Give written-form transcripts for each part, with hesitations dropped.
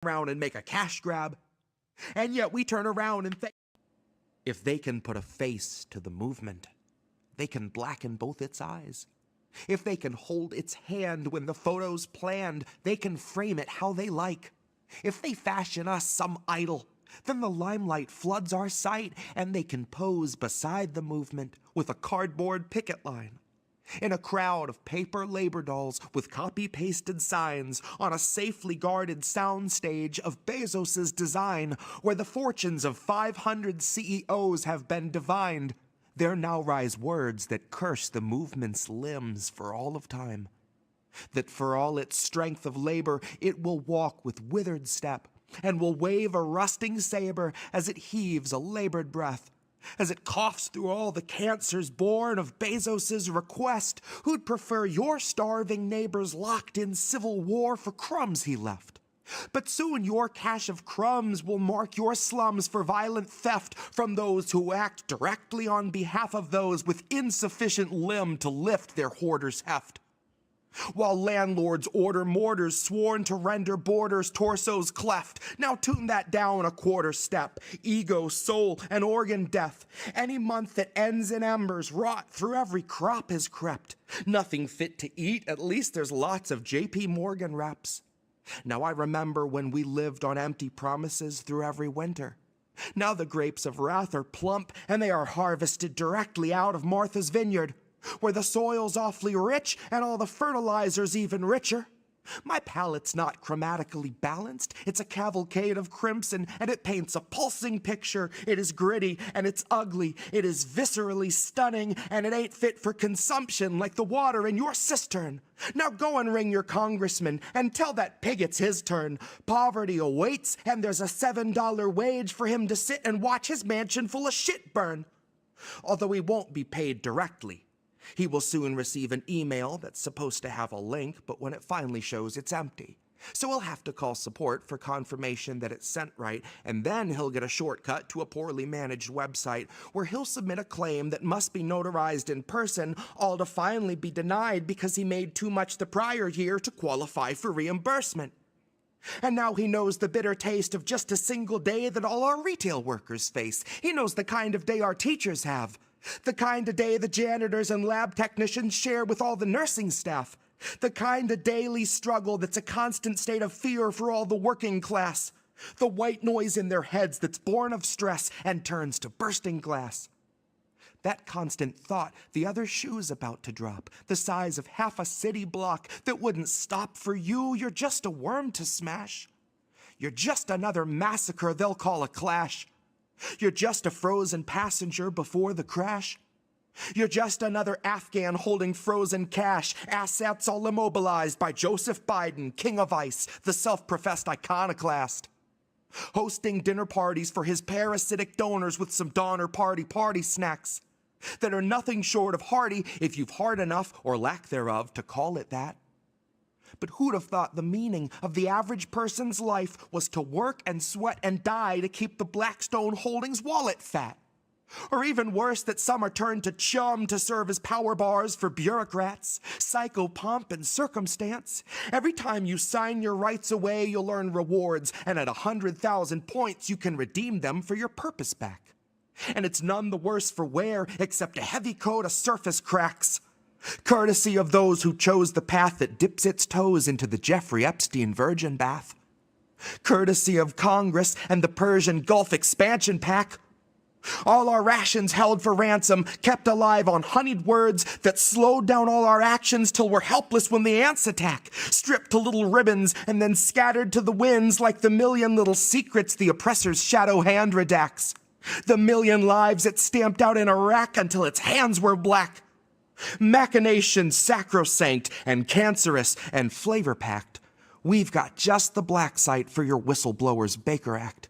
around and make a cash grab. And yet we turn around and think, if they can put a face to the movement, they can blacken both its eyes. If they can hold its hand when the photo's planned, they can frame it how they like. If they fashion us some idol, then the limelight floods our sight, and they can pose beside the movement with a cardboard picket line. In a crowd of paper labor dolls with copy-pasted signs on a safely guarded soundstage of Bezos's design, where the fortunes of 500 CEOs have been divined, there now rise words that curse the movement's limbs for all of time. That for all its strength of labor, it will walk with withered step, and will wave a rusting saber as it heaves a labored breath, as it coughs through all the cancers born of Bezos's request, who'd prefer your starving neighbors locked in civil war for crumbs he left. But soon your cache of crumbs will mark your slums for violent theft from those who act directly on behalf of those with insufficient limb to lift their hoarder's heft. While landlords order mortars sworn to render borders torsos cleft. Now tune that down a quarter step. Ego, soul, and organ death. Any month that ends in embers rot through every crop has crept. Nothing fit to eat, at least there's lots of J.P. Morgan reps. Now I remember when we lived on empty promises through every winter. Now the grapes of wrath are plump, and they are harvested directly out of Martha's vineyard, where the soil's awfully rich and all the fertilizer's even richer. My palette's not chromatically balanced. It's a cavalcade of crimson, and it paints a pulsing picture. It is gritty, and it's ugly. It is viscerally stunning, and it ain't fit for consumption like the water in your cistern. Now go and ring your congressman and tell that pig it's his turn. Poverty awaits, and there's a $7 wage for him to sit and watch his mansion full of shit burn. Although he won't be paid directly. He will soon receive an email that's supposed to have a link, but when it finally shows, it's empty. So he'll have to call support for confirmation that it's sent right, and then he'll get a shortcut to a poorly managed website where he'll submit a claim that must be notarized in person, all to finally be denied because he made too much the prior year to qualify for reimbursement. And now he knows the bitter taste of just a single day that all our retail workers face. He knows the kind of day our teachers have. The kind of day the janitors and lab technicians share with all the nursing staff. The kind of daily struggle that's a constant state of fear for all the working class. The white noise in their heads that's born of stress and turns to bursting glass. That constant thought, the other shoe's about to drop, the size of half a city block that wouldn't stop for you. You're just a worm to smash. You're just another massacre they'll call a clash. You're just a frozen passenger before the crash. You're just another Afghan holding frozen cash, assets all immobilized by Joseph Biden, king of ice, the self-professed iconoclast. Hosting dinner parties for his parasitic donors with some Donner party snacks that are nothing short of hearty if you've heart enough or lack thereof to call it that. But who'd have thought the meaning of the average person's life was to work and sweat and die to keep the Blackstone Holdings wallet fat? Or even worse, that some are turned to chum to serve as power bars for bureaucrats, psychopomp and circumstance. Every time you sign your rights away, you'll earn rewards, and at 100,000 points, you can redeem them for your purpose back. And it's none the worse for wear, except a heavy coat of surface cracks. Courtesy of those who chose the path that dips its toes into the Jeffrey Epstein virgin bath. Courtesy of Congress and the Persian Gulf expansion pack. All our rations held for ransom, kept alive on honeyed words that slowed down all our actions till we're helpless when the ants attack, stripped to little ribbons and then scattered to the winds like the million little secrets the oppressor's shadow hand redacts. The million lives it stamped out in Iraq until its hands were black. Machinations sacrosanct and cancerous and flavor-packed. We've got just the black site for your whistleblower's Baker Act.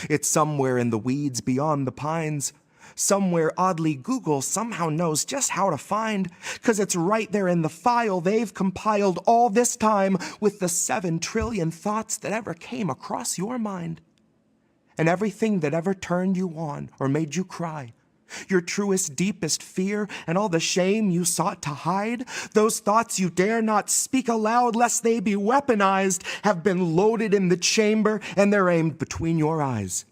It's somewhere in the weeds beyond the pines. Somewhere oddly Google somehow knows just how to find, 'cause it's right there in the file they've compiled all this time with the 7 trillion thoughts that ever came across your mind. And everything that ever turned you on or made you cry. Your truest, deepest fear, and all the shame you sought to hide, those thoughts you dare not speak aloud lest they be weaponized, have been loaded in the chamber and they're aimed between your eyes.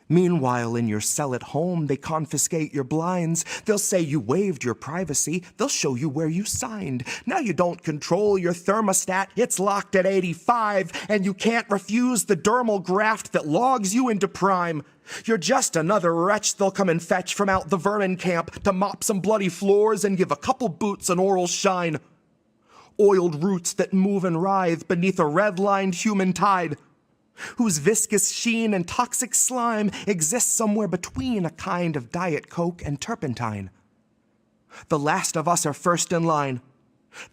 Meanwhile, in your cell at home, they confiscate your blinds. They'll say you waived your privacy. They'll show you where you signed. Now you don't control your thermostat. It's locked at 85, and you can't refuse the dermal graft that logs you into prime. You're just another wretch they'll come and fetch from out the vermin camp to mop some bloody floors and give a couple boots an oral shine. Oiled roots that move and writhe beneath a red-lined human tide, whose viscous sheen and toxic slime exists somewhere between a kind of Diet Coke and turpentine. The last of us are first in line.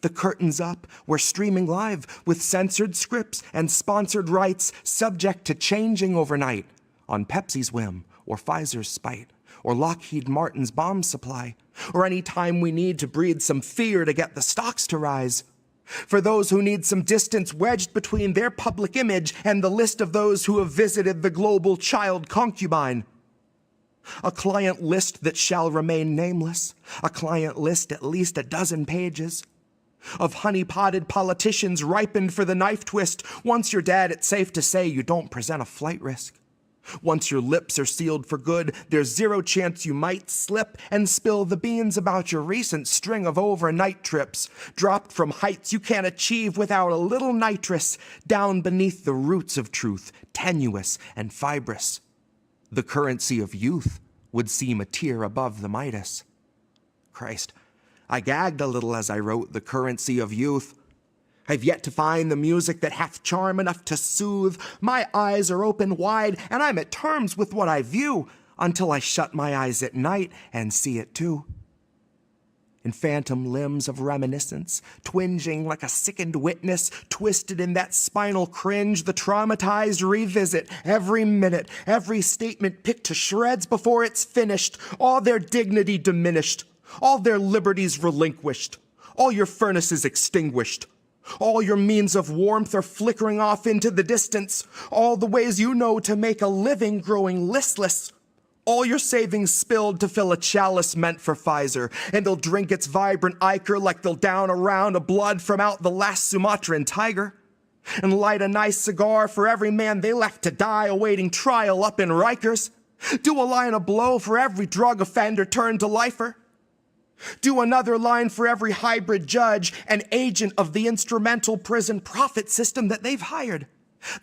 The curtain's up, we're streaming live with censored scripts and sponsored rights subject to changing overnight on Pepsi's whim or Pfizer's spite or Lockheed Martin's bomb supply or any time we need to breed some fear to get the stocks to rise. For those who need some distance wedged between their public image and the list of those who have visited the global child concubine. A client list that shall remain nameless, a client list at least a dozen pages, of honey-potted politicians ripened for the knife twist. Once you're dead, it's safe to say you don't present a flight risk. Once your lips are sealed for good, there's zero chance you might slip and spill the beans about your recent string of overnight trips, dropped from heights you can't achieve without a little nitrous, down beneath the roots of truth, tenuous and fibrous. The currency of youth would seem a tier above the Midas. Christ, I gagged a little as I wrote the currency of youth. I've yet to find the music that hath charm enough to soothe. My eyes are open wide, and I'm at terms with what I view, until I shut my eyes at night and see it too. In phantom limbs of reminiscence, twinging like a sickened witness, twisted in that spinal cringe, the traumatized revisit every minute, every statement picked to shreds before it's finished, all their dignity diminished, all their liberties relinquished, all your furnaces extinguished. All your means of warmth are flickering off into the distance. All the ways you know to make a living growing listless. All your savings spilled to fill a chalice meant for Pfizer, and they'll drink its vibrant ichor like they'll down a round of blood from out the last Sumatran tiger, and light a nice cigar for every man they left to die awaiting trial up in Rikers. Do a line of blow for every drug offender turned to lifer. Do another line for every hybrid judge and agent of the instrumental prison profit system that they've hired.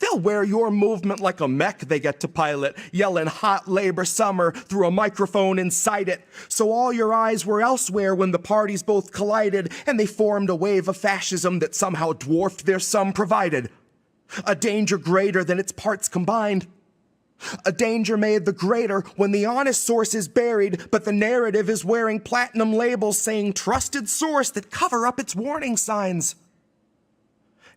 They'll wear your movement like a mech they get to pilot, yelling hot labor summer through a microphone inside it. So all your eyes were elsewhere when the parties both collided and they formed a wave of fascism that somehow dwarfed their sum provided. A danger greater than its parts combined. A danger made the greater when the honest source is buried, but the narrative is wearing platinum labels saying trusted source that cover up its warning signs.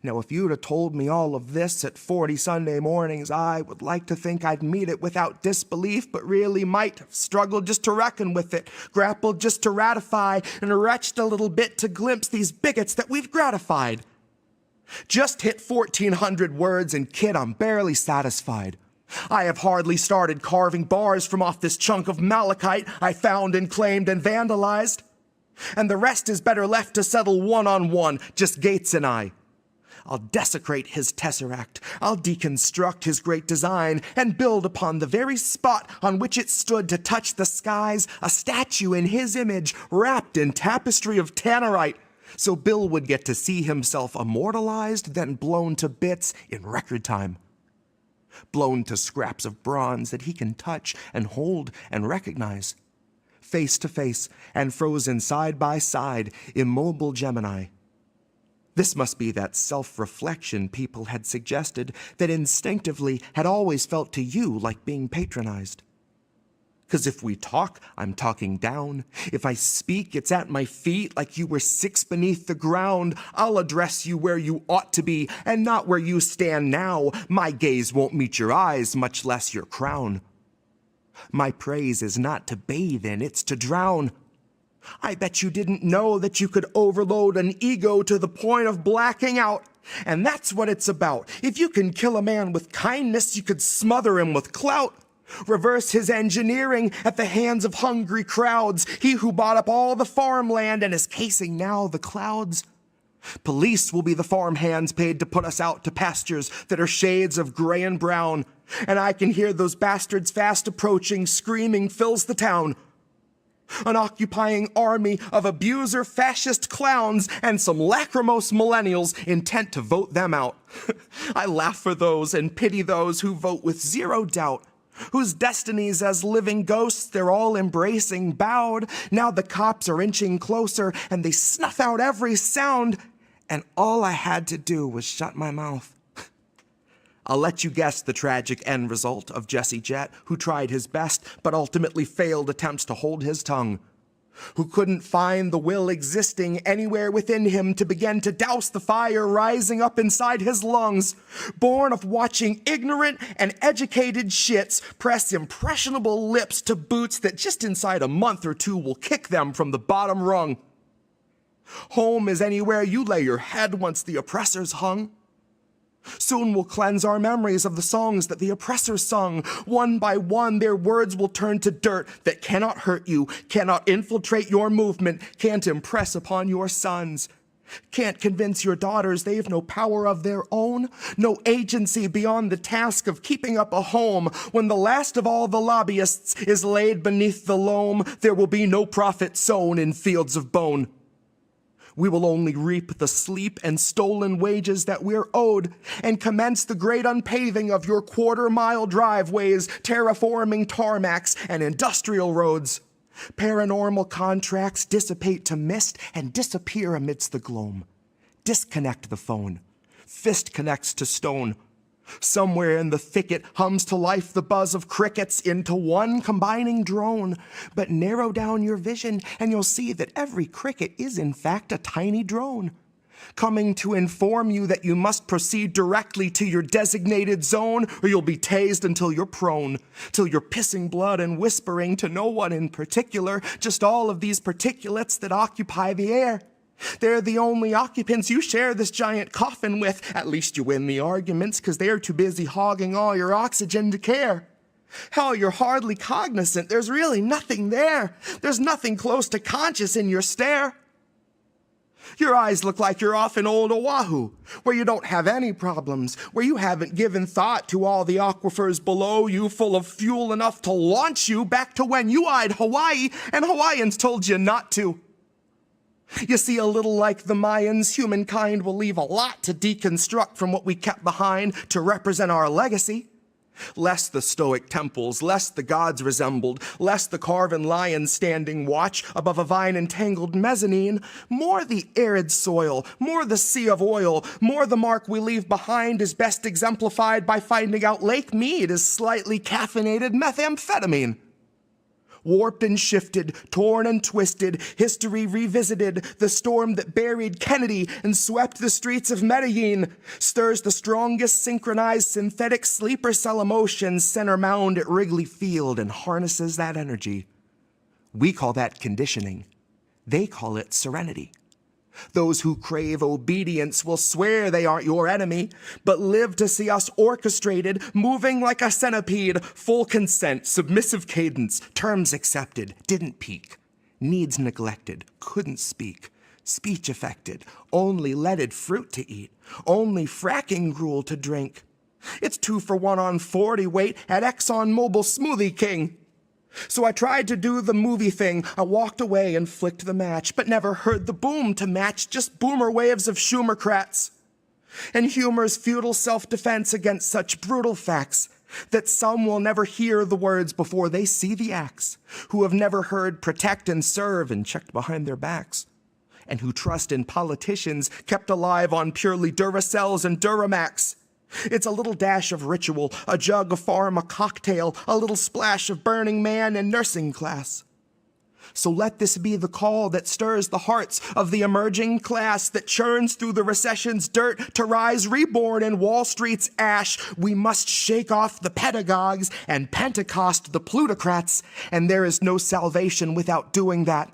Now, if you'd have told me all of this at 40 Sunday mornings, I would like to think I'd meet it without disbelief, but really might have struggled just to reckon with it, grappled just to ratify, and retched a little bit to glimpse these bigots that we've gratified. Just hit 1,400 words, and kid, I'm barely satisfied. I have hardly started carving bars from off this chunk of malachite I found and claimed and vandalized. And the rest is better left to settle one-on-one, just Gates and I. I'll desecrate his tesseract, I'll deconstruct his great design, and build upon the very spot on which it stood to touch the skies a statue in his image, wrapped in tapestry of tannerite, so Bill would get to see himself immortalized, then blown to bits in record time. Blown to scraps of bronze that he can touch and hold and recognize. Face to face and frozen side by side, immobile Gemini. This must be that self-reflection people had suggested that instinctively had always felt to you like being patronized. 'Cause if we talk, I'm talking down. If I speak, it's at my feet like you were 6 beneath the ground. I'll address you where you ought to be and not where you stand now. My gaze won't meet your eyes, much less your crown. My praise is not to bathe in, it's to drown. I bet you didn't know that you could overload an ego to the point of blacking out. And that's what it's about. If you can kill a man with kindness, you could smother him with clout. Reverse his engineering at the hands of hungry crowds, he who bought up all the farmland and is casing now the clouds. Police will be the farmhands paid to put us out to pastures that are shades of gray and brown, and I can hear those bastards fast approaching, screaming fills the town. An occupying army of abuser fascist clowns and some lachrymose millennials intent to vote them out. I laugh for those and pity those who vote with zero doubt, whose destinies as living ghosts they're all embracing bowed. Now the cops are inching closer and they snuff out every sound, and all I had to do was shut my mouth. I'll let you guess the tragic end result of Jesse Jett, who tried his best but ultimately failed attempts to hold his tongue, who couldn't find the will existing anywhere within him to begin to douse the fire rising up inside his lungs, born of watching ignorant and educated shits press impressionable lips to boots that just inside a month or two will kick them from the bottom rung. Home is anywhere you lay your head once the oppressor's hung. Soon we'll cleanse our memories of the songs that the oppressors sung. One by one, their words will turn to dirt that cannot hurt you, cannot infiltrate your movement, can't impress upon your sons. Can't convince your daughters they've no power of their own, no agency beyond the task of keeping up a home. When the last of all the lobbyists is laid beneath the loam, there will be no profit sown in fields of bone. We will only reap the sleep and stolen wages that we're owed, and commence the great unpaving of your quarter-mile driveways, terraforming tarmacs and industrial roads. Paranormal contracts dissipate to mist and disappear amidst the gloam. Disconnect the phone. Fist connects to stone. Somewhere in the thicket hums to life the buzz of crickets into one combining drone. But narrow down your vision and you'll see that every cricket is in fact a tiny drone, coming to inform you that you must proceed directly to your designated zone, or you'll be tased until you're prone, till you're pissing blood and whispering to no one in particular, just all of these particulates that occupy the air. They're the only occupants you share this giant coffin with. At least you win the arguments, 'cause they're too busy hogging all your oxygen to care. Hell, you're hardly cognizant. There's really nothing there. There's nothing close to conscious in your stare. Your eyes look like you're off in old Oahu, where you don't have any problems, where you haven't given thought to all the aquifers below you, full of fuel enough to launch you back to when you eyed Hawaii and Hawaiians told you not to. You see, a little like the Mayans, humankind will leave a lot to deconstruct from what we kept behind to represent our legacy. Less the stoic temples, less the gods resembled, less the carven lion standing watch above a vine-entangled mezzanine, more the arid soil, more the sea of oil, more the mark we leave behind is best exemplified by finding out Lake Mead is slightly caffeinated methamphetamine. Warped and shifted, torn and twisted, history revisited, the storm that buried Kennedy and swept the streets of Medellin stirs the strongest synchronized synthetic sleeper cell emotions center mound at Wrigley Field and harnesses that energy. We call that conditioning. They call it serenity. Those who crave obedience will swear they aren't your enemy, but live to see us orchestrated, moving like a centipede, full consent, submissive cadence, terms accepted, didn't peak, needs neglected, couldn't speak, speech affected, only leaded fruit to eat, only fracking gruel to drink. It's 2 for 1 on 40 weight at ExxonMobil Smoothie King. So I tried to do the movie thing. I walked away and flicked the match, but never heard the boom to match, just boomer waves of Schumercrats. And humor's futile self-defense against such brutal facts that some will never hear the words before they see the acts, who have never heard protect and serve and checked behind their backs, and who trust in politicians kept alive on purely Duracells and Duramax. It's a little dash of ritual, a jug of pharma cocktail, a little splash of Burning Man and nursing class. So let this be the call that stirs the hearts of the emerging class that churns through the recession's dirt to rise reborn in Wall Street's ash. We must shake off the pedagogues and Pentecost the plutocrats, and there is no salvation without doing that.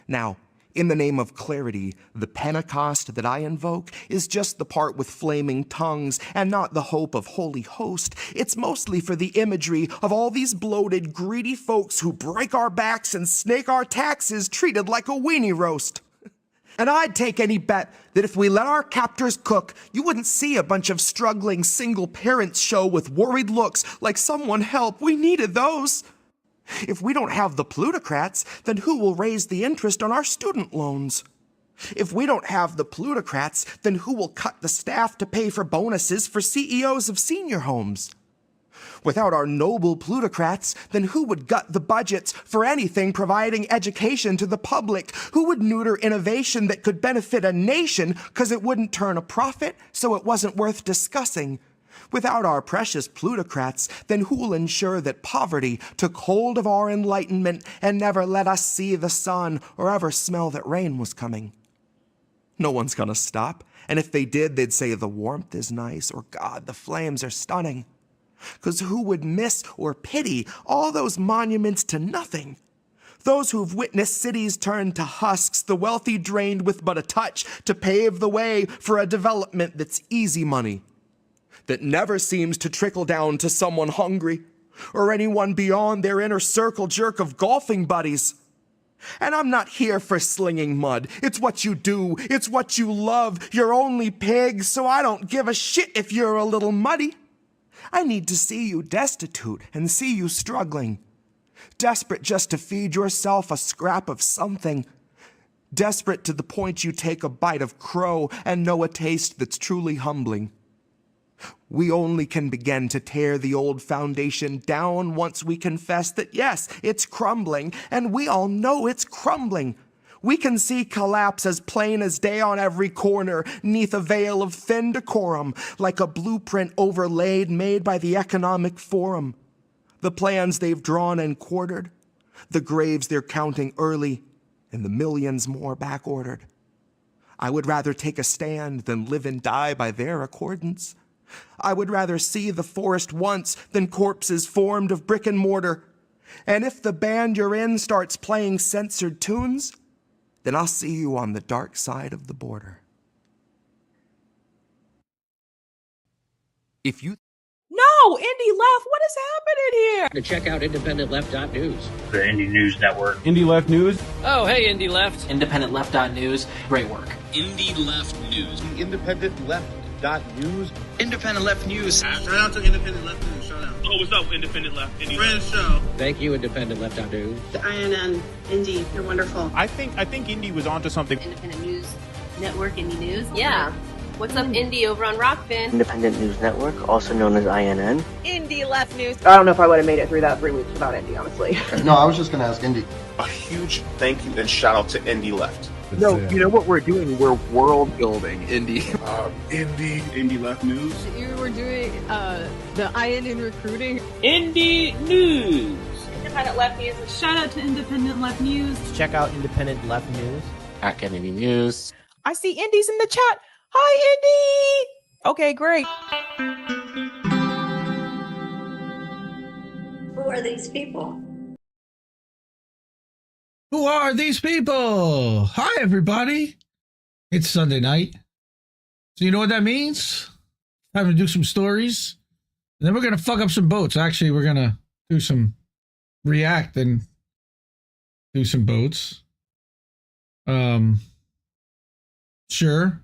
Now, In the name of clarity, the Pentecost that I invoke is just the part with flaming tongues and not the hope of Holy Host. It's mostly for the imagery of all these bloated, greedy folks who break our backs and snake our taxes treated like a weenie roast. And I'd take any bet that if we let our captors cook, you wouldn't see a bunch of struggling single parents show with worried looks like someone help, we needed those. If we don't have the plutocrats, then who will raise the interest on our student loans? If we don't have the plutocrats, then who will cut the staff to pay for bonuses for CEOs of senior homes? Without our noble plutocrats, then who would gut the budgets for anything providing education to the public? Who would neuter innovation that could benefit a nation because it wouldn't turn a profit, so it wasn't worth discussing? Without our precious plutocrats, then who will ensure that poverty took hold of our enlightenment and never let us see the sun or ever smell that rain was coming? No one's gonna stop, and if they did, they'd say the warmth is nice or God, the flames are stunning. 'Cause who would miss or pity all those monuments to nothing? Those who've witnessed cities turned to husks, the wealthy drained with but a touch to pave the way for a development that's easy money, that never seems to trickle down to someone hungry or anyone beyond their inner circle jerk of golfing buddies. And I'm not here for slinging mud. It's what you do. It's what you love. You're only pigs, so I don't give a shit if you're a little muddy. I need to see you destitute and see you struggling, desperate just to feed yourself a scrap of something, desperate to the point you take a bite of crow and know a taste that's truly humbling. We only can begin to tear the old foundation down once we confess that, yes, it's crumbling, and we all know it's crumbling. We can see collapse as plain as day on every corner, neath a veil of thin decorum, like a blueprint overlaid made by the Economic Forum. The plans they've drawn and quartered, the graves they're counting early, and the millions more back-ordered. I would rather take a stand than live and die by their accordance. I would rather see the forest once than corpses formed of brick and mortar. And if the band you're in starts playing censored tunes, then I'll see you on the dark side of the border. If you... No! Indie Left, what is happening here? To check out independentleft.news. The Indie News Network. Indie Left News. Oh, hey, Indie Left. Independentleft.news. Great work. Indie Left News. The Independentleft.news. Independent Left News. Shout out to Independent Left News. Shout out. Oh, what's up, Independent Left? Indie Friend show. Thank you, independentleft.news. The INN, Indie, you're wonderful. I think Indie was onto something. Independent News Network, Indie News. Yeah. What's up, Indie, over on Rockfin? Independent News Network, also known as INN. Indie Left News. I don't know if I would have made it through that 3 weeks without Indie, honestly. No, I was just going to ask Indie. A huge thank you and shout out to Indie Left. No, you know what we're doing? We're world building, Indie. Indie Left News. You were doing the INN recruiting. Indie News. Independent Left News. Shout out to Independent Left News. Check out Independent Left News. At Kennedy News. I see Indies in the chat. Hi, Indie! Okay, great. Who are these people? Who are these people? Hi, everybody. It's Sunday night. So you know what that means? Time to do some stories. And then we're going to fuck up some boats. Actually, we're going to do some react and do some boats. Sure.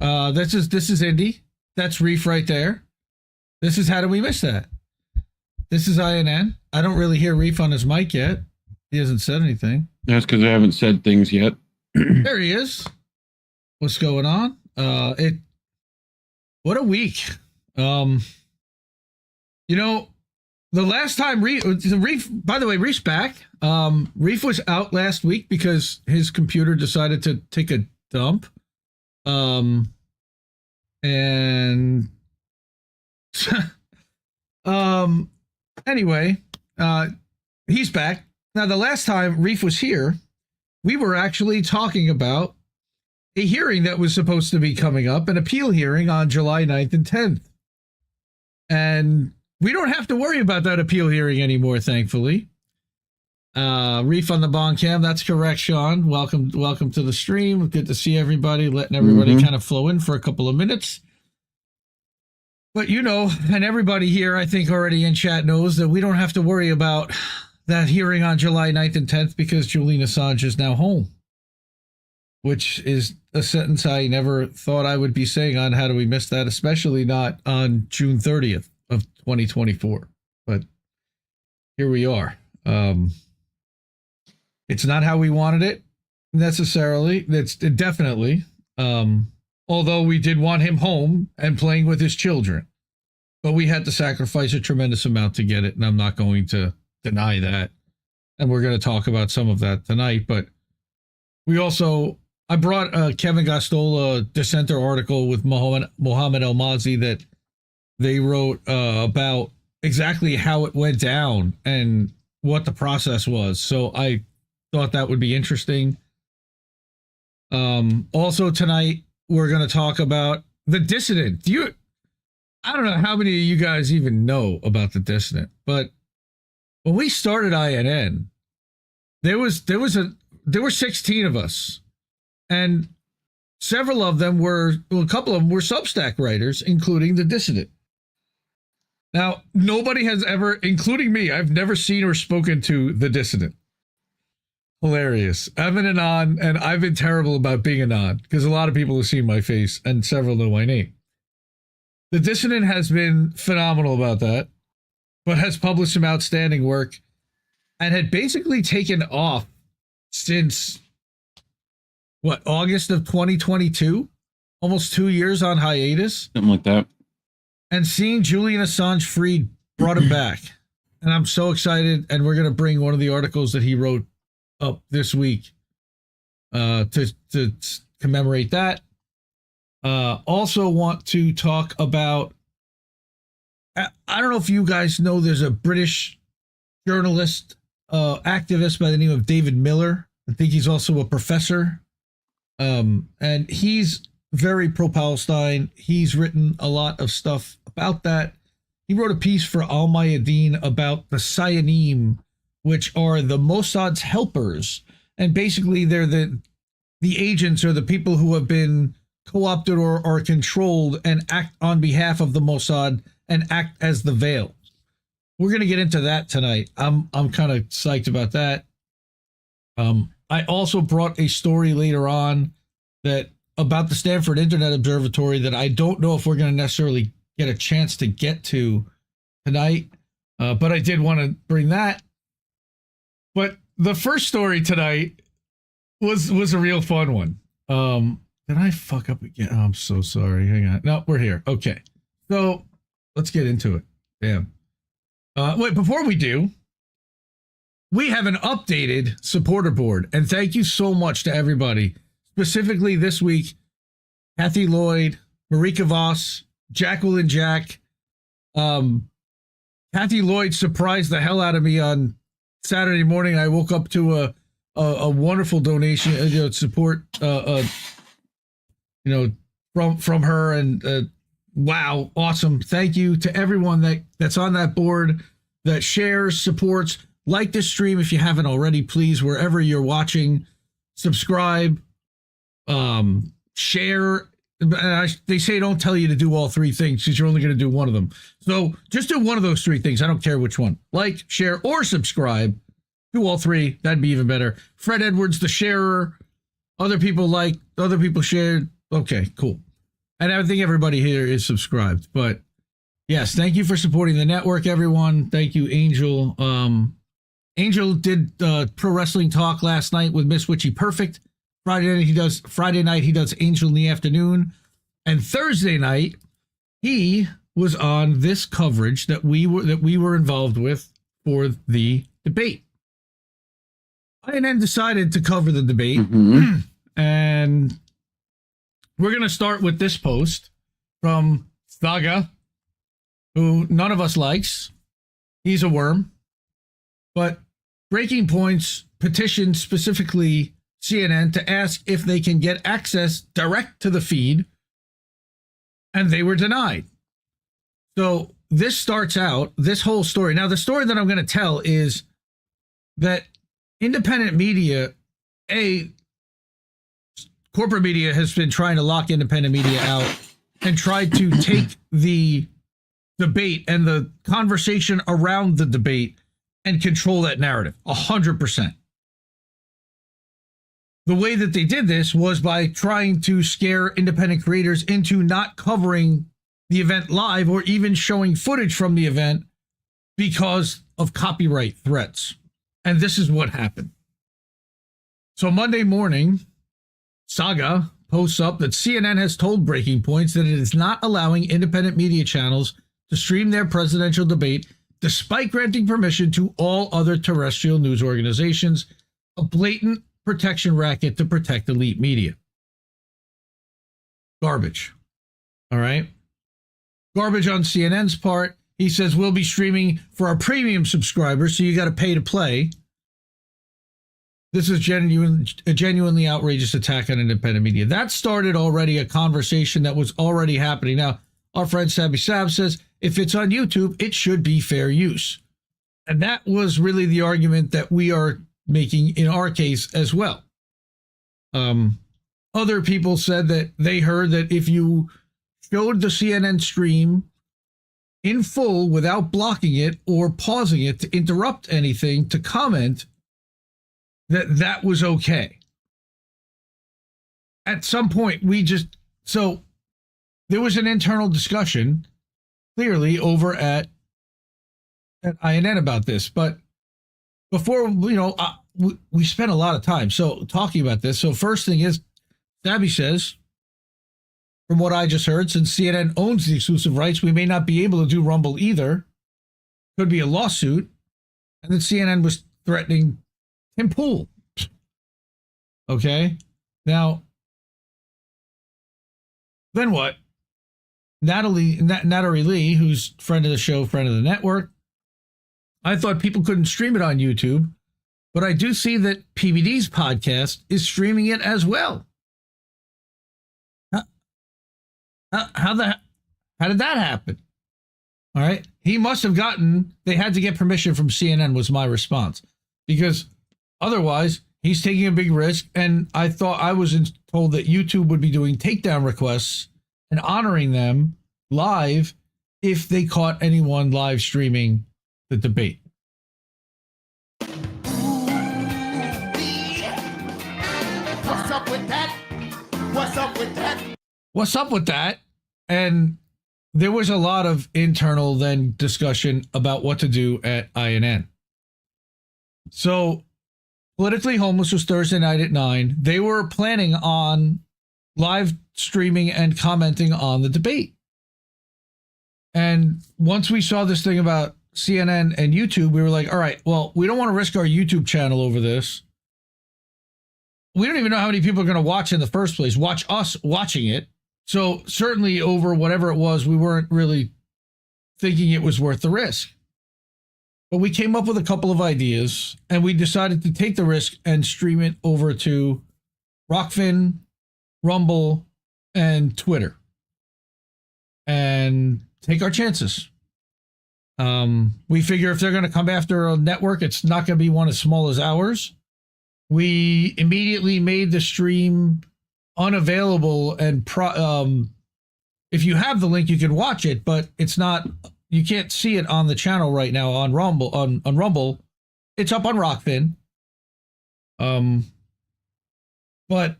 This is Indy. That's Reef right there. This is How Did We Miss That? This is INN. I don't really hear Reef on his mic yet. He hasn't said anything. That's because I haven't said things yet. There he is. What's going on? What a week. You know, the last time Reef, by the way, Reef's back. Reef was out last week because his computer decided to take a dump. Anyway, he's back. Now, the last time Reef was here, we were actually talking about a hearing that was supposed to be coming up, an appeal hearing on July 9th and 10th. And we don't have to worry about that appeal hearing anymore, thankfully. Reef on the Bond Cam. That's correct, Sean. Welcome to the stream. Good to see everybody. Letting everybody kind of flow in for a couple of minutes. But and everybody here, I think already in chat knows that we don't have to worry about that hearing on July 9th and 10th because Julian Assange is now home, which is a sentence I never thought I would be saying on How Do We Miss That, especially not on June 30th of 2024. But here we are. It's not how we wanted it necessarily. It's definitely. Although we did want him home and playing with his children. But we had to sacrifice a tremendous amount to get it, and I'm not going to deny that. And we're going to talk about some of that tonight. But I brought a Kevin Gostola dissenter article with Mohammed El-Mazi that they wrote about exactly how it went down and what the process was. So I thought that would be interesting. Also tonight, we're going to talk about The Dissident. I don't know how many of you guys even know about The Dissident, but when we started INN, there were 16 of us, and a couple of them were Substack writers, including The Dissident. Now, nobody has ever, including me, I've never seen or spoken to The Dissident. Hilarious. I'm an Anon, and I've been terrible about being Anon because a lot of people have seen my face and several know my name. The Dissident has been phenomenal about that, but has published some outstanding work and had basically taken off since, August of 2022? Almost 2 years on hiatus? Something like that. And seeing Julian Assange freed brought him back. And I'm so excited, and we're going to bring one of the articles that he wrote up this week to commemorate that. Also want to talk about, I don't know if you guys know, there's a British journalist, activist by the name of David Miller. I think he's also a professor. And he's very pro-Palestine. He's written a lot of stuff about that. He wrote a piece for Al Mayadeen about the Sayanim, which are the Mossad's helpers. And basically they're the agents or the people who have been co-opted or controlled and act on behalf of the Mossad and act as the veil. We're going to get into that tonight. I'm kind of psyched about that. I also brought a story later on about the Stanford Internet Observatory that I don't know if we're going to necessarily get a chance to get to tonight, but I did want to bring that. But the first story tonight was a real fun one. Did I fuck up again? Oh, I'm so sorry. Hang on. No, we're here. Okay. So let's get into it. Damn. Wait, before we do, we have an updated supporter board. And thank you so much to everybody. Specifically this week, Kathy Lloyd, Marika Voss, Jacqueline Jack. Kathy Lloyd surprised the hell out of me on Saturday morning. I woke up to a wonderful donation, support, from her, and wow, awesome. Thank you to everyone that's on that board, that shares, supports. Like this stream if you haven't already, please, wherever you're watching. Subscribe, share. They say don't tell you to do all three things because you're only going to do one of them. So just do one of those three things. I don't care which one. Like, share, or subscribe. Do all three. That'd be even better. Fred Edwards, the sharer. Other people liked, other people shared. Okay, cool. And I think everybody here is subscribed. But yes, thank you for supporting the network, everyone. Thank you, Angel. Angel did Pro Wrestling Talk last night with Miss Witchy Perfect. Friday night he does Angel in the afternoon, and Thursday night he was on this coverage that we were involved with for the debate. I then decided to cover the debate, and we're going to start with this post from Saga, who none of us likes. He's a worm, but Breaking Point's petitioned specifically CNN to ask if they can get access direct to the feed, and they were denied. So this starts out, this whole story. Now, the story that I'm going to tell is that independent media, corporate media has been trying to lock independent media out and tried to take the debate and the conversation around the debate and control that narrative 100%. The way that they did this was by trying to scare independent creators into not covering the event live or even showing footage from the event because of copyright threats. And this is what happened. So Monday morning, Saga posts up that CNN has told Breaking Points that it is not allowing independent media channels to stream their presidential debate despite granting permission to all other terrestrial news organizations, a blatant protection racket to protect elite media. Garbage. All right? Garbage on CNN's part. He says, we'll be streaming for our premium subscribers, so you got to pay to play. This is a genuinely outrageous attack on independent media. That started already a conversation that was already happening. Now, our friend Sabby Sab says, if it's on YouTube, it should be fair use. And that was really the argument that we are making in our case as well. Other people said that they heard that if you showed the CNN stream in full without blocking it or pausing it to interrupt anything to comment, that was okay. At some point, so there was an internal discussion clearly over at INN about this, but before, we spent a lot of time talking about this. So first thing is, Sabby says, from what I just heard, since CNN owns the exclusive rights, we may not be able to do Rumble either. Could be a lawsuit. And then CNN was threatening Tim Pool. Okay. Now, then what? Natalie Lee, who's friend of the show, friend of the network. I thought people couldn't stream it on YouTube, but I do see that PBD's podcast is streaming it as well. How did that happen? All right. He must have they had to get permission from CNN was my response, because otherwise he's taking a big risk. And I thought I was told that YouTube would be doing takedown requests and honoring them live if they caught anyone live streaming the debate. What's up with that? What's up with that? What's up with that? And there was a lot of internal then discussion about what to do at INN. So Politically Homeless was Thursday night at 9. They were planning on live streaming and commenting on the debate. And once we saw this thing about CNN and YouTube, we were like, all right, well, we don't want to risk our YouTube channel over this. We don't even know how many people are going to watch in the first place, watch us watching it. So certainly over whatever it was, we weren't really thinking it was worth the risk. But we came up with a couple of ideas, and we decided to take the risk and stream it over to Rockfin, Rumble, and Twitter. And take our chances. We figure if they're going to come after a network, it's not going to be one as small as ours. We immediately made the stream unavailable, and if you have the link, you can watch it, but it's not. You can't see it on the channel right now on Rumble. On Rumble, it's up on Rockfin. But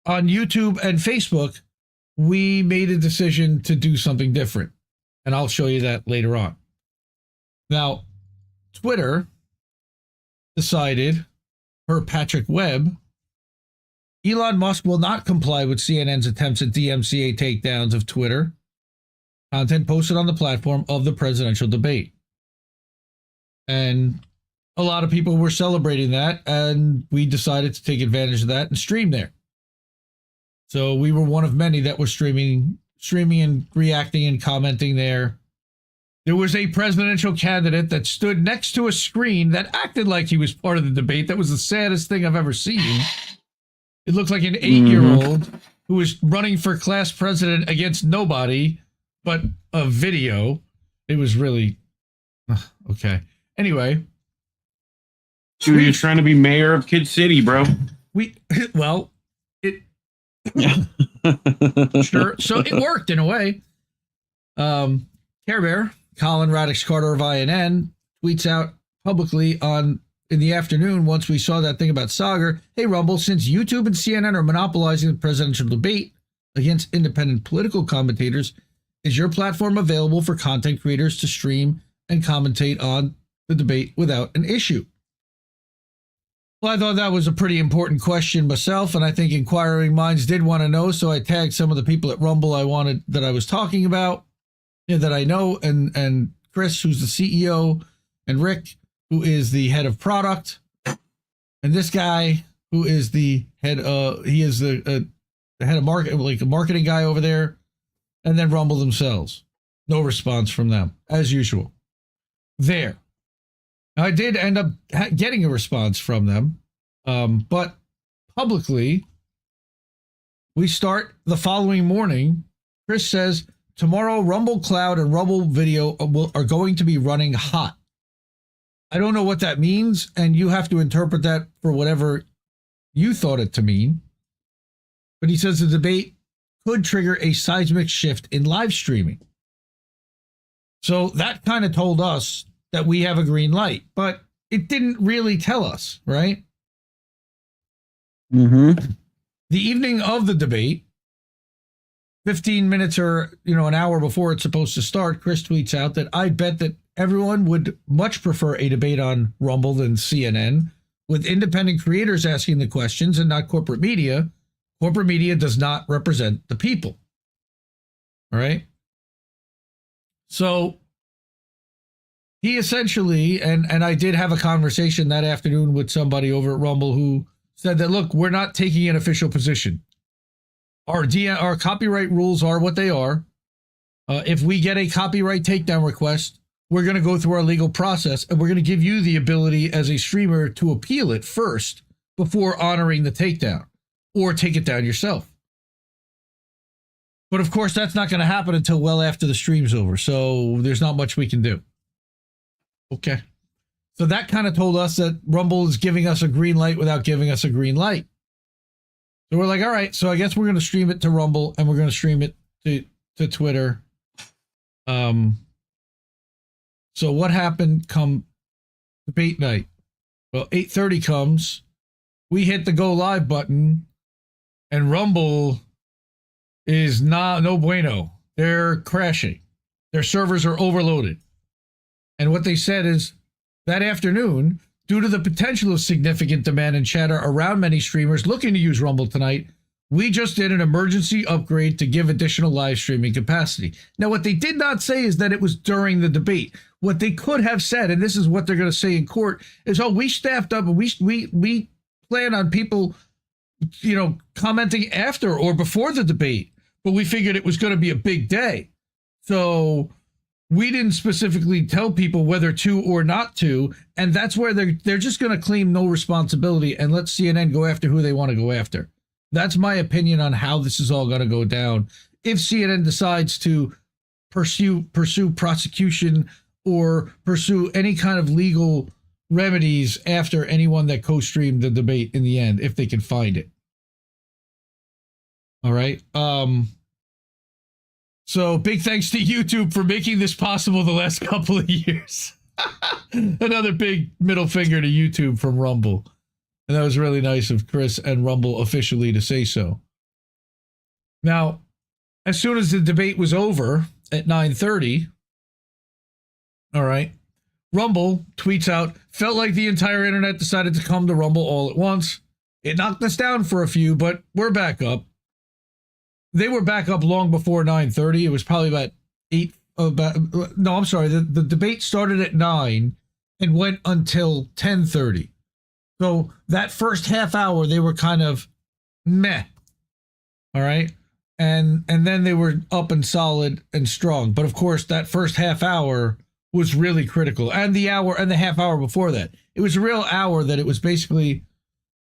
on YouTube and Facebook, we made a decision to do something different, and I'll show you that later on. Now, Twitter decided, per Patrick Webb, Elon Musk will not comply with CNN's attempts at DMCA takedowns of Twitter content posted on the platform of the presidential debate. And a lot of people were celebrating that, and we decided to take advantage of that and stream there. So we were one of many that were streaming and reacting and commenting there. There was a presidential candidate that stood next to a screen that acted like he was part of the debate. That was the saddest thing I've ever seen. It looked like an 8-year-old who was running for class president against nobody but a video. It was really okay. Anyway, Dude, you're trying to be mayor of Kid City, bro. Sure. So it worked in a way. Care Bear, Colin Radix Carter of INN, tweets out publicly in the afternoon once we saw that thing about Sagar. Hey, Rumble, since YouTube and CNN are monopolizing the presidential debate against independent political commentators, is your platform available for content creators to stream and commentate on the debate without an issue? Well, I thought that was a pretty important question myself, and I think inquiring minds did want to know, so I tagged some of the people at Rumble I was talking about, that I know, and Chris, who's the CEO, and Rick, who is the head of product, and this guy, who is the head, he is the head of market, like a marketing guy over there, and then Rumble themselves. No response from them, as usual. There. I did end up getting a response from them, but publicly, we start the following morning. Chris says, tomorrow Rumble Cloud and Rumble Video are going to be running hot. I don't know what that means, and you have to interpret that for whatever you thought it to mean. But he says the debate could trigger a seismic shift in live streaming. So that kind of told us that we have a green light, but it didn't really tell us, right? Mm-hmm. The evening of the debate, 15 minutes or, an hour before it's supposed to start, Chris tweets out that I bet that everyone would much prefer a debate on Rumble than CNN, with independent creators asking the questions and not corporate media. Corporate media does not represent the people. All right? So he essentially, and I did have a conversation that afternoon with somebody over at Rumble who said that, look, we're not taking an official position. Our copyright rules are what they are. If we get a copyright takedown request, we're going to go through our legal process, and we're going to give you the ability as a streamer to appeal it first before honoring the takedown, or take it down yourself. But of course, that's not going to happen until well after the stream's over, so there's not much we can do. Okay. So that kind of told us that Rumble is giving us a green light without giving us a green light. So we're like, all right, so I guess we're going to stream it to Rumble, and we're going to stream it to Twitter. So what happened come debate night? Well, 8:30 comes. We hit the go live button, and Rumble is no bueno. They're crashing. Their servers are overloaded. And what they said is, that afternoon, due to the potential of significant demand and chatter around many streamers looking to use Rumble tonight, we just did an emergency upgrade to give additional live streaming capacity. Now, what they did not say is that it was during the debate. What they could have said, and this is what they're going to say in court, is, oh, we staffed up and we plan on people, commenting after or before the debate, but we figured it was going to be a big day. So we didn't specifically tell people whether to or not to, and that's where they're just going to claim no responsibility and let CNN go after who they want to go after. That's my opinion on how this is all going to go down. If CNN decides to pursue prosecution or pursue any kind of legal remedies after anyone that co-streamed the debate in the end, if they can find it. All right. So big thanks to YouTube for making this possible the last couple of years. Another big middle finger to YouTube from Rumble. And that was really nice of Chris and Rumble officially to say so. Now, as soon as the debate was over at 9:30, all right, Rumble tweets out, felt like the entire internet decided to come to Rumble all at once. It knocked us down for a few, but we're back up. They were back up long before 9:30. It was probably about 8. No, I'm sorry. The debate started at 9 and went until 10:30. So that first half hour, they were kind of meh. All right. And then they were up and solid and strong. But of course, that first half hour was really critical. And the hour and the half hour before that, it was a real hour that it was basically,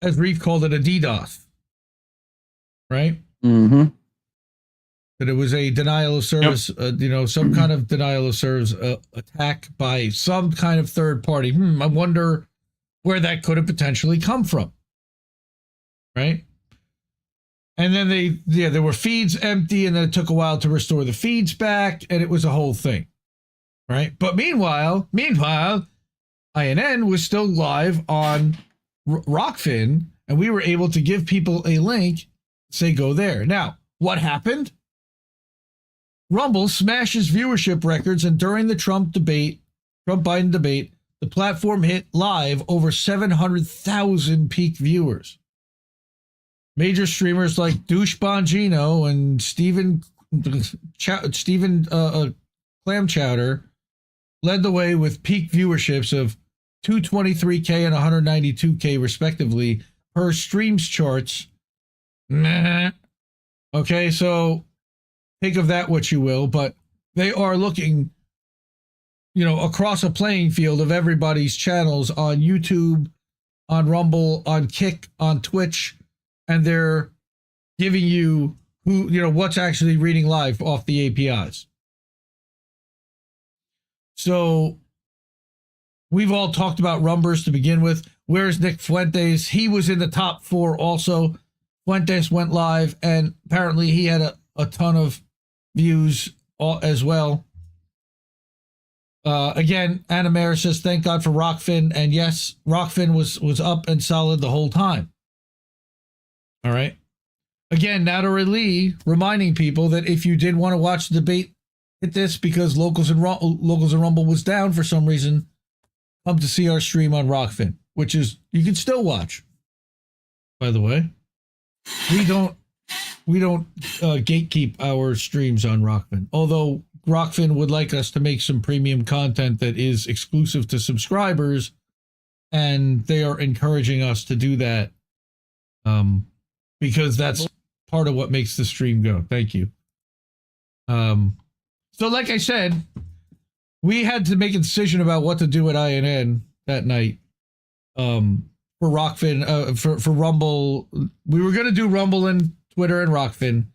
as Reef called it, a DDoS. Right? Mm-hmm. That it was a denial of service, some kind of denial of service attack by some kind of third party. I wonder where that could have potentially come from. Right? And then there were feeds empty, and then it took a while to restore the feeds back, and it was a whole thing. Right? But meanwhile, INN was still live on Rockfin, and we were able to give people a link, say go there. Now, what happened? Rumble smashes viewership records, and during the Trump-Biden debate, the platform hit live over 700,000 peak viewers. Major streamers like Douche Bongino and Steven Clam Chowder led the way with peak viewerships of 223K and 192K respectively per streams charts. Okay, so think of that what you will, but they are looking, across a playing field of everybody's channels on YouTube, on Rumble, on Kick, on Twitch, and they're giving you what's actually reading live off the APIs. So we've all talked about Rumbers to begin with. Where's Nick Fuentes? He was in the top 4 also. Fuentes went live, and apparently he had a ton of views as well. Again, Anna Mayer says, thank God for Rockfin. And yes, Rockfin was up and solid the whole time. All right. Again, Natalie Lee reminding people that if you did want to watch the debate, hit this because Locals and Rumble was down for some reason. Come to see our stream on Rockfin, which is you can still watch. By the way, we don't gatekeep our streams on Rockfin. Although Rockfin would like us to make some premium content that is exclusive to subscribers, and they are encouraging us to do that. Because that's part of what makes the stream go. Thank you. So like I said, we had to make a decision about what to do at INN that night. For Rockfin, for Rumble, we were going to do Rumble and Twitter and Rockfin.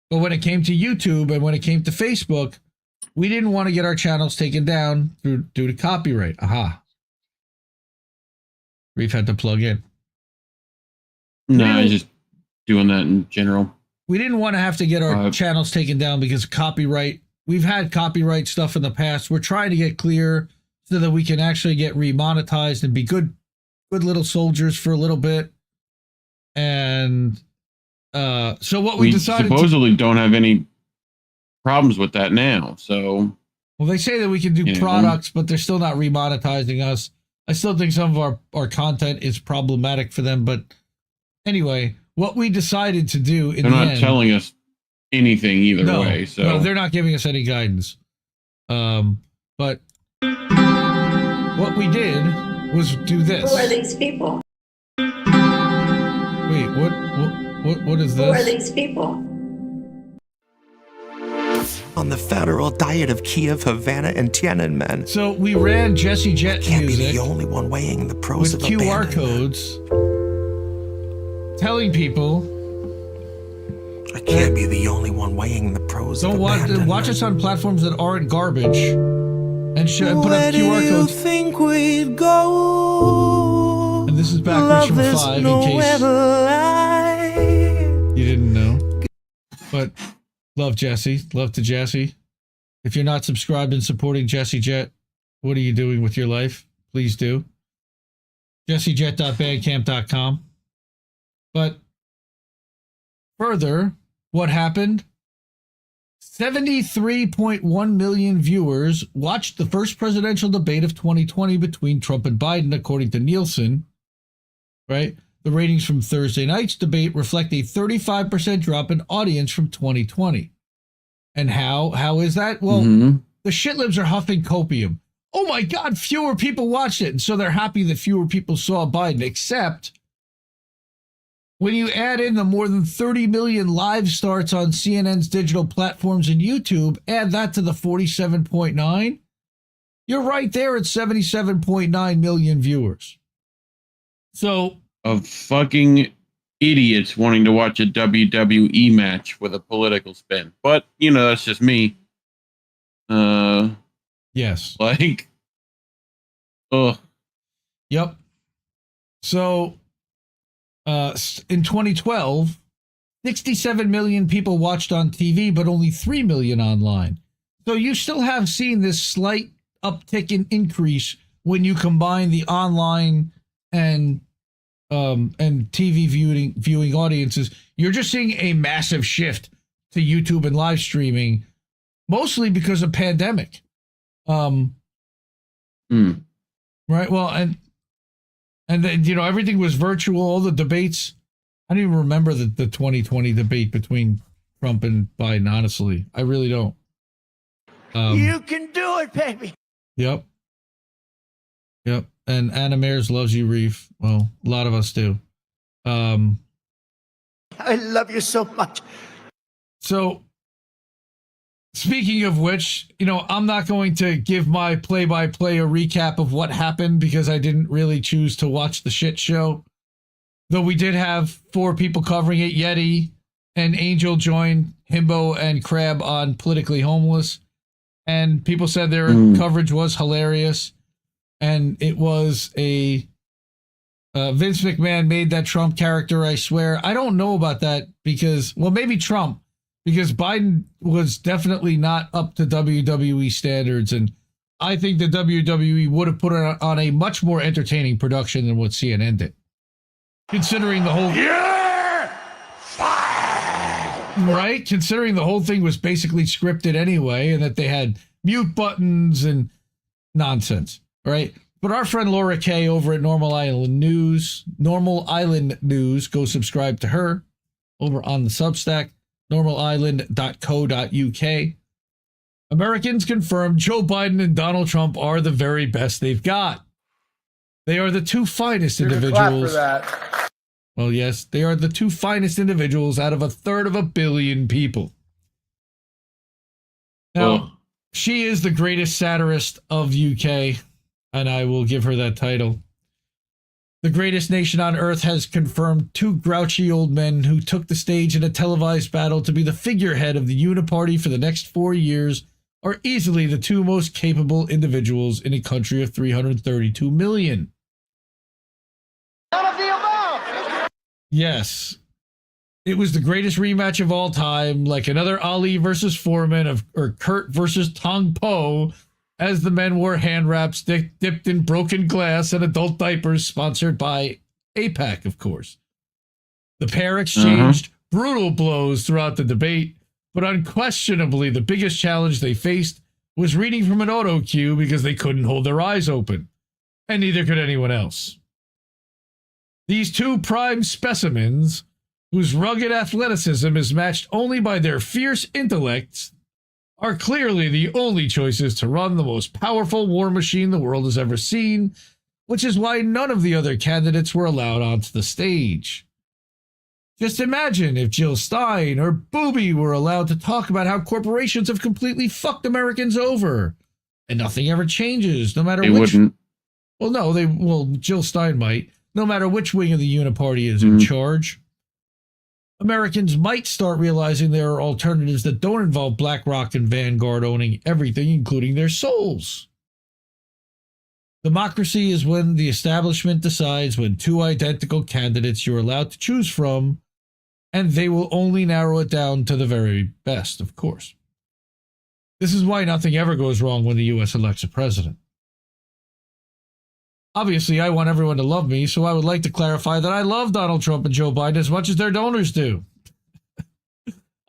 But when it came to YouTube and when it came to Facebook, we didn't want to get our channels taken down due to copyright. Aha. Reef had to plug in. No, just doing that in general. We didn't want to have to get our channels taken down because of copyright. We've had copyright stuff in the past. We're trying to get clear so that we can actually get remonetized and be good little soldiers for a little bit. And so what we decided supposedly don't have any problems with that now. So well, they say that we can do products, but they're still not remonetizing us. I still think some of our content is problematic for them, but anyway, what we decided to do in they're the not end, telling us anything either way. So no, they're not giving us any guidance. But what we did was do this. Who are these people? Wait, what is this? Who are these people? On the federal diet of Kiev, Havana, and Tiananmen. So we ran Jesse Jett can't music be the only one weighing the pros with of QR codes, telling people I can't be the only one weighing the pros of watch us on platforms that aren't garbage, and put up QR codes. Think we'd go? And this is backwards from 5 in case you didn't know. But love Jesse. Love to Jesse. If you're not subscribed and supporting Jesse Jett, what are you doing with your life? Please do. JesseJett.bandcamp.com. But further, what happened? 73.1 million viewers watched the first presidential debate of 2020 between Trump and Biden, according to Nielsen. Right? The ratings from Thursday night's debate reflect a 35% drop in audience from 2020. And how is that? Well, the shitlibs are huffing copium. Oh my God, fewer people watched it. And so they're happy that fewer people saw Biden, except when you add in the more than 30 million live starts on CNN's digital platforms and YouTube, add that to the 47.9, you're right there at 77.9 million viewers. So of fucking idiots wanting to watch a WWE match with a political spin. But, that's just me. Yes. Like, ugh. Yep. So, in 2012, 67 million people watched on TV, but only 3 million online. So you still have seen this slight uptick in increase when you combine the online and TV viewing audiences. You're just seeing a massive shift to YouTube and live streaming, mostly because of pandemic. Right. Well, and then, you know, everything was virtual. All the debates. I don't even remember the 2020 debate between Trump and Biden. Honestly, I really don't. You can do it, baby. Yep. And Anna Mears loves you, Reef. Well, a lot of us do. I love you so much. So, speaking of which, you know, I'm not going to give my play-by-play a recap of what happened because I didn't really choose to watch the shit show. Though we did have 4 people covering it. Yeti and Angel joined Himbo and Crab on Politically Homeless. And people said their coverage was hilarious. And it was a Vince McMahon made that Trump character, I swear. I don't know about that because, well, maybe Trump, because Biden was definitely not up to WWE standards. And I think the WWE would have put it on a much more entertaining production than what CNN did. Considering the whole... Right? Considering the whole thing was basically scripted anyway, and that they had mute buttons and nonsense, right? But our friend Laura Kay over at Normal Island News, go subscribe to her over on the Substack, normalisland.co.uk. Americans confirmed Joe Biden and Donald Trump are the very best they've got. They are the 2 finest individuals. Clap for that. Well, yes, they are the 2 finest individuals out of 1/3 of a billion people. Now, she is the greatest satirist of UK, and I will give her that title. The greatest nation on earth has confirmed 2 grouchy old men who took the stage in a televised battle to be the figurehead of the Uniparty for the next 4 years are easily the 2 most capable individuals in a country of 332 million. None of the above. Yes. It was the greatest rematch of all time, like another Ali versus Foreman or Kurt versus Tong Po, as the men wore hand wraps dipped in broken glass and adult diapers, sponsored by APAC, of course. The pair exchanged brutal blows throughout the debate, but unquestionably the biggest challenge they faced was reading from an auto cue because they couldn't hold their eyes open, and neither could anyone else. These 2 prime specimens, whose rugged athleticism is matched only by their fierce intellects, are clearly the only choices to run the most powerful war machine the world has ever seen, which is why none of the other candidates were allowed onto the stage. Just imagine if Jill Stein or Booby were allowed to talk about how corporations have completely fucked Americans over, and nothing ever changes, no matter which... Wouldn't. Well, no, Jill Stein might. No matter which wing of the Uniparty is in charge, Americans might start realizing there are alternatives that don't involve BlackRock and Vanguard owning everything, including their souls. Democracy is when the establishment decides when 2 identical candidates you're allowed to choose from, and they will only narrow it down to the very best, of course. This is why nothing ever goes wrong when the U.S. elects a president. Obviously, I want everyone to love me, so I would like to clarify that I love Donald Trump and Joe Biden as much as their donors do.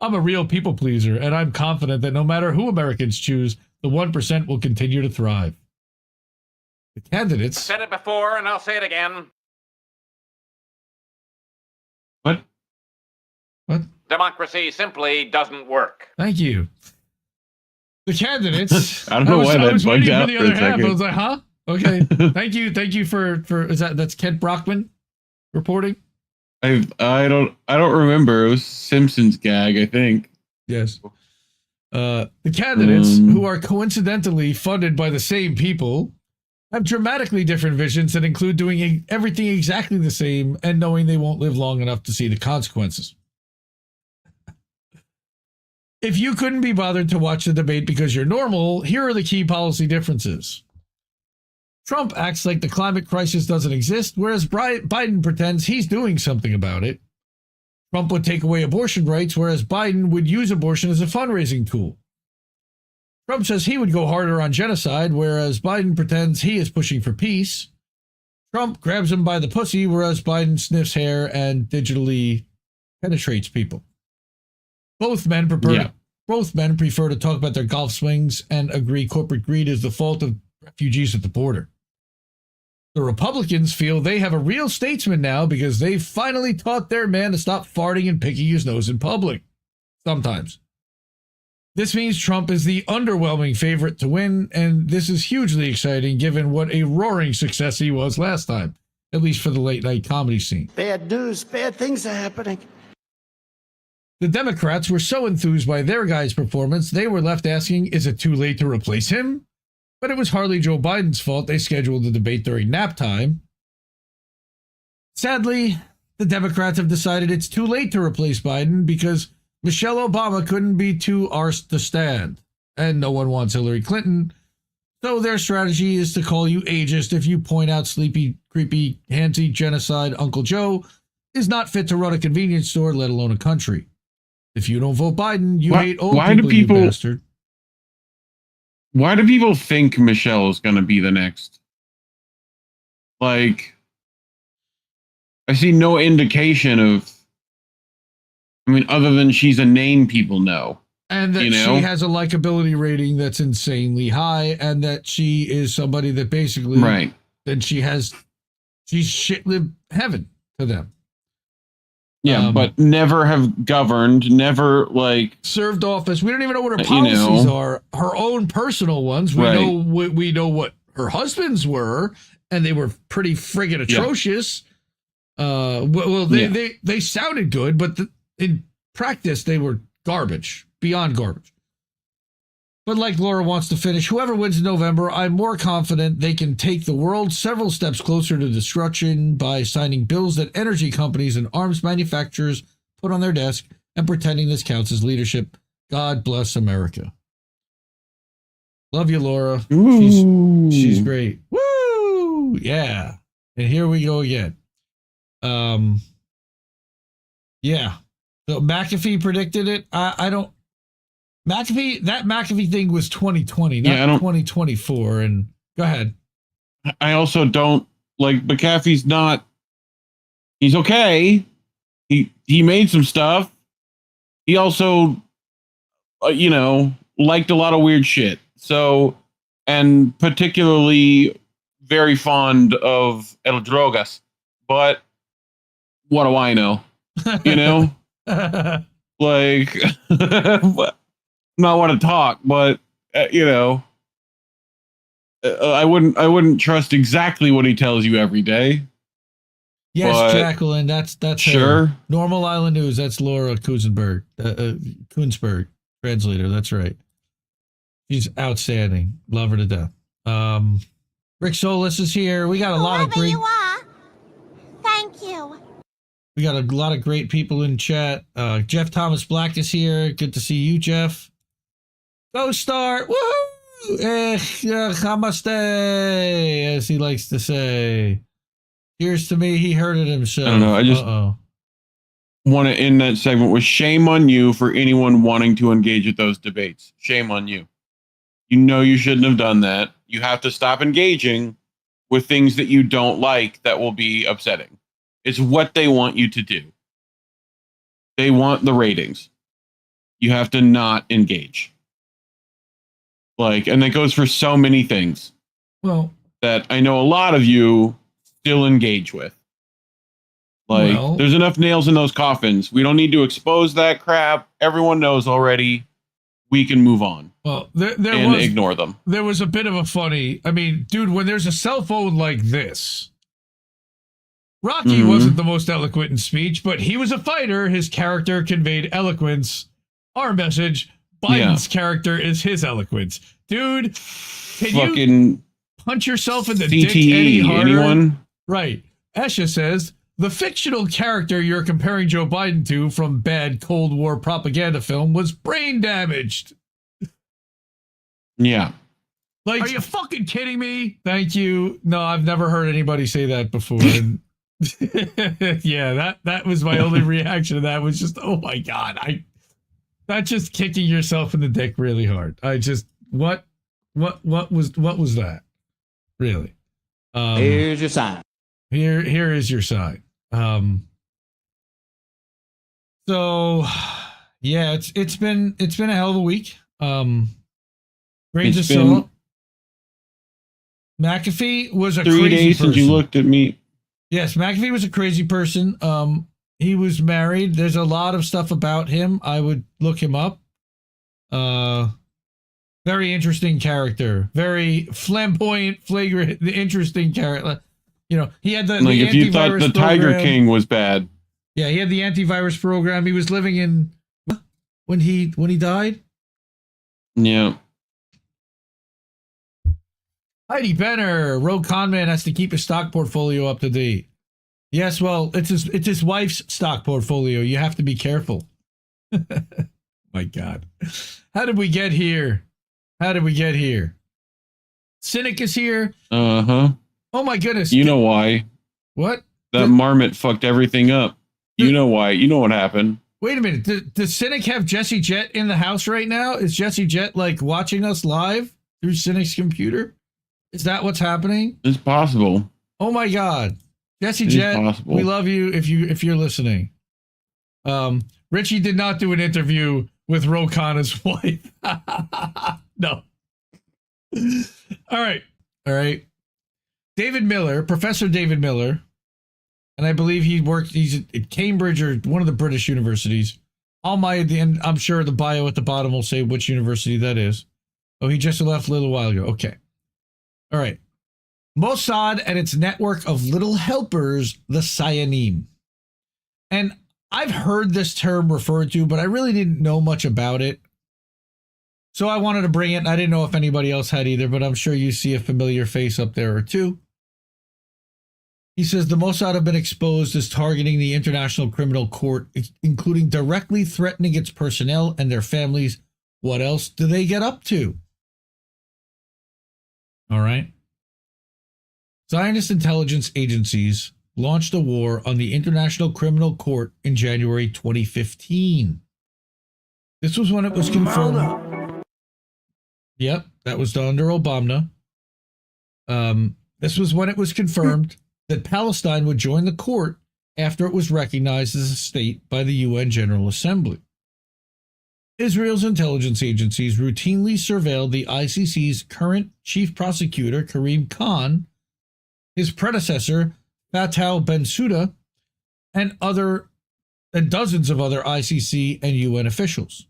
I'm a real people pleaser, and I'm confident that no matter who Americans choose, the 1% will continue to thrive. The candidates... I've said it before, and I'll say it again. What? Democracy simply doesn't work. Thank you. The candidates... I don't know why that bugged out for a second. I was like, huh? Okay. Thank you for that's Kent Brockman reporting? I don't remember. It was Simpsons gag, I think. Yes. The candidates, who are coincidentally funded by the same people, have dramatically different visions that include doing everything exactly the same and knowing they won't live long enough to see the consequences. If you couldn't be bothered to watch the debate because you're normal, here are the key policy differences. Trump acts like the climate crisis doesn't exist, whereas Biden pretends he's doing something about it. Trump would take away abortion rights, whereas Biden would use abortion as a fundraising tool. Trump says he would go harder on genocide, whereas Biden pretends he is pushing for peace. Trump grabs him by the pussy, whereas Biden sniffs hair and digitally penetrates people. Both men prefer to talk about their golf swings and agree corporate greed is the fault of refugees at the border. The Republicans feel they have a real statesman now because they finally taught their man to stop farting and picking his nose in public. Sometimes. This means Trump is the underwhelming favorite to win, and this is hugely exciting given what a roaring success he was last time, at least for the late-night comedy scene. Bad news, bad things are happening. The Democrats were so enthused by their guy's performance, they were left asking, is it too late to replace him? But it was hardly Joe Biden's fault they scheduled the debate during nap time. Sadly, the Democrats have decided it's too late to replace Biden because Michelle Obama couldn't be too arsed to stand, and no one wants Hillary Clinton, so their strategy is to call you ageist if you point out sleepy, creepy, handsy genocide Uncle Joe is not fit to run a convenience store, let alone a country. If you don't vote Biden, you hate old people, you bastard. Why do people think Michelle is going to be the next? Like, I see no indication of, I mean, other than she's a name people know. And that she has a likability rating that's insanely high, and that she is somebody that basically, right, that she's shit-lived heaven to them. Yeah, but never have governed, never, like, served office. We don't even know what her policies are. Her own personal ones. We know what her husband's were, and they were pretty friggin' atrocious. They sounded good, but in practice they were garbage, beyond garbage. But like Laura wants to finish, whoever wins in November, I'm more confident they can take the world several steps closer to destruction by signing bills that energy companies and arms manufacturers put on their desk and pretending this counts as leadership. God bless America. Love you, Laura. She's great. Woo! Yeah. And here we go again. Yeah. So McAfee predicted it. I don't. McAfee thing was 2020, not 2024. And go ahead. I also don't like McAfee's not. He's okay. He made some stuff. He also, liked a lot of weird shit. So, and particularly very fond of El Drogas. But what do I know? Like. Not want to talk, but I wouldn't trust exactly what he tells you every day. Yes, Jacqueline, that's sure. Her. Normal Island News. That's Laura Kunsberg, translator. That's right. She's outstanding. Love her to death. Rick Solis is here. We got a lot of great. You are. Thank you. We got a lot of great people in chat. Jeff Thomas Black is here. Good to see you, Jeff. Go Star! Woohoo! Namaste, as he likes to say. Cheers to me, he heard it himself. I don't know, I just want to end that segment with shame on you for anyone wanting to engage at those debates. Shame on you. You know you shouldn't have done that. You have to stop engaging with things that you don't like that will be upsetting. It's what they want you to do. They want the ratings. You have to not engage. And that goes for so many things. Well, that I know a lot of you still engage with. There's enough nails in those coffins. We don't need to expose that crap. Everyone knows already. We can move on. Well, ignore them. There was a bit of a funny. I mean, dude, when there's a cell phone like this, Rocky wasn't the most eloquent in speech, but he was a fighter. His character conveyed eloquence. Our message. Biden's character is his eloquence. Dude, can you punch yourself in the dick any harder? Anyone? Right. Esha says, the fictional character you're comparing Joe Biden to from bad Cold War propaganda film was brain damaged. Yeah. Like, are you fucking kidding me? Thank you. No, I've never heard anybody say that before. And yeah, that was my only reaction to that was just, oh my God. That's just kicking yourself in the dick really hard. I just, what was that? Really? Here's your sign. Here is your sign. So yeah, it's been a hell of a week. Grains of salt. McAfee was a 3 crazy days person. since you looked at me. Yes, McAfee was a crazy person. He was married. There's a lot of stuff about him. I would look him up. Very interesting character. Very flamboyant, flagrant, interesting character. You know, he had the if you thought the Tiger King was bad. Yeah, he had the antivirus program. He was living in when he died. Yeah. Heidi Benner, Rogue Conman has to keep his stock portfolio up to date. Yes, well, it's his wife's stock portfolio. You have to be careful. My God. How did we get here? Cynic is here. Uh-huh. Oh my goodness. You know why. What? That marmot fucked everything up. You know why. You know what happened. Wait a minute. Does Cynic have Jesse Jett in the house right now? Is Jesse Jett like watching us live through Cynic's computer? Is that what's happening? It's possible. Oh my God. Jesse Jett, we love you if you're listening. Richie did not do an interview with Rokana's wife. No. All right. David Miller, Professor David Miller, and I believe he's at Cambridge or one of the British universities. I'm sure the bio at the bottom will say which university that is. Oh, he just left a little while ago. Okay. All right. Mossad and its network of little helpers, the Sayanim. And I've heard this term referred to, but I really didn't know much about it. So I wanted to bring it. I didn't know if anybody else had either, but I'm sure you see a familiar face up there or two. He says the Mossad have been exposed as targeting the International Criminal Court, including directly threatening its personnel and their families. What else do they get up to? All right. Zionist intelligence agencies launched a war on the International Criminal Court in January 2015. This was when it was confirmed. Yep, that was under Obama. This was when it was confirmed that Palestine would join the court after it was recognized as a state by the UN General Assembly. Israel's intelligence agencies routinely surveilled the ICC's current chief prosecutor, Karim Khan, his predecessor, Fatou Bensouda, and dozens of other ICC and UN officials.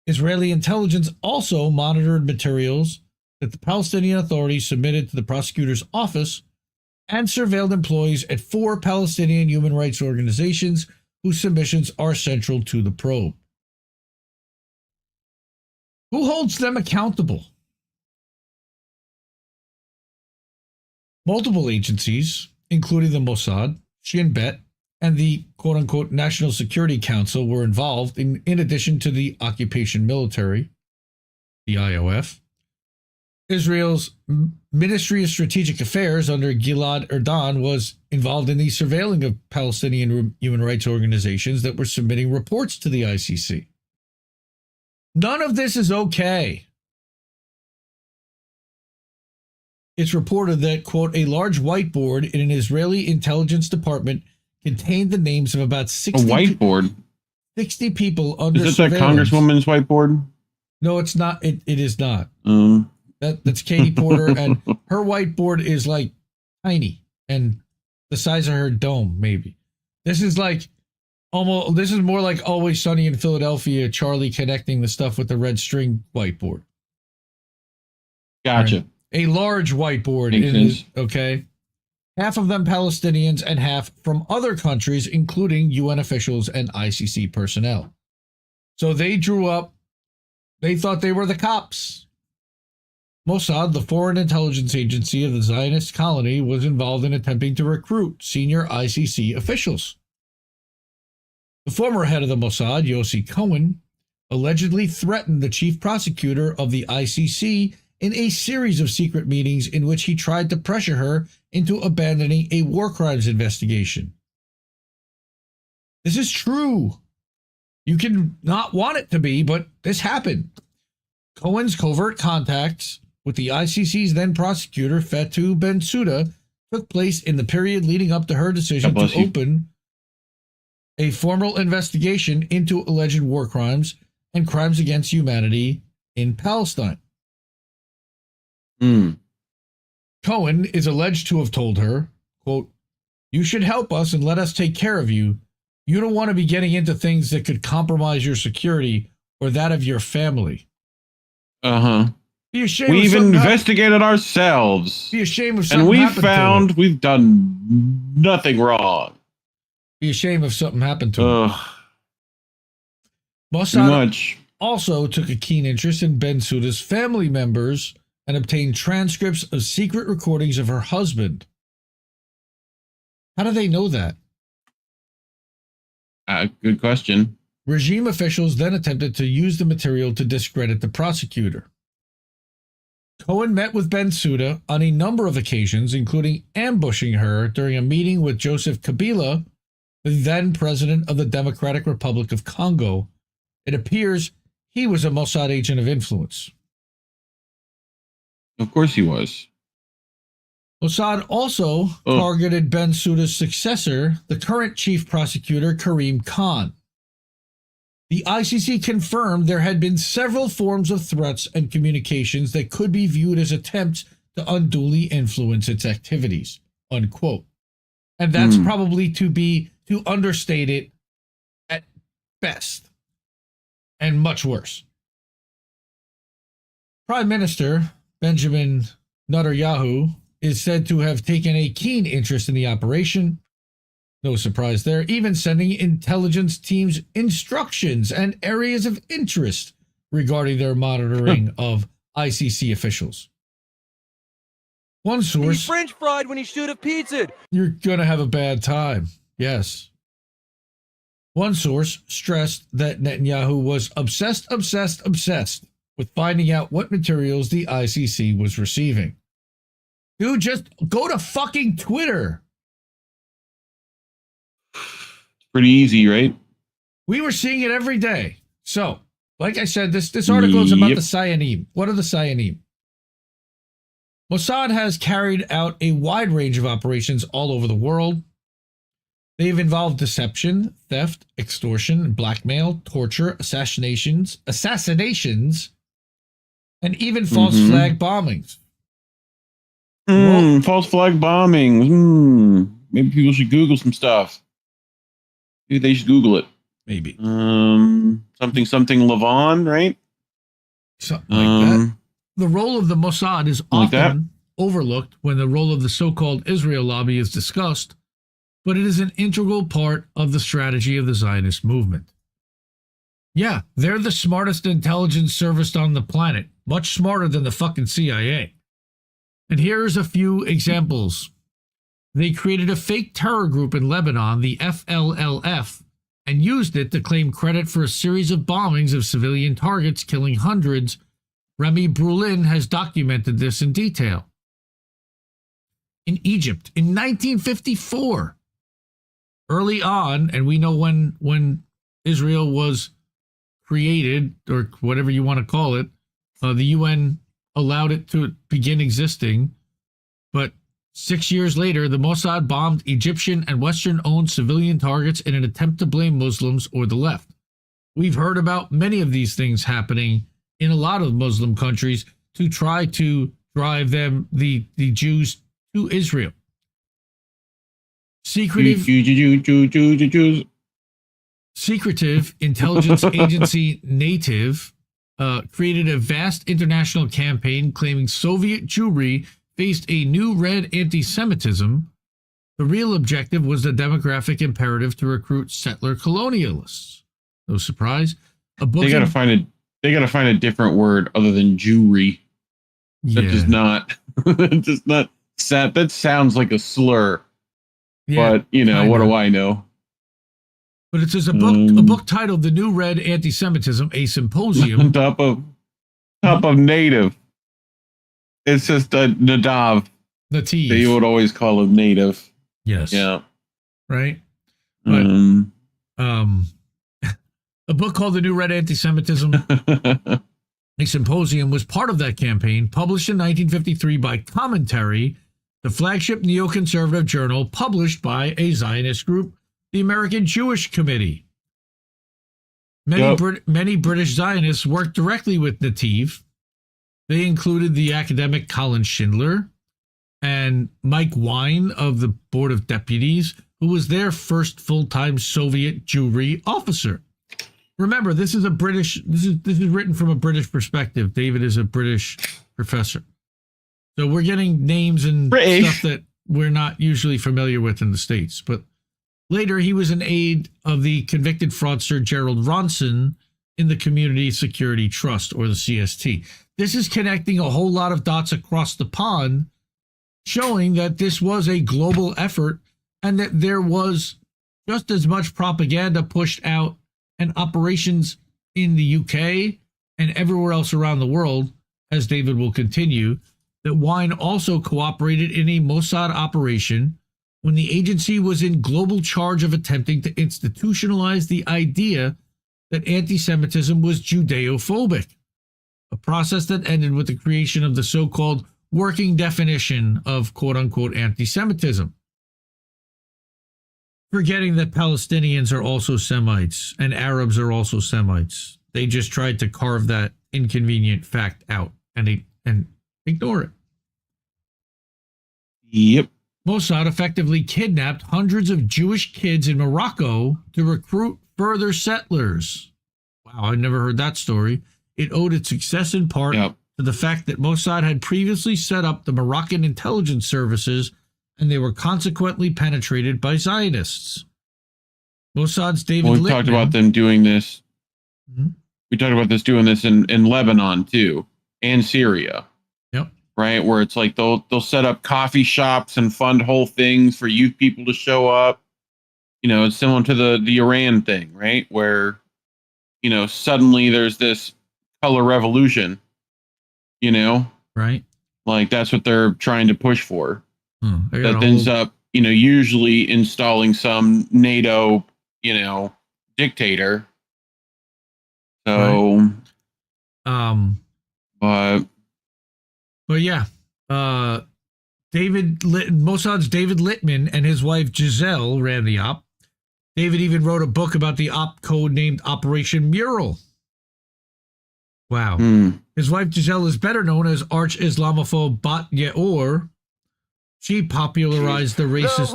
Israeli intelligence also monitored materials that the Palestinian Authority submitted to the prosecutor's office and surveilled employees at 4 Palestinian human rights organizations whose submissions are central to the probe. Who holds them accountable? Multiple agencies, including the Mossad, Shin Bet, and the quote-unquote National Security Council were involved in addition to the occupation military, the IOF. Israel's Ministry of Strategic Affairs under Gilad Erdan was involved in the surveilling of Palestinian human rights organizations that were submitting reports to the ICC. None of this is okay. It's reported that, quote, a large whiteboard in an Israeli intelligence department contained the names of about 60 whiteboard. 60 people under surveillance. Is it that Congresswoman's whiteboard? No, it's not. It is not. That's Katie Porter, and her whiteboard is like tiny and the size of her dome, maybe. This is like this is more like Always Sunny in Philadelphia, Charlie connecting the stuff with the red string whiteboard. Gotcha. Right. A large whiteboard. Okay. Half of them Palestinians and half from other countries, including UN officials and ICC personnel. So they drew up, they thought they were the cops. Mossad, the foreign intelligence agency of the Zionist colony, was involved in attempting to recruit senior ICC officials. The former head of the Mossad, Yossi Cohen, allegedly threatened the chief prosecutor of the ICC in a series of secret meetings in which he tried to pressure her into abandoning a war crimes investigation. This is true. You can not want it to be, but this happened. Cohen's covert contacts with the ICC's then prosecutor, Fatou Bensouda, took place in the period leading up to her decision to open a formal investigation into alleged war crimes and crimes against humanity in Palestine. Cohen is alleged to have told her, quote, "You should help us and let us take care of you. You don't want to be getting into things that could compromise your security or that of your family." Be ashamed We've investigated ourselves. Be ashamed of something and we happened found to it. we've done nothing wrong. Be ashamed if something happened to him. Too Mossad much. also took a keen interest in Bensouda's family members and obtained transcripts of secret recordings of her husband. How do they know that? Good question. Regime officials then attempted to use the material to discredit the prosecutor. Cohen met with Bensouda on a number of occasions, including ambushing her during a meeting with Joseph Kabila, the then president of the Democratic Republic of Congo. It appears he was a Mossad agent of influence. Of course he was. Mossad also targeted Bensouda's successor, the current chief prosecutor, Karim Khan. The ICC confirmed there had been several forms of threats and communications that could be viewed as attempts to unduly influence its activities, unquote. And that's probably to understate it at best, and much worse. Prime Minister Benjamin Netanyahu is said to have taken a keen interest in the operation. No surprise there, even sending intelligence teams instructions and areas of interest regarding their monitoring of ICC officials. One source... He French fried when he should have pizzaed. You're going to have a bad time. Yes. One source stressed that Netanyahu was obsessed with finding out what materials the ICC was receiving. Dude, just go to fucking Twitter. Pretty easy, right? We were seeing it every day. So, like I said, this article is about the Sayanim. What are the Sayanim? Mossad has carried out a wide range of operations all over the world. They've involved deception, theft, extortion, blackmail, torture, assassinations, and even false flag bombings. False flag bombings. Maybe people should Google some stuff. Maybe they should Google it. Maybe. Something Levon, right? Something like that. The role of the Mossad is often overlooked when the role of the so-called Israel lobby is discussed, but it is an integral part of the strategy of the Zionist movement. Yeah, they're the smartest intelligence service on the planet, much smarter than the fucking CIA. And here's a few examples. They created a fake terror group in Lebanon, the FLLF, and used it to claim credit for a series of bombings of civilian targets, killing hundreds. Reef Breland has documented this in detail. In Egypt, in 1954, early on, and we know when Israel was created, or whatever you want to call it, the UN allowed it to begin existing, but 6 years later, the Mossad bombed Egyptian and Western-owned civilian targets in an attempt to blame Muslims or the left. We've heard about many of these things happening in a lot of Muslim countries to try to drive the Jews to Israel. Secretive intelligence agency Native created a vast international campaign claiming Soviet Jewry faced a new red anti-Semitism. The real objective was the demographic imperative to recruit settler colonialists. No surprise. They gotta find a different word other than Jewry. That does not. That sounds like a slur. Yeah, but what do I know? But it says a book titled "The New Red Anti-Semitism: A Symposium." On top of Native. It's just a Nadav. Nativ. They would always call him native. Yes. Yeah. Right? But, a book called The New Red Anti-Semitism, a symposium, was part of that campaign, published in 1953 by Commentary, the flagship neoconservative journal published by a Zionist group, the American Jewish Committee. Many British Zionists worked directly with Nativ. They included the academic Colin Schindler and Mike Wine of the Board of Deputies, who was their first full-time Soviet Jewry officer. Remember, this is written from a British perspective. David is a British professor. So we're getting names and stuff that we're not usually familiar with in the States. But later, he was an aide of the convicted fraudster Gerald Ronson in the Community Security Trust, or the CST. This is connecting a whole lot of dots across the pond, showing that this was a global effort and that there was just as much propaganda pushed out and operations in the UK and everywhere else around the world, as David will continue, that Wine also cooperated in a Mossad operation when the agency was in global charge of attempting to institutionalize the idea that anti-Semitism was Judeo-phobic, a process that ended with the creation of the so-called working definition of quote-unquote anti-Semitism. Forgetting that Palestinians are also Semites and Arabs are also Semites. They just tried to carve that inconvenient fact out and ignore it. Yep. Mossad effectively kidnapped hundreds of Jewish kids in Morocco to recruit further settlers. Wow, I never heard that story. It owed its success in part to the fact that Mossad had previously set up the Moroccan intelligence services, and they were consequently penetrated by Zionists. Mossad's David Littman... We talked about them doing this. Mm-hmm. We talked about this doing this in Lebanon, too, and Syria. Yep. Right, where it's like they'll set up coffee shops and fund whole things for youth people to show up. You know, it's similar to the Iran thing, right? Where, you know, suddenly there's this color revolution, you know? Right. Like, that's what they're trying to push for. That ends up, you know, usually installing some NATO, you know, dictator. So, right. But yeah, Mossad's David Littman and his wife Giselle ran the op. David even wrote a book about the op code named Operation Mural. Wow. His wife Giselle is better known as arch-Islamophobe Bat Ye'or. She popularized the racist...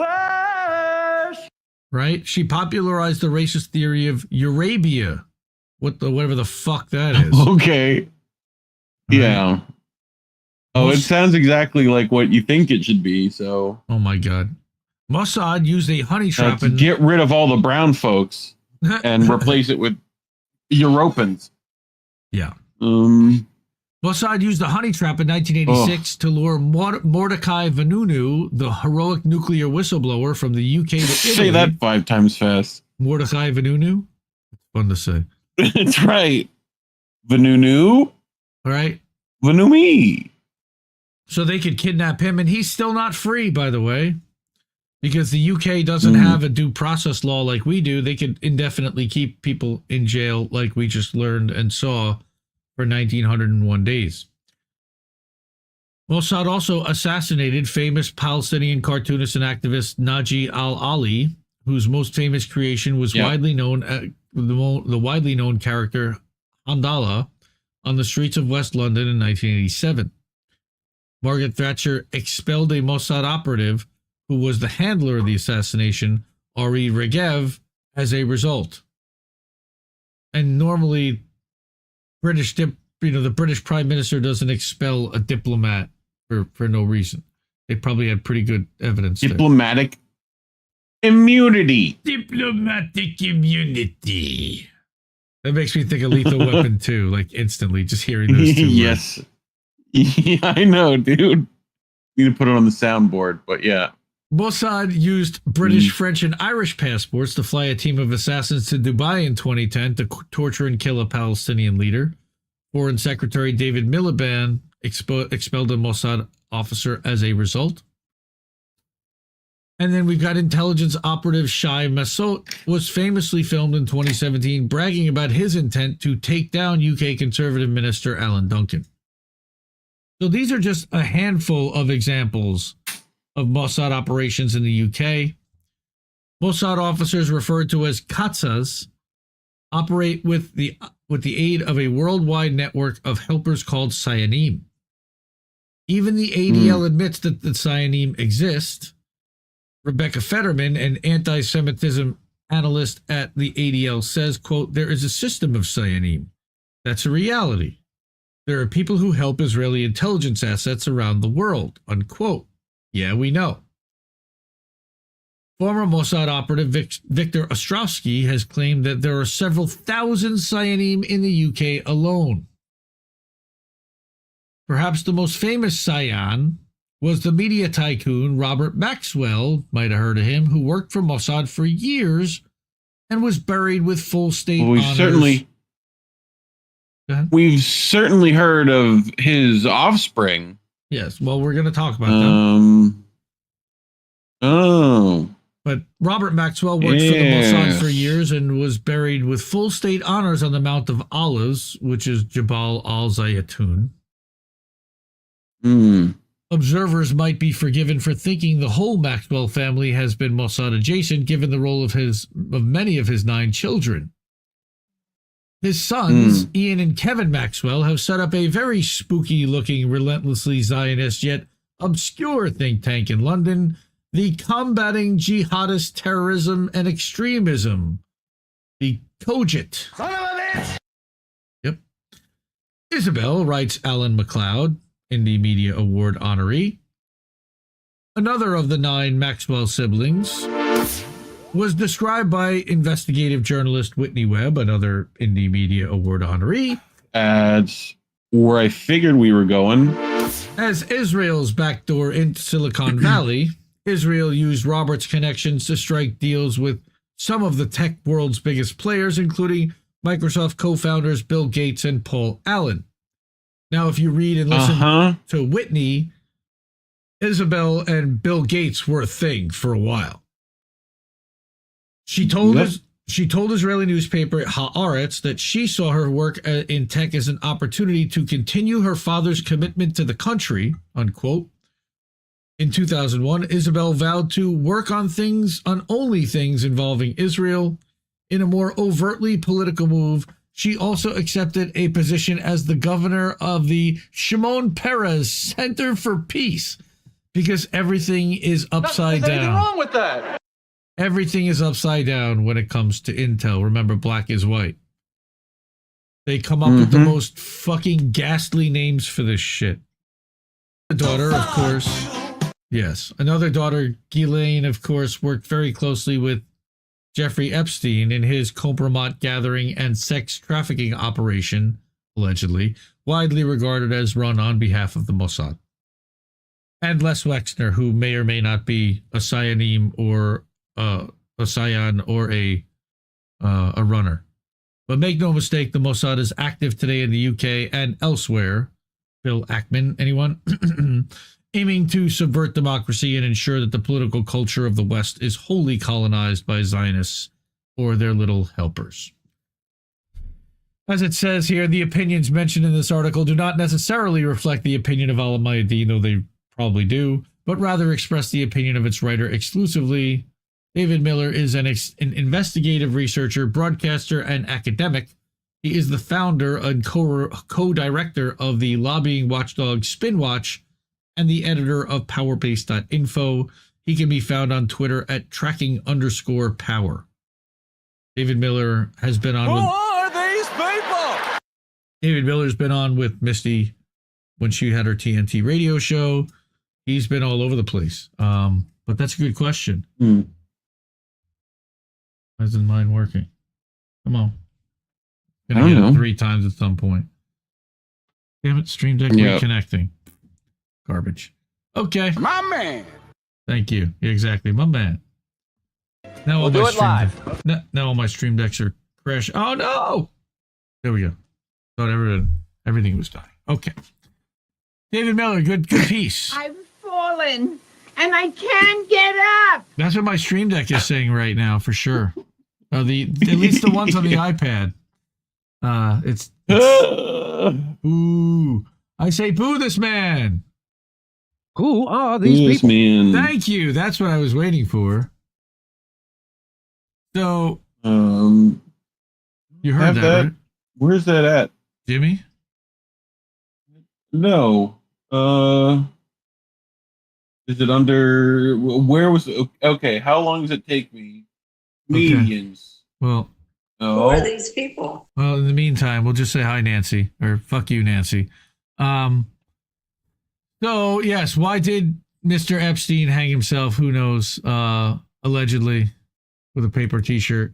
Right? She popularized the racist theory of Eurabia. Whatever the fuck that is. Okay. Yeah. Oh, it sounds exactly like what you think it should be, so... Oh my god. Mossad used a honey trap to get rid of all the brown folks and replace it with Europans. Yeah. Mossad used a honey trap in 1986 to lure Mordecai Vanunu, the heroic nuclear whistleblower from the UK to Italy. Say that 5 times fast. Mordecai Vanunu? It's fun to say. That's right. Vanunu? All right. Vanumi. So they could kidnap him, and he's still not free, by the way, because the UK doesn't have a due process law like we do. They could indefinitely keep people in jail like we just learned and saw for 1901 days. Mossad also assassinated famous Palestinian cartoonist and activist Naji al-Ali, whose most famous creation was widely known the widely known character Handala on the streets of West London in 1987. Margaret Thatcher expelled a Mossad operative who was the handler of the assassination, Ari Regev, as a result. And normally, the British Prime Minister doesn't expel a diplomat for no reason. They probably had pretty good evidence. Diplomatic immunity. Diplomatic immunity. That makes me think of Lethal Weapon 2, like instantly, just hearing those two yes. words. Yeah, I know, dude. Need to put it on the soundboard, but yeah. Mossad used British, French, and Irish passports to fly a team of assassins to Dubai in 2010 to torture and kill a Palestinian leader. Foreign Secretary David Miliband expelled a Mossad officer as a result. And then we've got intelligence operative Shai Massot was famously filmed in 2017 bragging about his intent to take down UK Conservative Minister Alan Duncan. So these are just a handful of examples of Mossad operations in the UK. Mossad officers referred to as Qatsas operate with the aid of a worldwide network of helpers called Sayanim. Even the ADL admits that the Sayanim exist. Rebecca Fetterman, an anti-Semitism analyst at the ADL, says, quote, there is a system of Sayanim. That's a reality. There are people who help Israeli intelligence assets around the world, unquote. Yeah, we know. Former Mossad operative Victor Ostrovsky has claimed that there are several thousand Sayanim in the UK alone. Perhaps the most famous Sayan was the media tycoon Robert Maxwell, might have heard of him, who worked for Mossad for years and was buried with full state honors. We've certainly heard of his offspring. Yes, well, we're going to talk about them. But Robert Maxwell worked for the Mossad for years and was buried with full state honors on the Mount of Olives, which is Jabal al-Zayatun. Observers might be forgiven for thinking the whole Maxwell family has been Mossad adjacent, given the role of many of his 9 children. His sons, Ian and Kevin Maxwell, have set up a very spooky-looking, relentlessly Zionist yet obscure think tank in London, the Combating Jihadist Terrorism and Extremism, the COJIT. Son of a bitch! Yep. Isabel, writes Alan MacLeod, Indie Media Award honoree. Another of the 9 Maxwell siblings was described by investigative journalist Whitney Webb, another Indie Media Award honoree. That's where I figured we were going. As Israel's backdoor into Silicon Valley, Israel used Robert's connections to strike deals with some of the tech world's biggest players, including Microsoft co-founders Bill Gates and Paul Allen. Now, if you read and listen to Whitney, Isabel and Bill Gates were a thing for a while. She told Israeli newspaper Haaretz that she saw her work in tech as an opportunity to continue her father's commitment to the country, unquote. In 2001, Isabel vowed to work on only things involving Israel. In a more overtly political move, she also accepted a position as the governor of the Shimon Peres Center for Peace, because everything is upside down. There's anything wrong with that? Everything is upside down when it comes to intel. Remember, black is white. They come up with the most fucking ghastly names for this shit. The daughter, of course. Yes. Another daughter, Ghislaine, of course, worked very closely with Jeffrey Epstein in his compromat gathering and sex trafficking operation, allegedly, widely regarded as run on behalf of the Mossad. And Les Wexner, who may or may not be a Sayanim or a Sayan or a runner. But make no mistake, the Mossad is active today in the UK and elsewhere. Bill Ackman, anyone? Aiming to subvert democracy and ensure that the political culture of the West is wholly colonized by Zionists or their little helpers. As it says here, the opinions mentioned in this article do not necessarily reflect the opinion of Al-Mayadeen, though they probably do, but rather express the opinion of its writer exclusively. David Miller is an investigative researcher, broadcaster, and academic. He is the founder and co-director of the lobbying watchdog Spinwatch and the editor of powerbase.info. He can be found on Twitter at tracking_power. David Miller has been on with... Who are these people? David Miller's been on with Misty when she had her TNT radio show. He's been all over the place. But that's a good question. Why isn't mine working? Come on. Gonna get it 3 times at some point. Damn it, Stream Deck reconnecting. Garbage. Okay. My man. Thank you. Yeah, exactly. My man. Now we'll do it live. Now all my Stream Decks are crashing. Oh no! There we go. Thought everything was dying. Okay. David Miller, good piece. I've fallen and I can't get up. That's what my Stream Deck is saying right now, for sure. At least the ones on the iPad. It's boo. I say boo this man. Who are these people? Man. Thank you. That's what I was waiting for. So, you heard that, right? Where's that at? Jimmy? No. Is it under? Where was? Okay. How long does it take me? Comedians. Okay. Well. Who are these people? Well, in the meantime, we'll just say hi, Nancy, or fuck you, Nancy. So yes, why did Mr. Epstein hang himself? Who knows? Allegedly, with a paper T-shirt.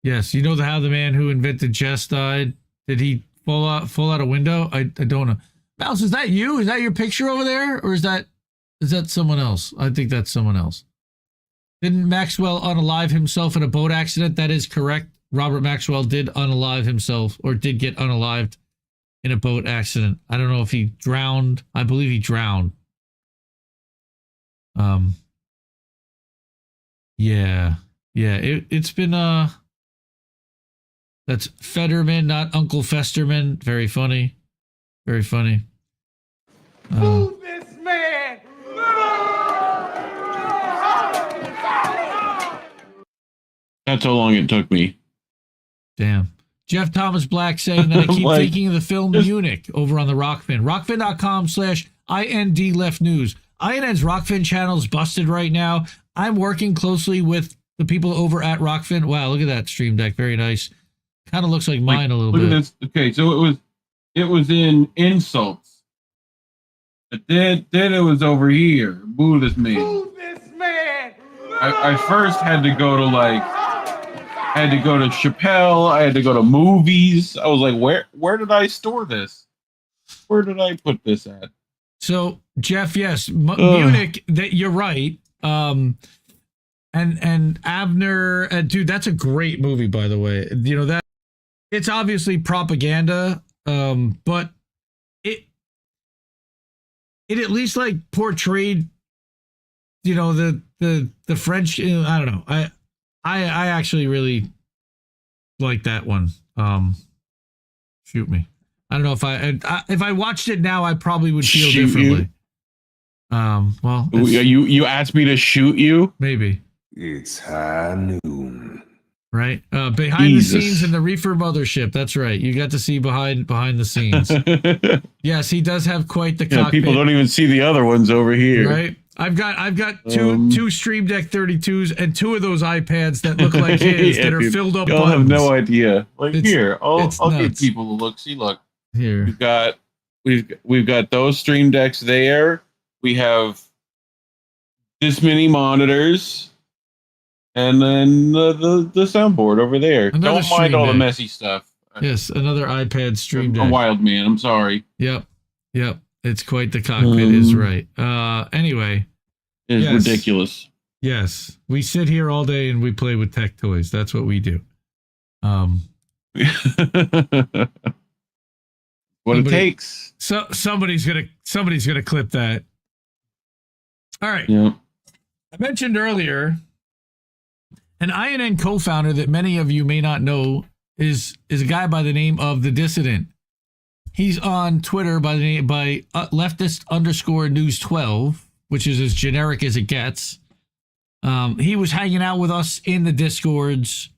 Yes, you know how the man who invented chess died? Did he fall out a window? I don't know. Mouse, is that you? Is that your picture over there, or is that someone else? I think that's someone else. Didn't Maxwell unalive himself in a boat accident? That is correct. Robert Maxwell did unalive himself, or did get unalived in a boat accident. I don't know if he drowned. I believe he drowned. Yeah. It's been that's Fetterman, not Uncle Festerman. Very funny. Very funny. Move this man! That's how long it took me. Damn. Jeff Thomas Black saying that I keep thinking of the film Munich over on the Rockfin. Rockfin.com/IND Left News. INN's Rockfin channel is busted right now. I'm working closely with the people over at Rockfin. Wow, look at that Stream Deck. Very nice. Kind of looks like mine a little bit. Look at this. Okay, so it was in insults. But then it was over here. Boo this man. Move this man! I first had to go to Chappelle. I had to go to movies. I was like, where did I store this? Where did I put this at? So Jeff, yes, Munich. That you're right. And Abner, dude, that's a great movie, by the way. You know that it's obviously propaganda, but it at least like portrayed, you know, the French. I don't know. I actually really like that one. Shoot me. I don't know if I watched it now, I probably would feel differently. Well, you asked me to shoot you? Maybe. It's high noon. Right? Behind the scenes in the Reefer Mothership. That's right. You got to see behind the scenes. Yes, he does have quite the cockpit. People don't even see the other ones over here. Right? I've got two Stream Deck 32s and two of those iPads that look like his that are filled up. Y'all have no idea. Like I'll nuts. give people a look. See, look. Here. We've got those Stream Decks there. We have this many monitors, and then the soundboard over there. Another Don't mind all the Deck. messy stuff. Yes, another iPad Stream Deck. I'm a wild man. I'm sorry. Yep. It's quite the cockpit, is right. Anyway. It's ridiculous. Yes. We sit here all day and we play with tech toys. That's what we do. What it takes. So somebody's gonna clip that. All right. Yeah. I mentioned earlier an INN co-founder that many of you may not know is a guy by the name of The Dissident. He's on Twitter by leftist_news12, which is as generic as it gets. He was hanging out with us in the Discords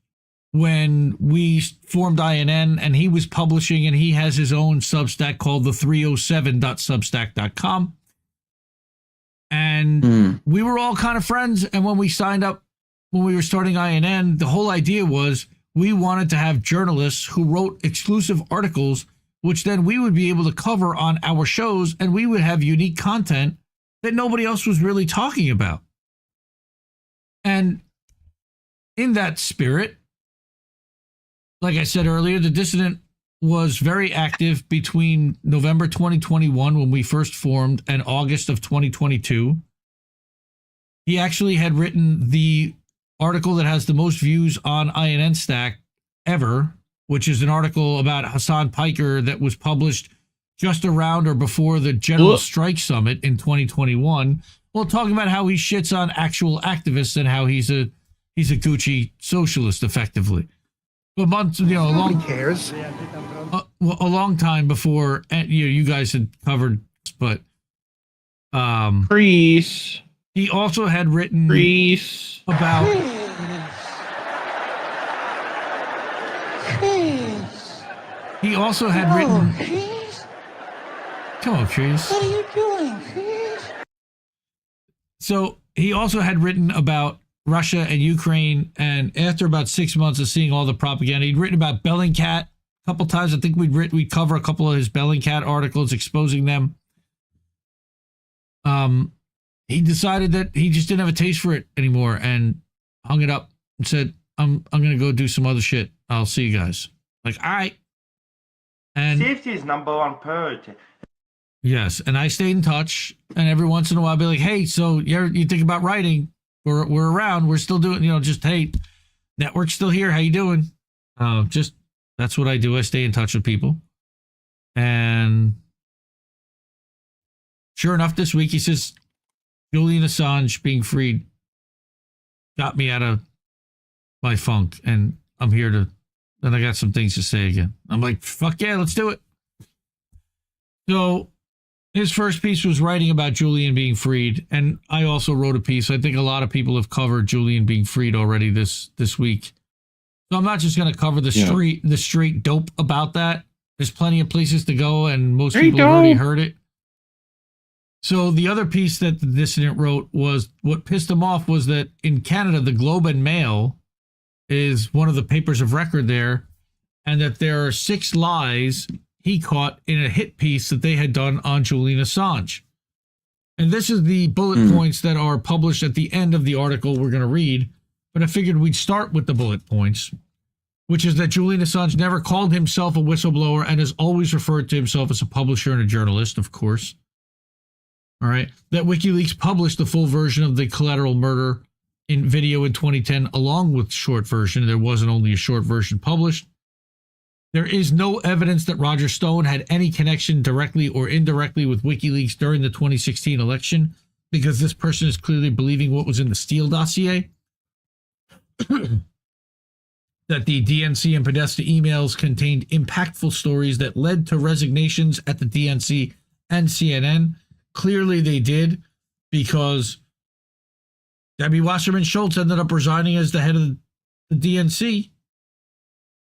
when we formed INN, and he was publishing, and he has his own Substack called the307.substack.com. And we were all kind of friends. And when we signed up, when we were starting INN, the whole idea was we wanted to have journalists who wrote exclusive articles, which then we would be able to cover on our shows, and we would have unique content that nobody else was really talking about. And in that spirit, like I said earlier, The Dissident was very active between November 2021, when we first formed, and August of 2022. He actually had written the article that has the most views on INN Stack ever, which is an article about Hassan Piker that was published just around or before the General Strike Summit in 2021. Well, talking about how he shits on actual activists and how he's a Gucci socialist, effectively. But months, a long time before, you guys had covered, but Priest. He also had written about. He also had written. Come on, Chris. What are you doing, Chris? So he also had written about Russia and Ukraine, and after about 6 months of seeing all the propaganda, he'd written about Bellingcat a couple times. I think we'd cover a couple of his Bellingcat articles exposing them. He decided that he just didn't have a taste for it anymore and hung it up and said, I'm gonna go do some other shit. I'll see you guys. Like, all right. And safety is number one priority. Yes, and I stayed in touch, and every once in a while I'd be like, hey, so you think about writing? We're around, we're still doing, just, hey, network's still here, how you doing? Just, that's what I do. I stay in touch with people. And sure enough, this week he says, Julian Assange being freed got me out of my funk, and I'm here to, and I got some things to say again. I'm like, fuck yeah, let's do it. So his first piece was writing about Julian being freed, and I also wrote a piece. I think a lot of people have covered Julian being freed already this week. So I'm not just going to cover the straight dope about that. There's plenty of places to go, and most people have already heard it. So the other piece that the dissident wrote was, what pissed him off was that in Canada, the Globe and Mail is one of the papers of record there, and that there are 6 lies he caught in a hit piece that they had done on Julian Assange. And this is the bullet points that are published at the end of the article we're going to read, but I figured we'd start with the bullet points, which is that Julian Assange never called himself a whistleblower and has always referred to himself as a publisher and a journalist, of course. All right. That WikiLeaks published the full version of the collateral murder in video in 2010, along with short version. There wasn't only a short version published. There is no evidence that Roger Stone had any connection directly or indirectly with WikiLeaks during the 2016 election, because this person is clearly believing what was in the Steele dossier. That the DNC and Podesta emails contained impactful stories that led to resignations at the DNC and CNN. Clearly they did, because Debbie Wasserman Schultz ended up resigning as the head of the DNC, if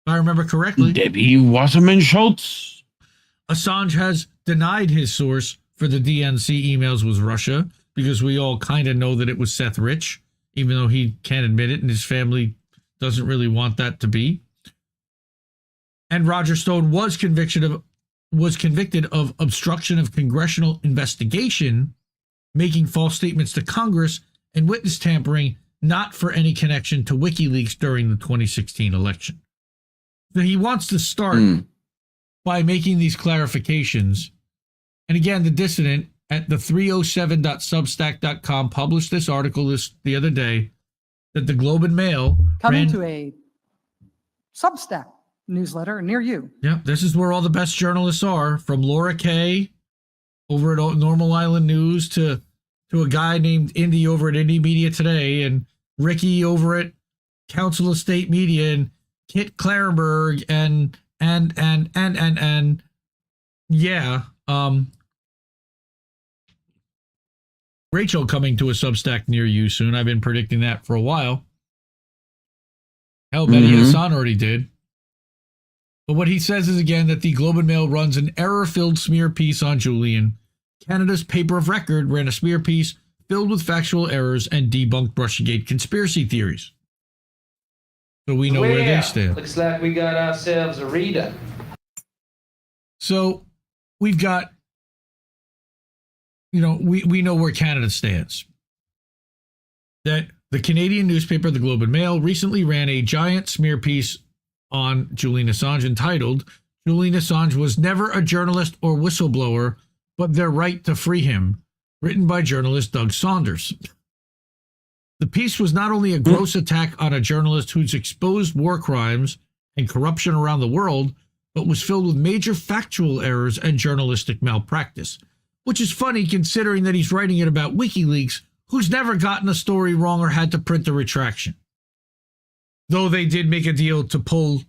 I remember correctly. Debbie Wasserman Schultz. Assange has denied his source for the DNC emails was Russia, because we all kind of know that it was Seth Rich, even though he can't admit it and his family doesn't really want that to be. And Roger Stone was convicted of obstruction of congressional investigation, making false statements to Congress, and witness tampering, not for any connection to WikiLeaks during the 2016 election. So he wants to start by making these clarifications. And again, the dissident at the 307.substack.com published this article the other day that the Globe and Mail coming to a Substack newsletter near you. Yeah, this is where all the best journalists are, from Laura Kay over at Normal Island News to a guy named Indy over at Indie Media Today, and Ricky over at Council of State Media, and Kit Clarenberg and yeah, Rachel coming to a Substack near you soon. I've been predicting that for a while. Hell, Betty Hassan already did. But what he says is, again, that the Globe and Mail runs an error-filled smear piece on Julian. Canada's paper of record ran a smear piece filled with factual errors and debunked Russiagate conspiracy theories. So we know where they stand. Looks like we got ourselves a reader. So we've got, we know where Canada stands. That the Canadian newspaper, the Globe and Mail, recently ran a giant smear piece on Julian Assange entitled, Julian Assange was never a journalist or whistleblower, but their right to free him, written by journalist Doug Saunders. The piece was not only a gross attack on a journalist who's exposed war crimes and corruption around the world, but was filled with major factual errors and journalistic malpractice. Which is funny considering that he's writing it about WikiLeaks, who's never gotten a story wrong or had to print a retraction. Though they did make a deal to pull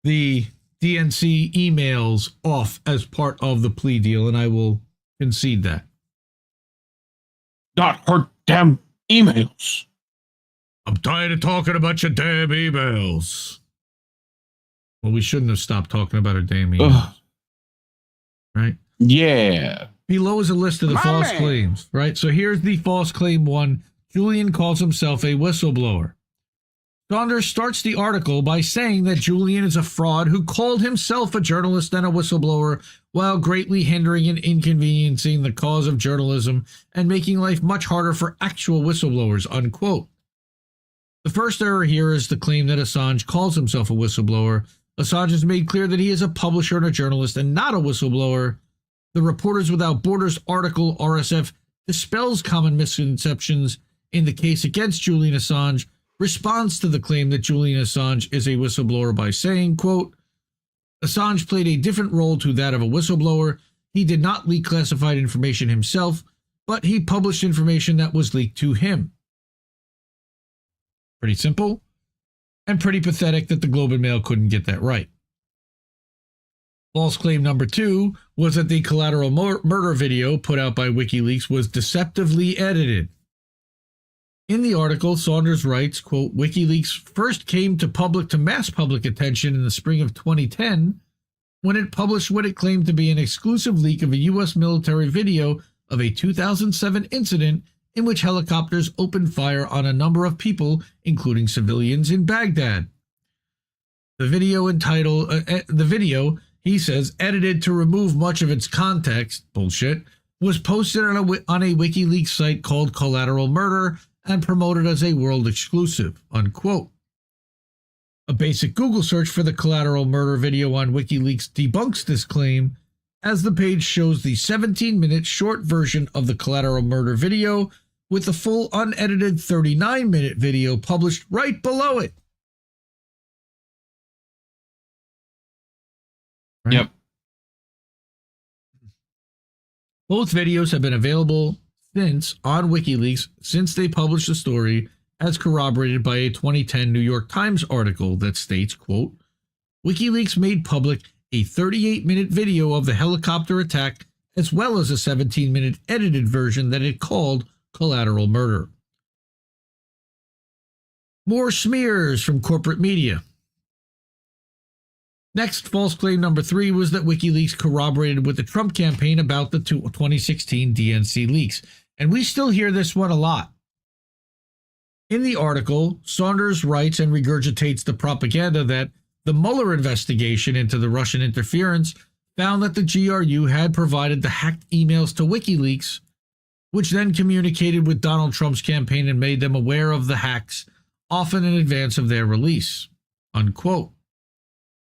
the DNC emails off as part of the plea deal, and I will concede that. Not her damn emails. I'm tired of talking about your damn emails. Well, we shouldn't have stopped talking about her damn emails. Ugh. Right? Yeah. Below is a list of the false claims, right? So here's the false claim one. Julian calls himself a whistleblower. Saunders starts the article by saying that Julian is a fraud who called himself a journalist and a whistleblower while greatly hindering and inconveniencing the cause of journalism and making life much harder for actual whistleblowers, unquote. The first error here is the claim that Assange calls himself a whistleblower. Assange has made clear that he is a publisher and a journalist and not a whistleblower. The Reporters Without Borders article, RSF, dispels common misconceptions in the case against Julian Assange, responds to the claim that Julian Assange is a whistleblower by saying, quote, Assange played a different role to that of a whistleblower. He did not leak classified information himself, but he published information that was leaked to him. Pretty simple, and pretty pathetic that the Globe and Mail couldn't get that right. False claim number 2 was that the collateral murder video put out by WikiLeaks was deceptively edited. In the article, Saunders writes, quote, WikiLeaks first came to mass public attention in the spring of 2010 when it published what it claimed to be an exclusive leak of a U.S. military video of a 2007 incident in which helicopters opened fire on a number of people, including civilians in Baghdad. The video, he says, edited to remove much of its context, bullshit, was posted on a WikiLeaks site called Collateral Murder and promoted as a world exclusive, unquote. A basic Google search for the Collateral Murder video on WikiLeaks debunks this claim, as the page shows the 17-minute short version of the Collateral Murder video with the full unedited 39-minute video published right below it. Right? Yep. Both videos have been available on WikiLeaks since they published the story, as corroborated by a 2010 New York Times article that states, quote, WikiLeaks made public a 38-minute video of the helicopter attack as well as a 17-minute edited version that it called Collateral Murder. More smears from corporate media. Next, false claim number 3 was that WikiLeaks corroborated with the Trump campaign about the 2016 DNC leaks. And we still hear this one a lot. In the article, Saunders writes and regurgitates the propaganda that the Mueller investigation into the Russian interference found that the GRU had provided the hacked emails to WikiLeaks, which then communicated with Donald Trump's campaign and made them aware of the hacks, often in advance of their release, unquote.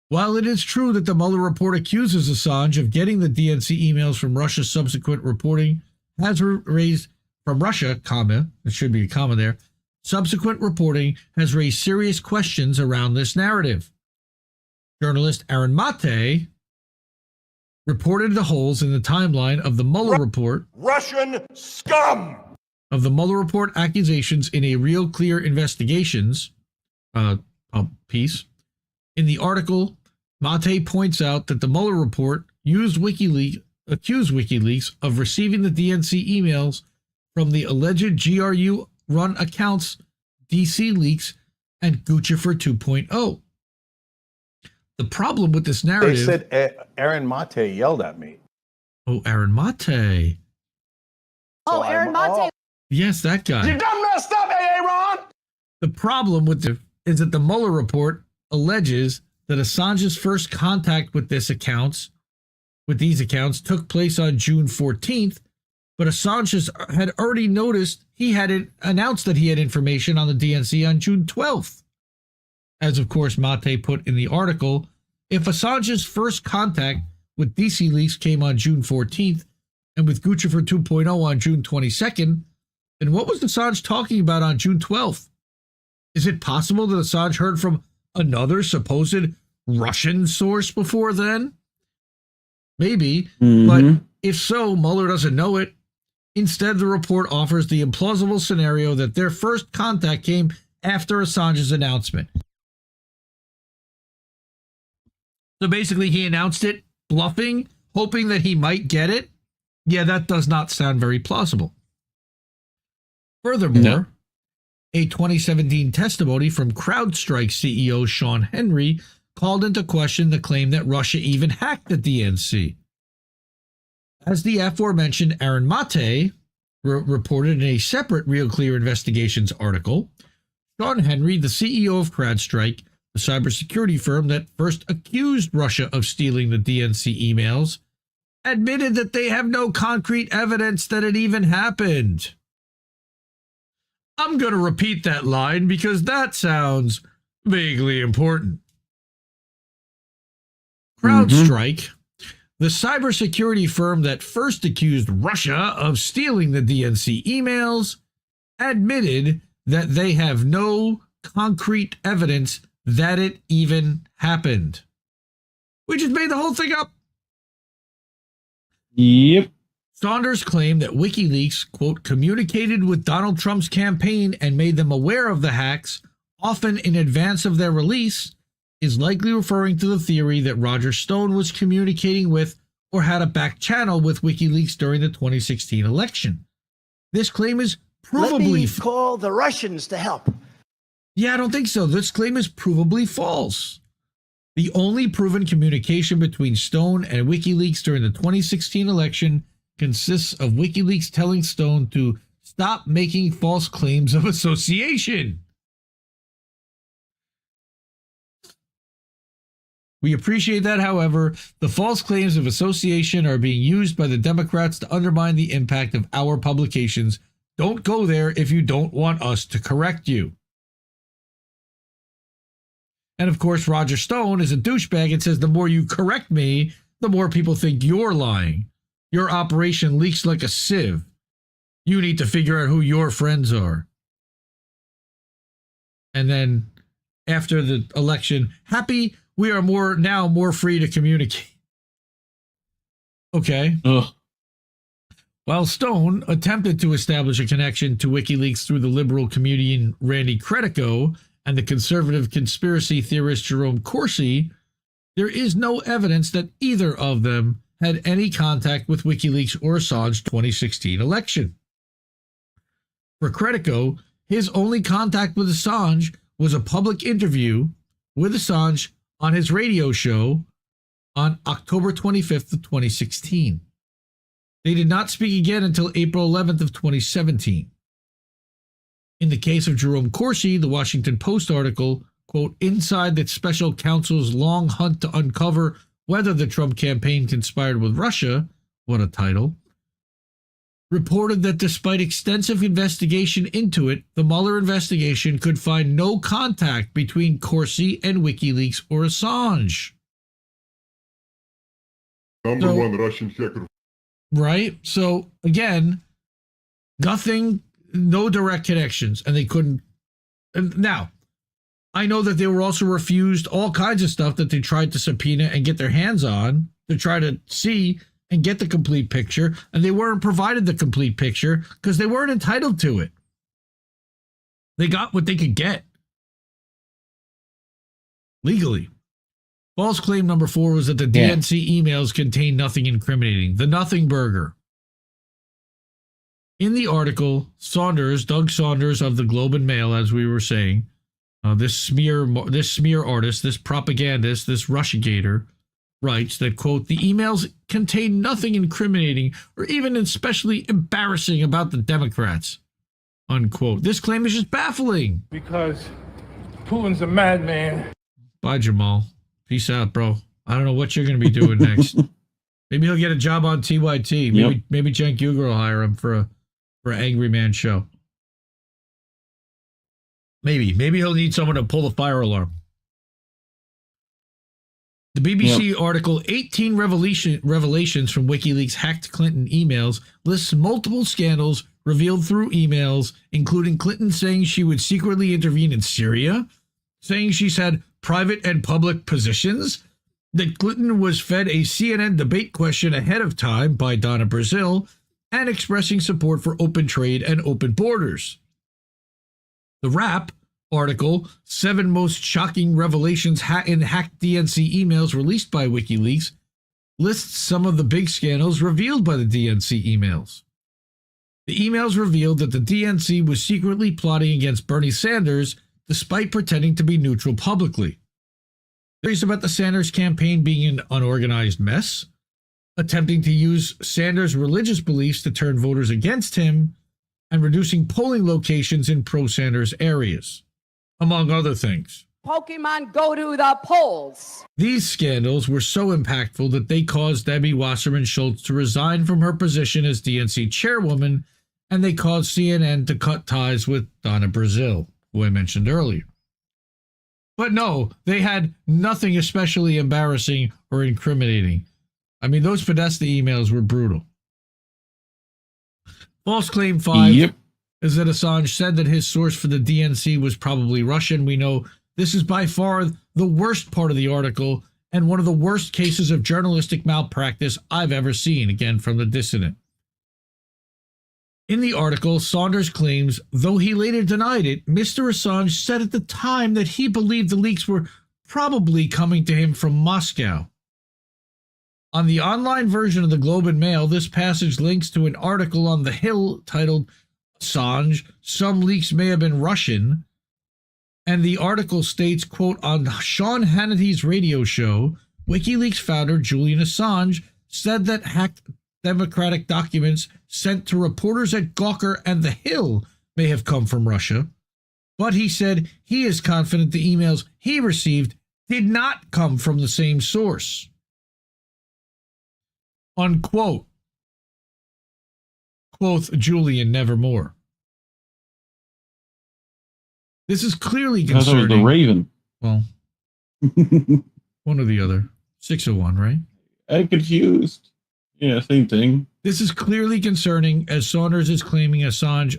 While it is true that the Mueller report accuses Assange of getting the DNC emails from Russia's subsequent reporting has raised from Russia, comma, there should be a comma there, subsequent reporting has raised serious questions around this narrative. Journalist Aaron Mate reported the holes in the timeline of the Mueller report. Russian scum! Of the Mueller report accusations in a Real Clear Investigations piece. In the article, Mate points out that the Mueller report accused WikiLeaks of receiving the DNC emails from the alleged GRU-run accounts DC Leaks and Guccifer 2.0. The problem with this narrative... They said Aaron Mate yelled at me. Oh, Aaron Mate. Oh, Aaron Mate. Yes, that guy. You done messed up, Aaron! The problem with is that the Mueller report alleges that Assange's first contact with these accounts took place on June 14th, but Assange had already announced that he had information on the DNC on June 12th. As of course Mate put in the article, if Assange's first contact with DC Leaks came on June 14th and with Guccifer 2.0 on June 22nd, then what was Assange talking about on June 12th? Is it possible that Assange heard from another supposed Russian source before then? Maybe, but if so, Mueller doesn't know it. Instead, the report offers the implausible scenario that their first contact came after Assange's announcement. So basically, he announced it, bluffing, hoping that he might get it. Yeah, that does not sound very plausible. Furthermore, a 2017 testimony from CrowdStrike CEO Sean Henry called into question the claim that Russia even hacked the DNC. As the aforementioned Aaron Mate reported in a separate Real Clear Investigations article, Sean Henry, the CEO of CrowdStrike, the cybersecurity firm that first accused Russia of stealing the DNC emails, admitted that they have no concrete evidence that it even happened. I'm going to repeat that line because that sounds vaguely important. CrowdStrike, the cybersecurity firm that first accused Russia of stealing the DNC emails, admitted that they have no concrete evidence that it even happened. We just made the whole thing up. Yep. Saunders claimed that WikiLeaks, quote, communicated with Donald Trump's campaign and made them aware of the hacks, often in advance of their release, is likely referring to the theory that Roger Stone was communicating with or had a back channel with WikiLeaks during the 2016 election. This claim is provably... Let me call the Russians to help. Yeah, I don't think so. This claim is provably false. The only proven communication between Stone and WikiLeaks during the 2016 election consists of WikiLeaks telling Stone to stop making false claims of association. We appreciate that, however, the false claims of association are being used by the Democrats to undermine the impact of our publications. Don't go there if you don't want us to correct you. And of course, Roger Stone is a douchebag and says the more you correct me, the more people think you're lying. Your operation leaks like a sieve. You need to figure out who your friends are. And then after the election, happy we are now more free to communicate. Okay. Ugh. While Stone attempted to establish a connection to WikiLeaks through the liberal comedian Randy Credico and the conservative conspiracy theorist Jerome Corsi, there is no evidence that either of them had any contact with WikiLeaks or Assange's 2016 election. For Credico, his only contact with Assange was a public interview with Assange on his radio show on October 25th of 2016. They did not speak again until April 11th of 2017. In the case of Jerome Corsi, the Washington Post article, quote, inside the special counsel's long hunt to uncover whether the Trump campaign conspired with Russia, what a title, reported that despite extensive investigation into it, the Mueller investigation could find no contact between Corsi and WikiLeaks or Assange. Number one Russian hacker. Right? So, again, nothing, no direct connections, and they couldn't. And now, I know that they were also refused all kinds of stuff that they tried to subpoena and get their hands on to try to see and get the complete picture, and they weren't provided the complete picture because they weren't entitled to it. They got what they could get legally. False claim number 4 was that the DNC emails contained nothing incriminating. The Nothing Burger. In the article, Doug Saunders of the Globe and Mail, as we were saying, this smear artist, this propagandist, this Russiagator, writes that, quote, the emails contain nothing incriminating or even especially embarrassing about the Democrats, unquote. This claim is just baffling. Because Putin's a madman. Bye, Jamal. Peace out, bro. I don't know what you're going to be doing next. Maybe he'll get a job on TYT. Maybe Cenk Uygur will hire him for an Angry Man show. Maybe he'll need someone to pull the fire alarm. The BBC article, 18 revelations from WikiLeaks hacked Clinton emails, lists multiple scandals revealed through emails, including Clinton saying she would secretly intervene in Syria, saying she's had private and public positions, that Clinton was fed a CNN debate question ahead of time by Donna Brazile and expressing support for open trade and open borders. The Wrap article, 7 Most Shocking Revelations in Hacked DNC Emails Released by WikiLeaks, lists some of the big scandals revealed by the DNC emails. The emails revealed that the DNC was secretly plotting against Bernie Sanders despite pretending to be neutral publicly. Theories about the Sanders campaign being an unorganized mess, attempting to use Sanders' religious beliefs to turn voters against him, and reducing polling locations in pro-Sanders areas, among other things. Pokemon go to the polls. These scandals were so impactful that they caused Debbie Wasserman Schultz to resign from her position as DNC chairwoman, and they caused CNN to cut ties with Donna Brazile, who I mentioned earlier. But no, they had nothing especially embarrassing or incriminating. I mean, those Podesta emails were brutal. False claim 5 is that Assange said that his source for the DNC was probably Russian. We know this is by far the worst part of the article and one of the worst cases of journalistic malpractice I've ever seen, again from the dissident. In the article, Saunders claims, though he later denied it, Mr. Assange said at the time that he believed the leaks were probably coming to him from Moscow. On the online version of the Globe and Mail, this passage links to an article on The Hill titled Assange, Some Leaks May Have Been Russian, and the article states, quote, on Sean Hannity's radio show, WikiLeaks founder Julian Assange said that hacked Democratic documents sent to reporters at Gawker and The Hill may have come from Russia, but he said he is confident the emails he received did not come from the same source. Unquote. Quoth Julian Nevermore. This is clearly concerning. That was the Raven. Well, one or the other. 601, right? I'm confused. Yeah, same thing. This is clearly concerning, as Saunders is claiming Assange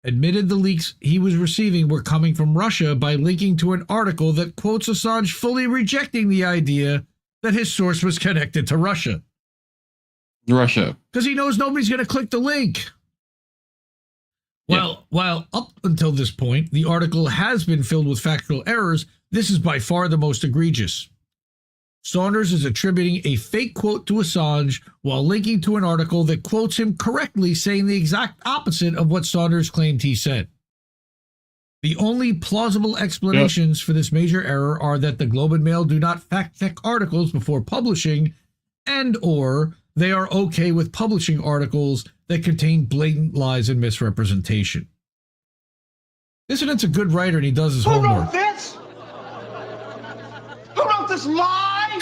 admitted the leaks he was receiving were coming from Russia by linking to an article that quotes Assange fully rejecting the idea that his source was connected to Russia. Russia. Because he knows nobody's going to click the link. Well, while up until this point, the article has been filled with factual errors, this is by far the most egregious. Saunders is attributing a fake quote to Assange while linking to an article that quotes him correctly, saying the exact opposite of what Saunders claimed he said. The only plausible explanations for this major error are that the Globe and Mail do not fact-check articles before publishing, and or they are okay with publishing articles that contain blatant lies and misrepresentation. Dissident's a good writer and he does his homework. Who wrote this? Who wrote this lie?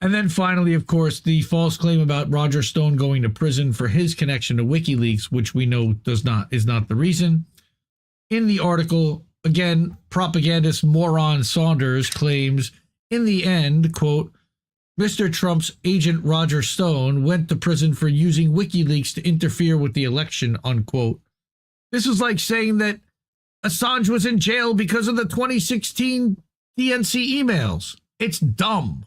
And then finally, of course, the false claim about Roger Stone going to prison for his connection to WikiLeaks, which we know is not the reason. In the article, again, propagandist moron Saunders claims, in the end, quote, Mr. Trump's agent Roger Stone went to prison for using WikiLeaks to interfere with the election, unquote. This is like saying that Assange was in jail because of the 2016 DNC emails. It's dumb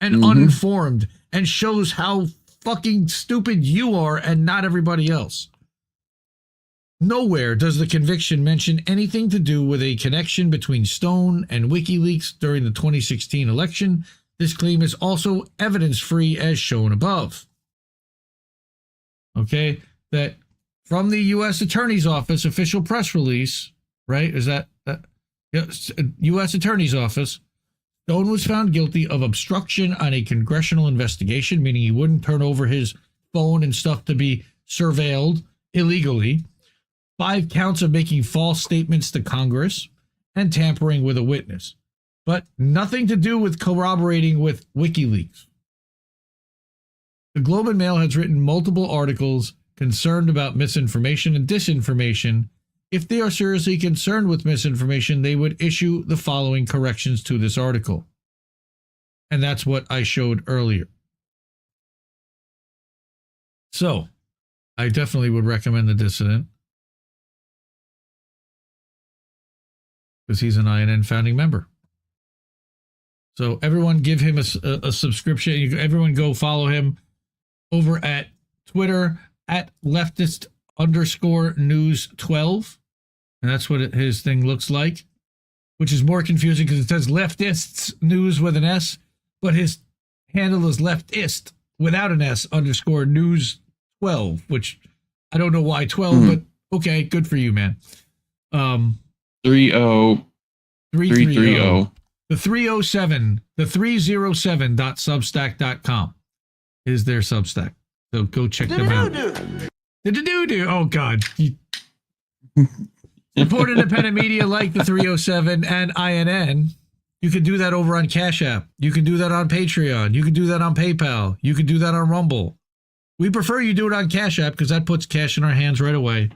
and uninformed and shows how fucking stupid you are and not everybody else. Nowhere does the conviction mention anything to do with a connection between Stone and WikiLeaks during the 2016 election. This claim is also evidence-free as shown above. Okay, that from the U.S. Attorney's Office official press release, right? Is that yes, U.S. Attorney's Office, Stone was found guilty of obstruction on a congressional investigation, meaning he wouldn't turn over his phone and stuff to be surveilled illegally, 5 counts of making false statements to Congress, and tampering with a witness. But nothing to do with corroborating with WikiLeaks. The Globe and Mail has written multiple articles concerned about misinformation and disinformation. If they are seriously concerned with misinformation, they would issue the following corrections to this article. And that's what I showed earlier. So, I definitely would recommend The Dissident. because he's an INN founding member. So everyone give him a subscription. Everyone go follow him over at Twitter at leftist_news12. And that's what his thing looks like, which is more confusing because it says leftists news with an S, but his handle is leftist without an S _news 12, which I don't know why 12, but okay, good for you, man. 30330. The 307.substack.com is their Substack. So go check them out. Oh, God. Support independent media like the 307 and INN. You can do that over on Cash App. You can do that on Patreon. You can do that on PayPal. You can do that on Rumble. We prefer you do it on Cash App because that puts cash in our hands right away.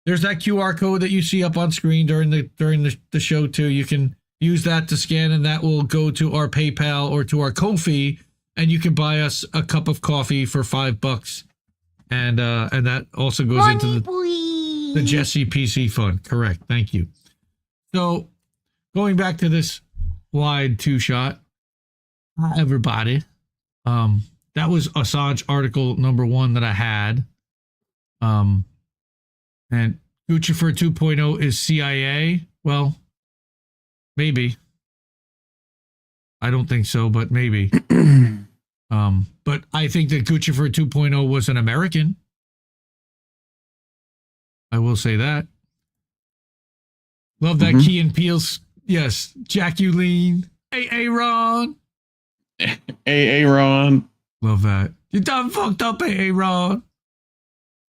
There's that QR code that you see up on screen during the show too. You can use that to scan, and that will go to our PayPal or to our Ko-fi, and you can buy us a cup of coffee for $5, and that also goes into the Jesse PC Fund. Correct. Thank you. So, going back to this wide two-shot, everybody, that was Assange article number 1 that I had, and Guccifer 2.0 is CIA. Well, maybe. I don't think so, but maybe. But I think that Guccifer 2.0 was an American. I will say that. Love that Key and Peele's. Yes, Jacqueline. Hey, Ron. Hey, Ron. Love that. You done fucked up, hey, Ron.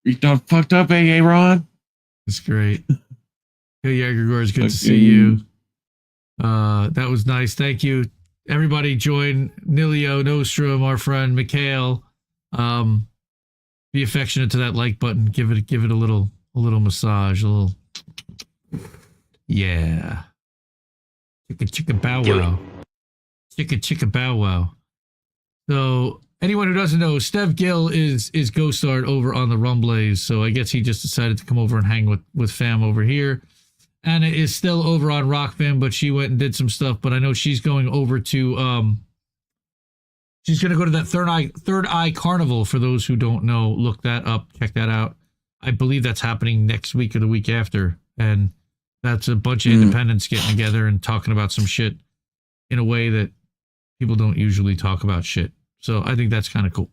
You done fucked up, hey, Ron. That's great. Hey, Gregor, it's good to see you. That was nice. Thank you. Everybody join Nilio Nostrum, our friend Mikhail. Be affectionate to that like button. Give it a little massage. A little. Yeah. Chicka bow wow. Chicka bow wow. So anyone who doesn't know, Stev Gill is Ghost Art over on the Rumbles. So I guess he just decided to come over and hang with fam over here. Anna is still over on Rockfin, but she went and did some stuff. But I know she's going over to she's going to go to that Third Eye Carnival. For those who don't know, look that up, check that out. I believe that's happening next week or the week after, and that's a bunch of independents getting together and talking about some shit in a way that people don't usually talk about shit. So I think that's kind of cool.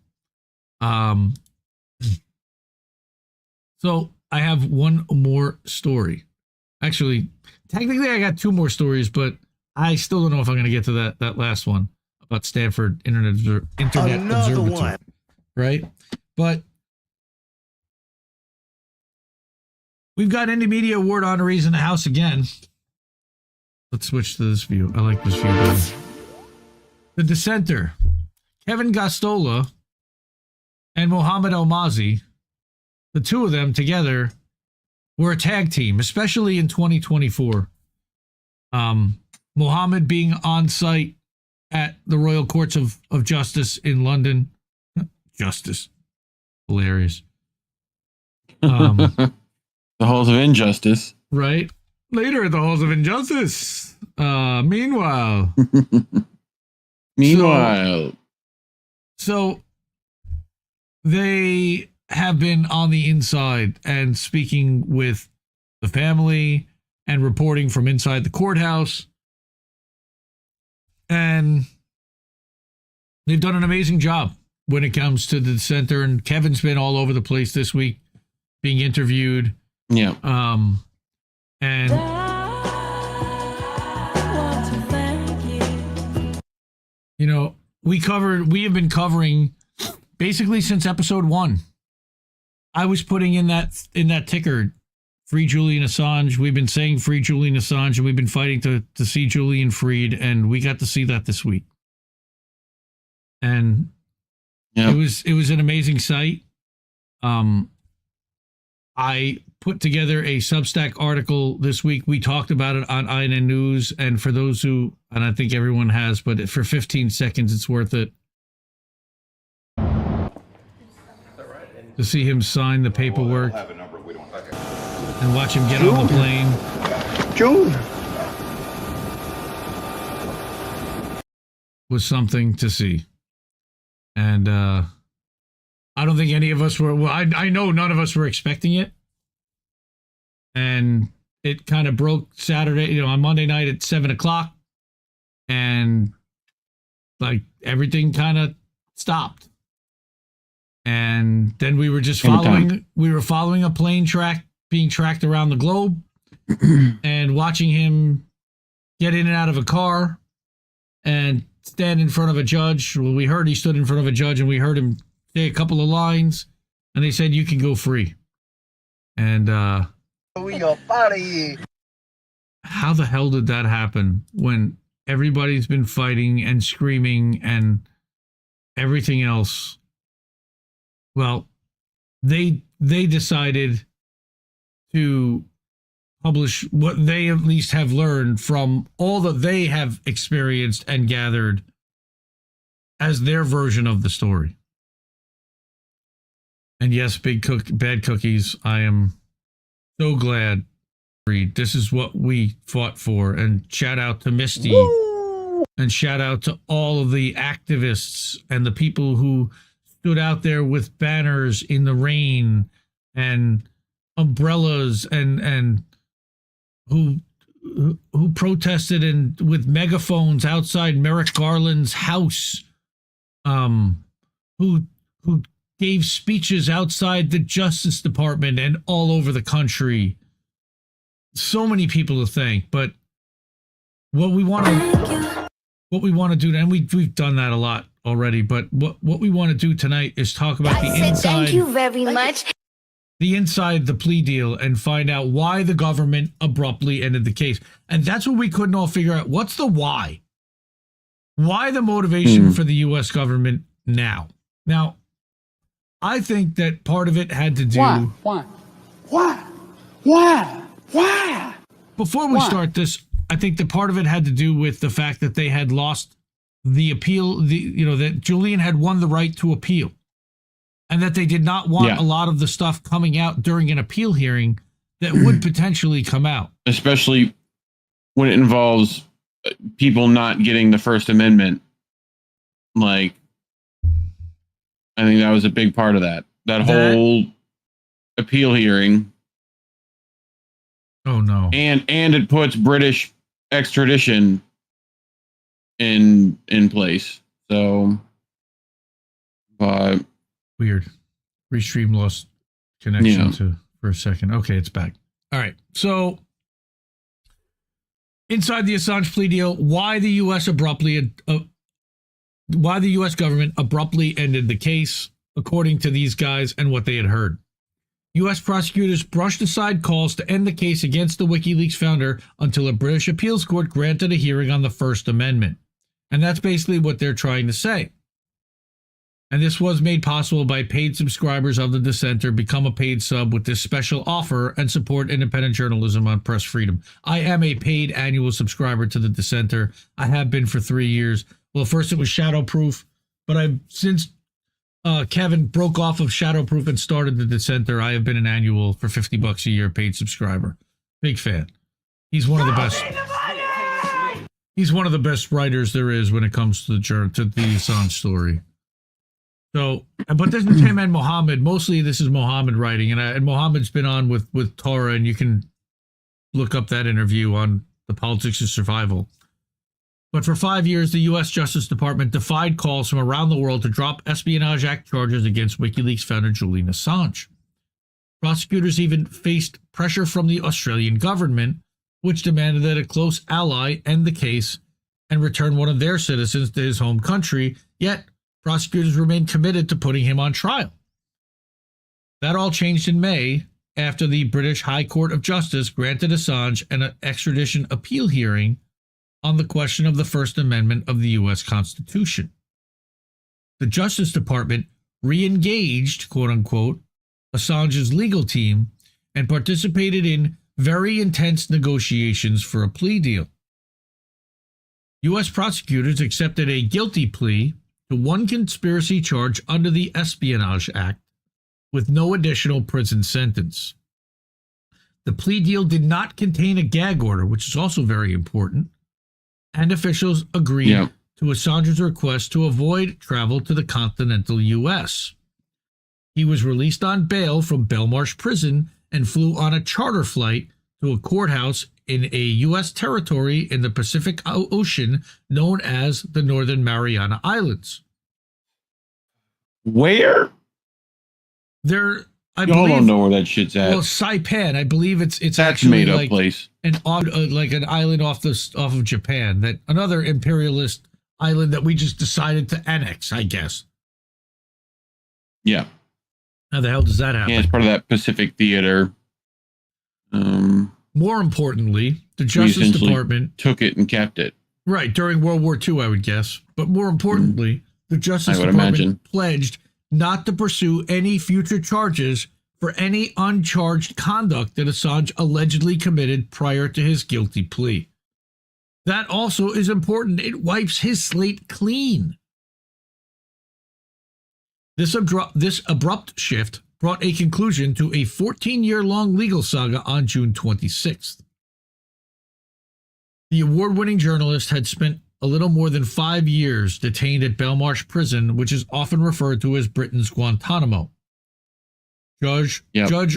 So I have one more story. Actually, technically I got 2 more stories, but I still don't know if I'm going to get to that last one about Stanford Internet Observatory. One. Right? But we've got Indie Media Award honorees in the house again. Let's switch to this view. I like this view better. The Dissenter, Kevin Gosztola and Mohammed El-Mazi, the 2 of them together were a tag team, especially in 2024. Mohammed being on site at the Royal Courts of Justice in London. Justice. Hilarious. The Halls of Injustice. Right. Later at the Halls of Injustice. Meanwhile. So they have been on the inside and speaking with the family and reporting from inside the courthouse. And they've done an amazing job when it comes to the Dissenter. And Kevin's been all over the place this week being interviewed. Yeah. And you know, we have been covering basically since episode 1. I was putting in that ticker, free Julian Assange. We've been saying free Julian Assange, and we've been fighting to see Julian freed, and we got to see that this week. And it was an amazing sight. I put together a Substack article this week. We talked about it on INN News, and for those who, and I think everyone has, but for 15 seconds, it's worth it. To see him sign the paperwork and watch him get on the plane. June, was something to see. And I don't think any of us were, well, I know none of us were expecting it. And it kind of broke Saturday, on Monday night at 7:00. And like everything kind of stopped. And then we were just following a plane being tracked around the globe and watching him get in and out of a car and stand in front of a judge. Well, we heard he stood in front of a judge and we heard him say a couple of lines and they said, you can go free. And, we go party. How the hell did that happen when everybody's been fighting and screaming and everything else? Well, they decided to publish what they at least have learned from all that they have experienced and gathered as their version of the story. And yes, bad cookies, I am so glad, Reade. This is what we fought for. And shout out to Misty. Woo! And shout out to all of the activists and the people who stood out there with banners in the rain and umbrellas and who protested and with megaphones outside Merrick Garland's house, who gave speeches outside the Justice Department and all over the country. So many people to thank, but what we want to do, and we've done that a lot already, but what we want to do tonight is talk about the inside. Thank you very much. The inside the plea deal and find out why the government abruptly ended the case. And that's what we couldn't all figure out. What's the why? Why the motivation for the U.S. government now? Now, I think that part of it had to do... Why? Before we start this, I think that part of it had to do with the fact that they had lost the appeal, that Julian had won the right to appeal. And that they did not want a lot of the stuff coming out during an appeal hearing that would potentially come out. Especially when it involves people not getting the First Amendment. Like, I think that was a big part of that. That whole appeal hearing. Oh, no. And it puts British extradition in place. So, weird. Restream lost connection for a second. Okay, it's back. All right. So inside the Assange plea deal, why the U.S. government abruptly ended the case, according to these guys and what they had heard. U.S. prosecutors brushed aside calls to end the case against the WikiLeaks founder until a British appeals court granted a hearing on the First Amendment. And that's basically what they're trying to say. And this was made possible by paid subscribers of The Dissenter become a paid sub with this special offer and support independent journalism on press freedom. I am a paid annual subscriber to The Dissenter. I have been for 3 years. Well, first it was Shadowproof, but I've since Kevin broke off of Shadowproof and started The Dissenter. I have been an annual for $50 a year paid subscriber. Big fan. He's one of the best. He's one of the best writers there is when it comes to the Assange story. So, but this is him and Mohammed. Mostly this is Mohammed writing, and Mohammed's been on with Torah, and you can look up that interview on The Politics of Survival. But for 5 years, the U.S. Justice Department defied calls from around the world to drop Espionage Act charges against WikiLeaks founder Julian Assange. Prosecutors even faced pressure from the Australian government, which demanded that a close ally end the case and return one of their citizens to his home country, yet prosecutors remained committed to putting him on trial. That all changed in May after the British High Court of Justice granted Assange an extradition appeal hearing on the question of the First Amendment of the U.S. Constitution. The Justice Department re-engaged, quote-unquote, Assange's legal team and participated in very intense negotiations for a plea deal. U.S. prosecutors accepted a guilty plea to one conspiracy charge under the Espionage Act with no additional prison sentence. The plea deal did not contain a gag order, which is also very important, and officials agreed to to Assange's request to avoid travel to the continental U.S. He was released on bail from Belmarsh Prison and flew on a charter flight to a courthouse in a U.S. territory in the Pacific Ocean known as the Northern Mariana Islands. Where? I Y'all believe, don't know where that shit's at. Well, Saipan, I believe it's That's actually made up like place. like an island off of Japan, that another imperialist island that we just decided to annex, I guess. Yeah. How the hell does that happen? Yeah, it's part of that Pacific Theater. More importantly, the Justice Department took it and kept it. Right, during World War II, I would guess. But more importantly, the Justice Department pledged not to pursue any future charges for any uncharged conduct that Assange allegedly committed prior to his guilty plea. That also is important. It wipes his slate clean. This abrupt shift brought a conclusion to a 14-year-long legal saga on June 26th. The award-winning journalist had spent a little more than 5 years detained at Belmarsh Prison, which is often referred to as Britain's Guantanamo. Judge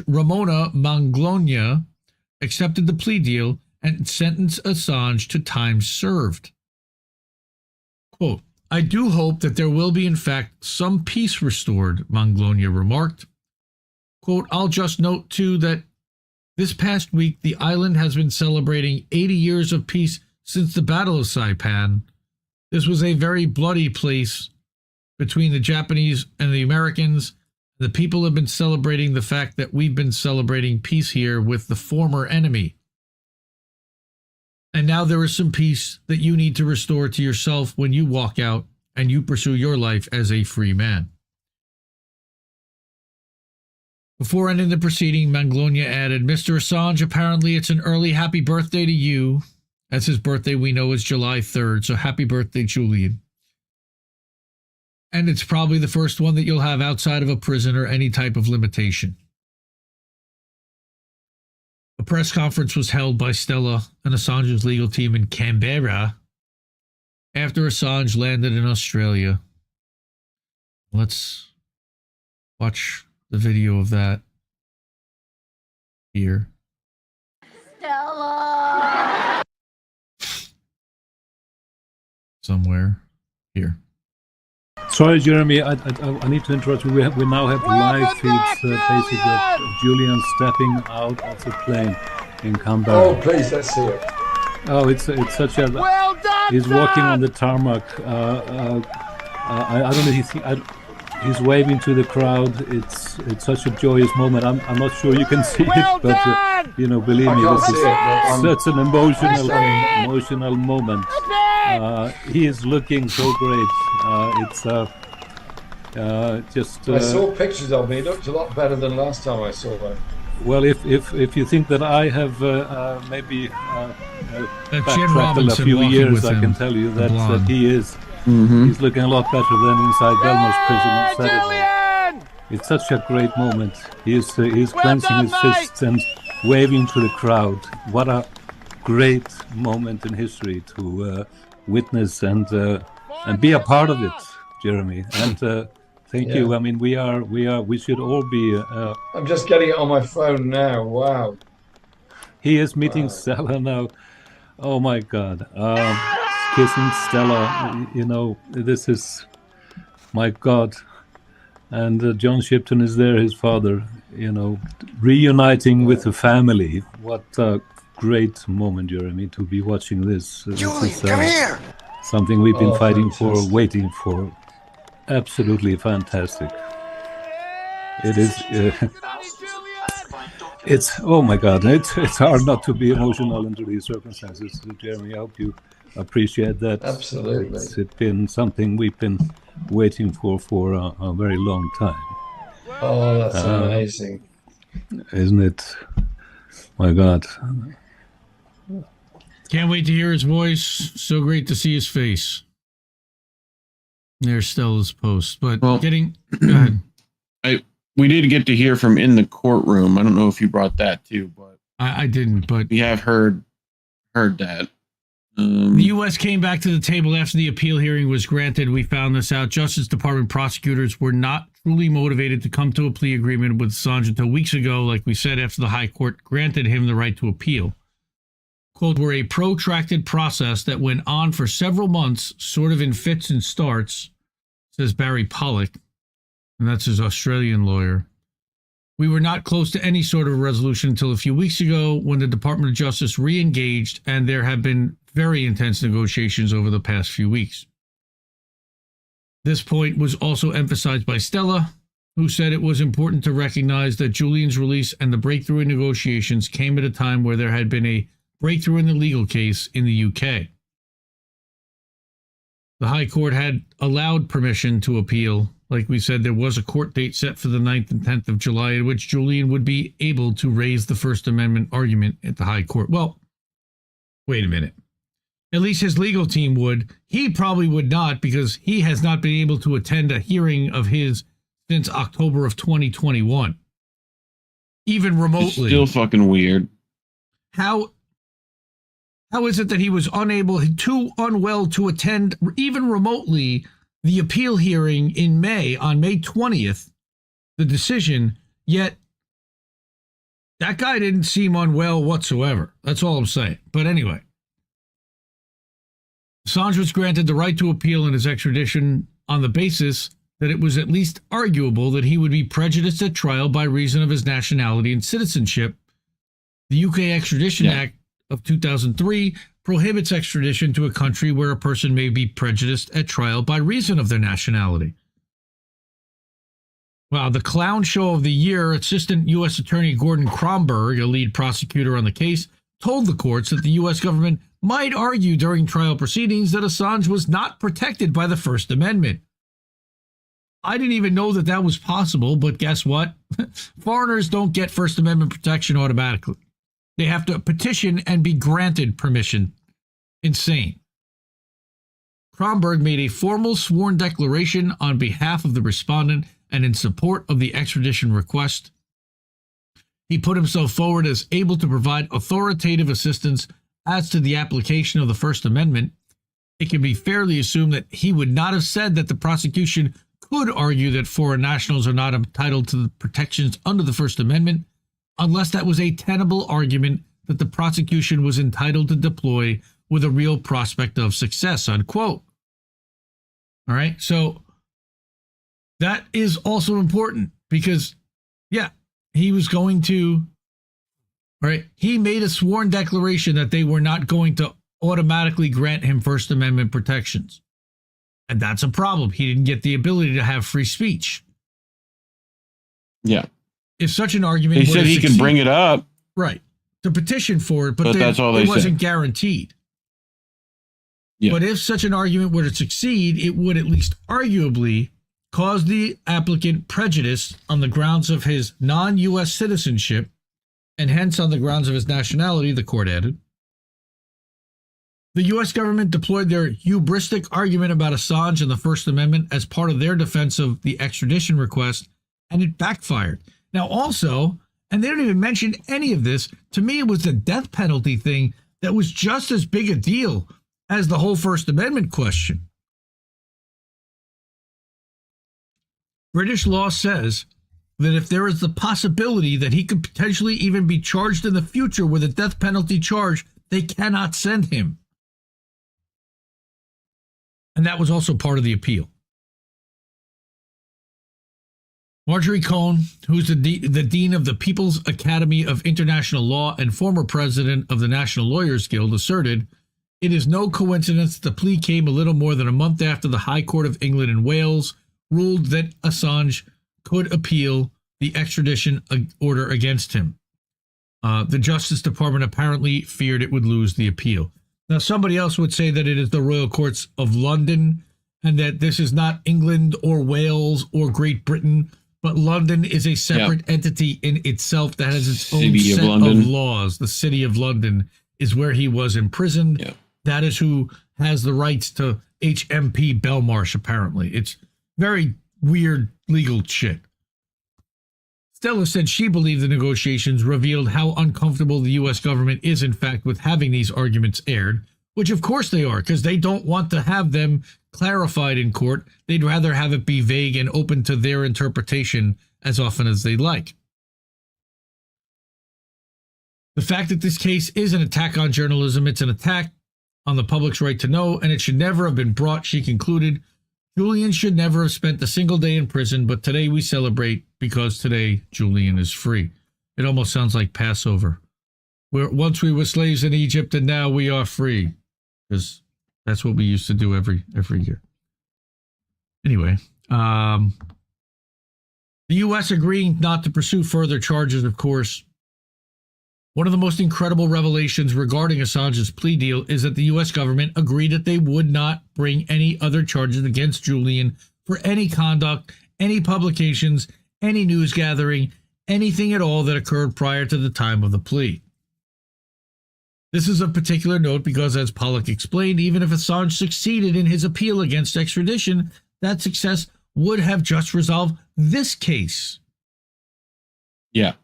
Ramona Manglona accepted the plea deal and sentenced Assange to time served. Quote, "I do hope that there will be, in fact, some peace restored," Manglona remarked. Quote, "I'll just note, too, that this past week, the island has been celebrating 80 years of peace since the Battle of Saipan. This was a very bloody place between the Japanese and the Americans. The people have been celebrating the fact that we've been celebrating peace here with the former enemy. And now there is some peace that you need to restore to yourself when you walk out and you pursue your life as a free man." Before ending the proceeding, Manglona added, "Mr. Assange, apparently it's an early happy birthday to you. As his birthday we know is July 3rd, so happy birthday, Julian. And it's probably the first one that you'll have outside of a prison or any type of limitation." A press conference was held by Stella and Assange's legal team in Canberra after Assange landed in Australia. Let's watch the video of that here. Stella! Somewhere here. Sorry, Jeremy, I need to interrupt you. We now have live feeds, basically, of Julian stepping out of the plane in Canberra. Oh, please, let's see it. Oh, it's such a... Well done, he's walking on the tarmac. I don't know, he's waving to the crowd. It's such a joyous moment. I'm not sure you can see it, but believe me, this is such an emotional moment. He is looking so great. Just. I saw pictures of him. He looked a lot better than last time I saw him. Well, if you think that I have maybe backtracked a few years, I can tell you that he is. Mm-hmm. He's looking a lot better than inside Belmarsh Prison on Saturday. It's such a great moment. He's clenching his fists and waving to the crowd. What a great moment in history to witness and be a part of it, Jeremy. And thank you. I mean, we should all be. I'm just getting it on my phone now. Wow. He is meeting Stella now. Oh my God. Kissing Stella, this is, my God. And John Shipton is there, his father, reuniting with the family. What a great moment, Jeremy, to be watching this. Julian, this is, come here! Something we've been fighting for, waiting for. Absolutely fantastic. It is. It's, oh my God, it's hard not to be emotional under these circumstances, Jeremy. I hope you appreciate that. Absolutely. It's been something we've been waiting for a very long time. Oh, that's amazing. Isn't it? My God. Can't wait to hear his voice. So great to see his face. There's Stella's post. But go ahead. We did get to hear from in the courtroom. I don't know if you brought that too, but I didn't, but we have heard that. The U.S. came back to the table after the appeal hearing was granted. We found this out. Justice Department prosecutors were not truly motivated to come to a plea agreement with Assange until weeks ago, like we said, after the High Court granted him the right to appeal. Quote, were a protracted process that went on for several months, sort of in fits and starts, says Barry Pollock, and that's his Australian lawyer. We were not close to any sort of resolution until a few weeks ago when the Department of Justice re-engaged, and there have been very intense negotiations over the past few weeks. This point was also emphasized by Stella, who said it was important to recognize that Julian's release and the breakthrough in negotiations came at a time where there had been a breakthrough in the legal case in the UK. The High Court had allowed permission to appeal. Like we said, there was a court date set for the 9th and 10th of July at which Julian would be able to raise the First Amendment argument at the High Court. Well, wait a minute. At least his legal team would. He probably would not, because he has not been able to attend a hearing of his since October of 2021. Even remotely. It's still fucking weird. How is it that he was too unwell to attend, even remotely, the appeal hearing in May, on May 20th, the decision, yet that guy didn't seem unwell whatsoever. That's all I'm saying. But anyway, Assange was granted the right to appeal in his extradition on the basis that it was at least arguable that he would be prejudiced at trial by reason of his nationality and citizenship. The UK Extradition Act of 2003 prohibits extradition to a country where a person may be prejudiced at trial by reason of their nationality. Wow, the clown show of the year, Assistant U.S. Attorney Gordon Kromberg, a lead prosecutor on the case, told the courts that the U.S. government might argue during trial proceedings that Assange was not protected by the First Amendment. I didn't even know that was possible, but guess what? Foreigners don't get First Amendment protection automatically. They have to petition and be granted permission. Insane. Kromberg made a formal sworn declaration on behalf of the respondent and in support of the extradition request. He put himself forward as able to provide authoritative assistance as to the application of the First Amendment. It can be fairly assumed that he would not have said that the prosecution could argue that foreign nationals are not entitled to the protections under the First Amendment unless that was a tenable argument that the prosecution was entitled to deploy with a real prospect of success, unquote. All right, so that is also important because, he was going to, all right, he made a sworn declaration that they were not going to automatically grant him First Amendment protections. And that's a problem. He didn't get the ability to have free speech. Yeah. If such an argument, they said he can bring it up, right, to petition for it, but that's all they it wasn't said. Guaranteed. Yeah. But if such an argument were to succeed, it would at least arguably cause the applicant prejudice on the grounds of his non-U.S. citizenship, and hence on the grounds of his nationality, the court added. The U.S. government deployed their hubristic argument about Assange and the First Amendment as part of their defense of the extradition request, and it backfired. Now also, and they don't even mention any of this, to me it was the death penalty thing that was just as big a deal as the whole First Amendment question. British law says that if there is the possibility that he could potentially even be charged in the future with a death penalty charge, they cannot send him. And that was also part of the appeal. Marjorie Cohn, who's the dean of the People's Academy of International Law and former president of the National Lawyers Guild, asserted, "It is no coincidence that the plea came a little more than a month after the High Court of England and Wales ruled that Assange could appeal the extradition order against him. The Justice Department apparently feared it would lose the appeal." Now, somebody else would say that it is the Royal Courts of London and that this is not England or Wales or Great Britain, but London is a separate entity in itself that has its own set of laws. The City of London is where he was imprisoned. Yeah. That is who has the rights to HMP Belmarsh, apparently. It's very weird legal shit. Stella said she believed the negotiations revealed how uncomfortable the U.S. government is, in fact, with having these arguments aired, which of course they are, because they don't want to have them clarified in court. They'd rather have it be vague and open to their interpretation as often as they like. The fact that this case is an attack on journalism, it's an attack on the public's right to know, and it should never have been brought, she concluded. Julian should never have spent a single day in prison, but today we celebrate because today Julian is free. It almost sounds like Passover. Once we were slaves in Egypt and now we are free. Because that's what we used to do every year. Anyway, the U.S. agreeing not to pursue further charges, of course. One of the most incredible revelations regarding Assange's plea deal is that the U.S. government agreed that they would not bring any other charges against Julian for any conduct, any publications, any news gathering, anything at all that occurred prior to the time of the plea. This is of particular note because, as Pollack explained, even if Assange succeeded in his appeal against extradition, that success would have just resolved this case. Yeah.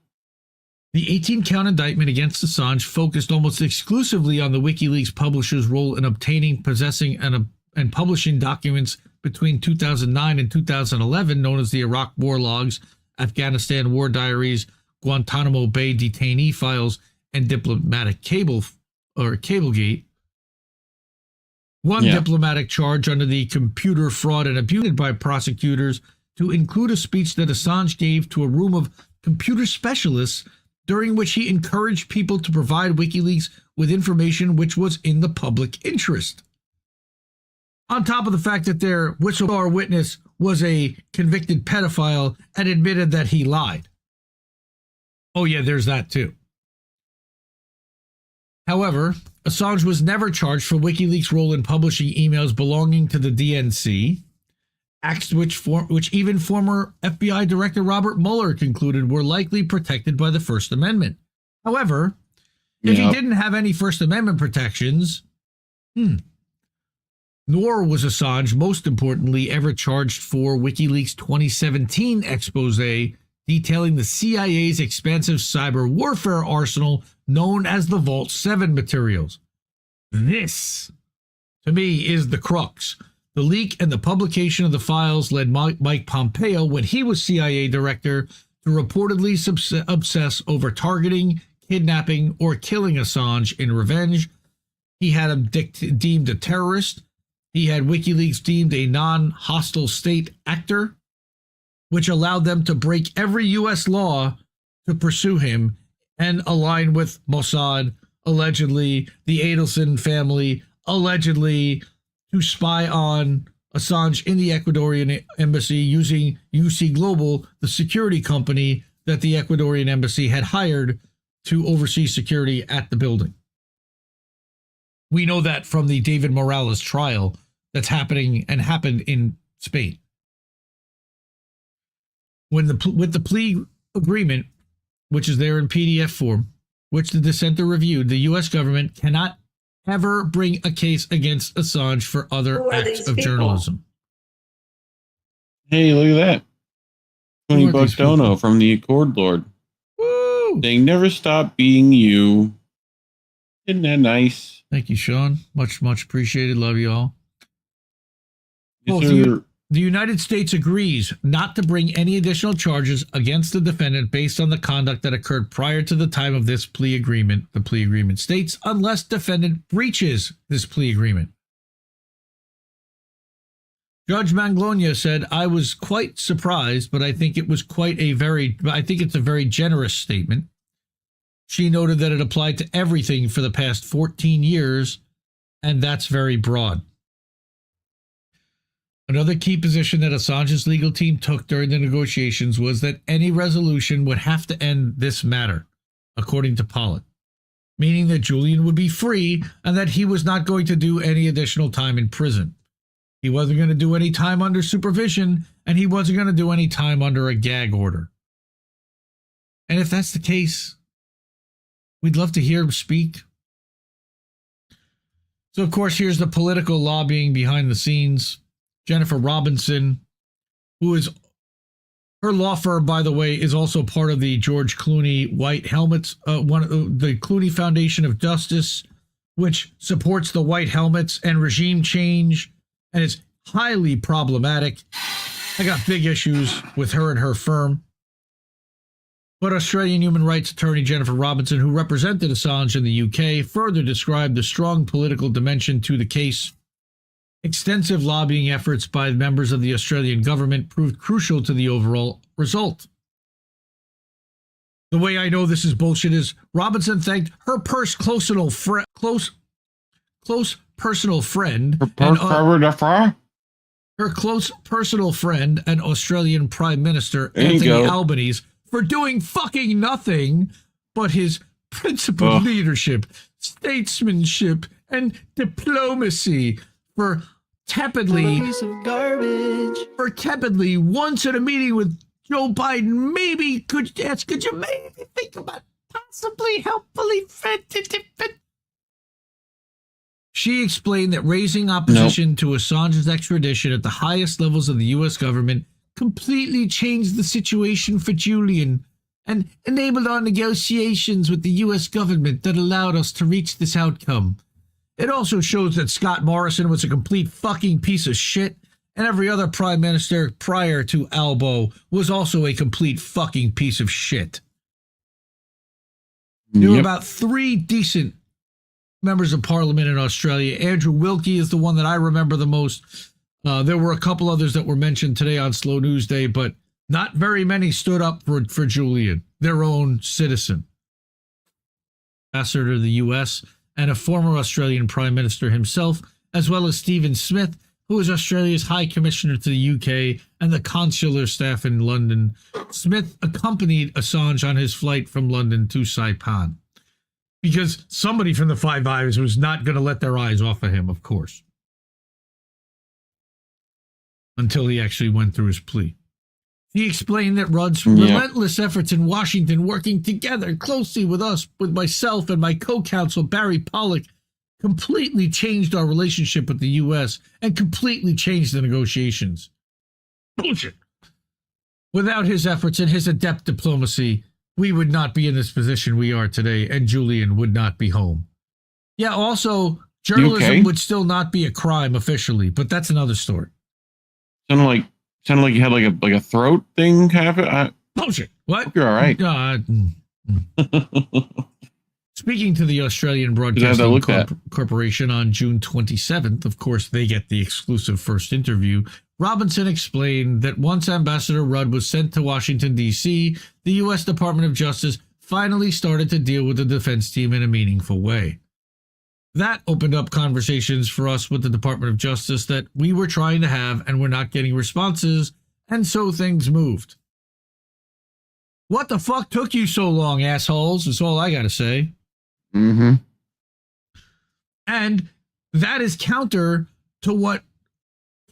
The 18-count indictment against Assange focused almost exclusively on the WikiLeaks publisher's role in obtaining, possessing, and publishing documents between 2009 and 2011, known as the Iraq War Logs, Afghanistan War Diaries, Guantanamo Bay detainee files, and diplomatic Cablegate. One diplomatic charge under the Computer Fraud and Abuse by prosecutors to include a speech that Assange gave to a room of computer specialists during which he encouraged people to provide WikiLeaks with information which was in the public interest. On top of the fact that their whistleblower witness was a convicted pedophile and admitted that he lied. Oh yeah, there's that too. However, Assange was never charged for WikiLeaks' role in publishing emails belonging to the DNC, acts which even former FBI Director Robert Mueller concluded were likely protected by the First Amendment. However, if he didn't have any First Amendment protections, nor was Assange, most importantly, ever charged for WikiLeaks' 2017 expose detailing the CIA's expansive cyber warfare arsenal known as the Vault 7 materials. This, to me, is the crux. The leak and the publication of the files led Mike Pompeo, when he was CIA director, to reportedly obsess over targeting, kidnapping, or killing Assange in revenge. He had him deemed a terrorist. He had WikiLeaks deemed a non-hostile state actor, which allowed them to break every U.S. law to pursue him and align with Mossad, allegedly, the Adelson family, allegedly, to spy on Assange in the Ecuadorian embassy using UC Global, the security company that the Ecuadorian embassy had hired to oversee security at the building. We know that from the David Morales trial that's happening and happened in Spain. With the plea agreement, which is there in PDF form, which the dissenter reviewed, the U.S. government cannot ever bring a case against Assange for other acts of journalism. Hey, look at that. $20 dono from the Accord Lord. Woo! Saying never stop being you. Isn't that nice? Thank you, Sean. Much appreciated. Love you all. Yes, The United States agrees not to bring any additional charges against the defendant based on the conduct that occurred prior to the time of this plea agreement. The plea agreement states, unless defendant breaches this plea agreement. Judge Manglona said, I was quite surprised, but I think it's a very generous statement. She noted that it applied to everything for the past 14 years, and that's very broad. Another key position that Assange's legal team took during the negotiations was that any resolution would have to end this matter, according to Pollack, meaning that Julian would be free and that he was not going to do any additional time in prison. He wasn't going to do any time under supervision, and he wasn't going to do any time under a gag order. And if that's the case, we'd love to hear him speak. So, of course, here's the political lobbying behind the scenes. Jennifer Robinson, who is, her law firm, by the way, is also part of the George Clooney White Helmets, the Clooney Foundation of Justice, which supports the white helmets and regime change and is highly problematic. I got big issues with her and her firm. But Australian human rights attorney Jennifer Robinson, who represented Assange in the UK, further described the strong political dimension to the case. Extensive lobbying efforts by members of the Australian government proved crucial to the overall result. The way I know this is bullshit is Robinson thanked her close personal friend, her close personal friend and Australian Prime Minister Anthony Albanese for doing fucking nothing but his principled leadership, statesmanship, and diplomacy for tepidly once at a meeting with Joe Biden, maybe could you maybe think about possibly helpfully She explained that raising opposition to Assange's extradition at the highest levels of the U.S. government completely changed the situation for Julian and enabled our negotiations with the U.S. government that allowed us to reach this outcome. It also shows that Scott Morrison was a complete fucking piece of shit, and every other prime minister prior to Albo was also a complete fucking piece of shit. There were about 3 decent members of parliament in Australia. Andrew Wilkie is the one that I remember the most. There were a couple others that were mentioned today on Slow News Day, but not very many stood up for Julian, their own citizen. Ambassador to the U.S. and a former Australian Prime Minister himself, as well as Stephen Smith, who is Australia's High Commissioner to the UK and the consular staff in London. Smith accompanied Assange on his flight from London to Saipan, because somebody from the Five Eyes was not going to let their eyes off of him, of course, until he actually went through his plea. He explained that Rudd's relentless efforts in Washington, working together closely with us, with myself and my co-counsel Barry Pollock, completely changed our relationship with the U.S. and completely changed the negotiations. Bullshit. Without his efforts and his adept diplomacy, we would not be in this position we are today, and Julian would not be home. Yeah, also, journalism would still not be a crime officially, but that's another story. Sounded like you had like a throat thing happen. Bullshit. What? Hope you're all right. Speaking to the Australian Broadcasting Corporation on June 27th, of course, they get the exclusive first interview. Robinson explained that once Ambassador Rudd was sent to Washington, D.C., the U.S. Department of Justice finally started to deal with the defense team in a meaningful way. That opened up conversations for us with the Department of Justice that we were trying to have and were not getting responses, and so things moved. What the fuck took you so long, assholes? Is all I gotta say. Mm-hmm. And that is counter to what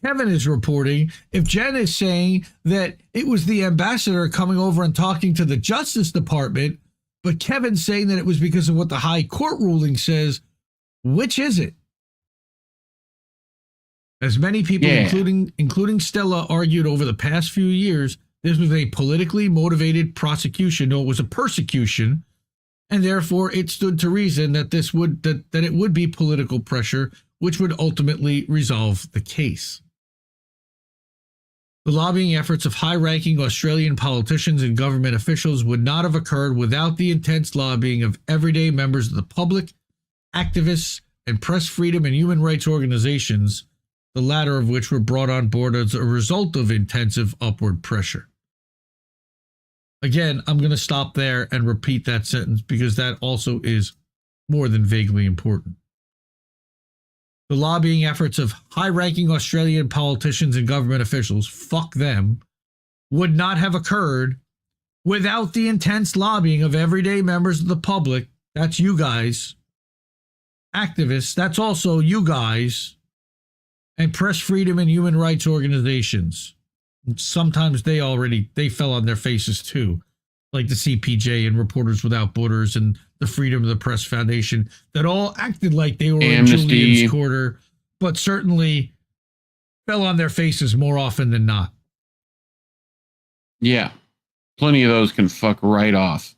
Kevin is reporting. If Jen is saying that it was the ambassador coming over and talking to the Justice Department, but Kevin's saying that it was because of what the high court ruling says, which is it? As many people, including Stella, argued over the past few years, this was a politically motivated prosecution. No, it was a persecution, and therefore it stood to reason that it would be political pressure, which would ultimately resolve the case. The lobbying efforts of high-ranking Australian politicians and government officials would not have occurred without the intense lobbying of everyday members of the public, activists, and press freedom and human rights organizations, the latter of which were brought on board as a result of intensive upward pressure. Again, I'm going to stop there and repeat that sentence because that also is more than vaguely important. The lobbying efforts of high-ranking Australian politicians and government officials, fuck them, would not have occurred without the intense lobbying of everyday members of the public, that's you guys, activists, that's also you guys, and press freedom and human rights organizations. Sometimes they fell on their faces too, like the CPJ and Reporters Without Borders and the Freedom of the Press Foundation, that all acted like they were in Julian's quarter, but certainly fell on their faces more often than not. Yeah. Plenty of those can fuck right off.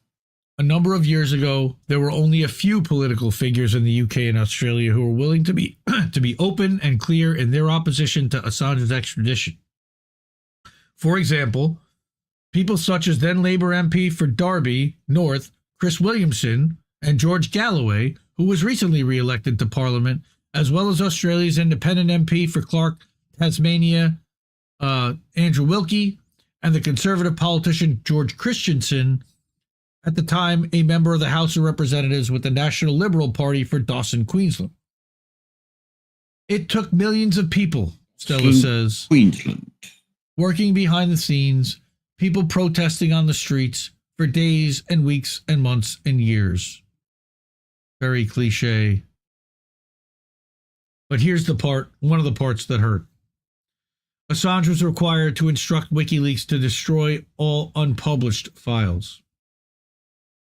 A number of years ago, there were only a few political figures in the UK and Australia who were willing to be to be open and clear in their opposition to Assange's extradition. For example, people such as then Labour MP for Derby North, Chris Williamson, and George Galloway, who was recently re-elected to Parliament, as well as Australia's independent MP for Clark, Tasmania, Andrew Wilkie, and the Conservative politician George Christensen, at the time a member of the House of Representatives with the National Liberal Party for Dawson, Queensland. It took millions of people, Stella says, Queensland, working behind the scenes, people protesting on the streets for days and weeks and months and years. Very cliche. But here's the part, one of the parts that hurt. Assange was required to instruct WikiLeaks to destroy all unpublished files.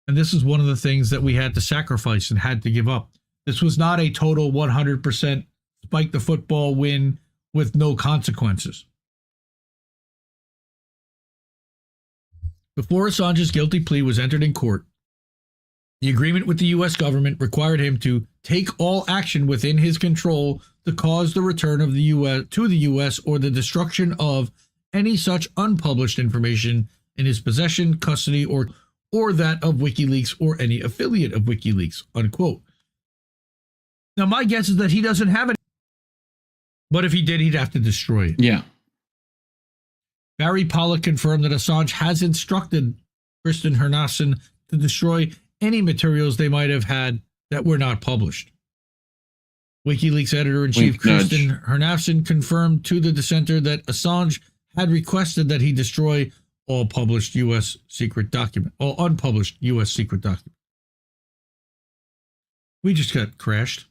And this is one of the things that we had to sacrifice and had to give up. This was not a total 100% spike the football win with no consequences. Before Assange's guilty plea was entered in court, the agreement with the U.S. government required him to take all action within his control to cause the return of the U.S. to the U.S. or the destruction of any such unpublished information in his possession, custody, or that of WikiLeaks or any affiliate of WikiLeaks, unquote. Now, my guess is that he doesn't have it, but if he did, he'd have to destroy it. Yeah. Barry Pollock confirmed that Assange has instructed Kristen Hernassen to destroy any materials they might have had that were not published. WikiLeaks editor-in-chief Kristen Hernassen confirmed to the dissenter that Assange had requested that he destroy all published U.S. secret document, all unpublished U.S. secret document. We just got crashed.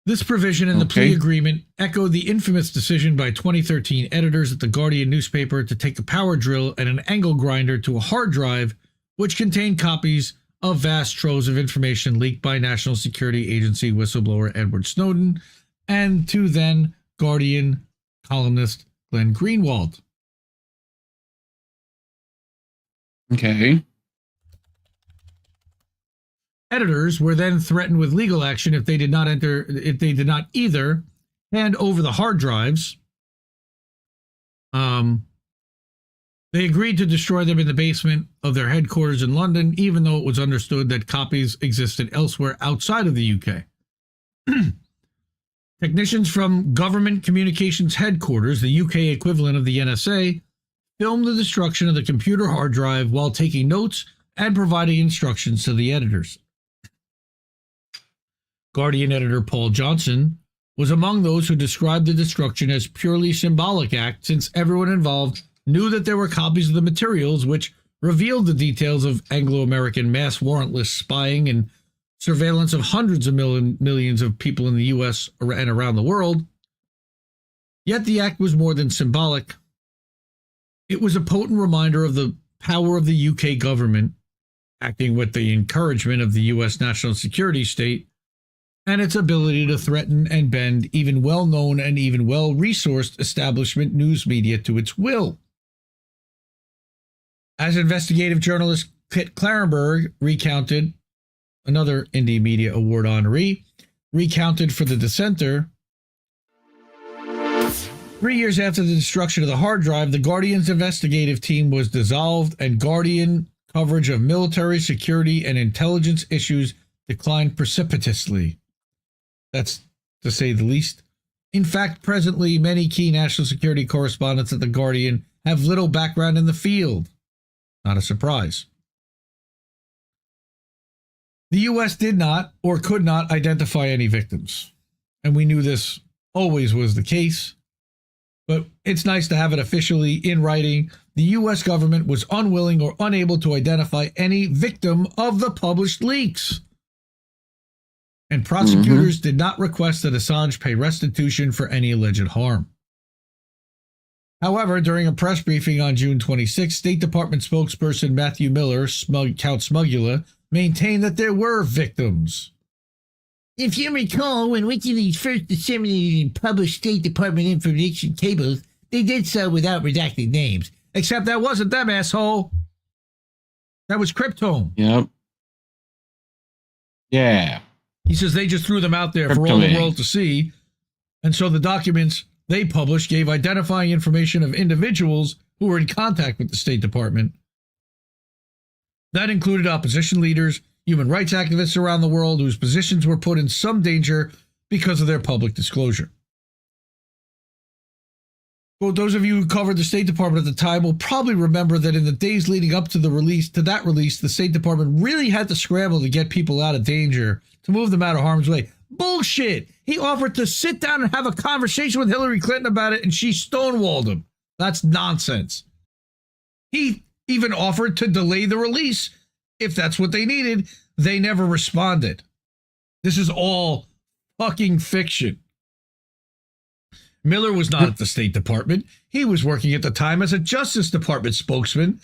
This provision in the plea agreement echoed the infamous decision by 2013 editors at the Guardian newspaper to take a power drill and an angle grinder to a hard drive which contained copies of vast troves of information leaked by National Security Agency whistleblower Edward Snowden and to then Guardian columnist Glenn Greenwald. Okay. Editors were then threatened with legal action if they did not either hand over the hard drives. They agreed to destroy them in the basement of their headquarters in London, even though it was understood that copies existed elsewhere outside of the UK. Technicians from Government Communications Headquarters, the UK equivalent of the NSA, filmed the destruction of the computer hard drive while taking notes and providing instructions to the editors. Guardian editor Paul Johnson was among those who described the destruction as purely symbolic act, since everyone involved knew that there were copies of the materials which revealed the details of Anglo-American mass warrantless spying and surveillance of hundreds of millions of people in the U.S. and around the world. Yet the act was more than symbolic. It was a potent reminder of the power of the UK government, acting with the encouragement of the U.S. national security state, and its ability to threaten and bend even well-known and even well-resourced establishment news media to its will. As investigative journalist Kit Clarenberg recounted, another Indie Media Award honoree, recounted for The Dissenter, 3 years after the destruction of the hard drive, the Guardian's investigative team was dissolved and Guardian coverage of military, security, and intelligence issues declined precipitously. That's to say the least. In fact, presently, many key national security correspondents at The Guardian have little background in the field. Not a surprise. The U.S. did not or could not identify any victims. And we knew this always was the case. But it's nice to have it officially in writing. The U.S. government was unwilling or unable to identify any victim of the published leaks. And prosecutors did not request that Assange pay restitution for any alleged harm. However, during a press briefing on June 26, State Department spokesperson Matthew Miller, Count Smugula, maintained that there were victims. If you recall, when WikiLeaks first disseminated and published State Department information tables, they did so without redacting names. Except that wasn't them, asshole. That was Cryptome. Yep. Yeah. He says they just threw them out there for all the world to see. And so the documents they published gave identifying information of individuals who were in contact with the State Department. That included opposition leaders, human rights activists around the world whose positions were put in some danger because of their public disclosure. Well, those of you who covered the State Department at the time will probably remember that in the days leading up to that release, the State Department really had to scramble to get people out of danger, to move them out of harm's way. Bullshit! He offered to sit down and have a conversation with Hillary Clinton about it, and she stonewalled him. That's nonsense. He even offered to delay the release if that's what they needed. They never responded. This is all fucking fiction. Miller was not at the State Department. He was working at the time as a Justice Department spokesman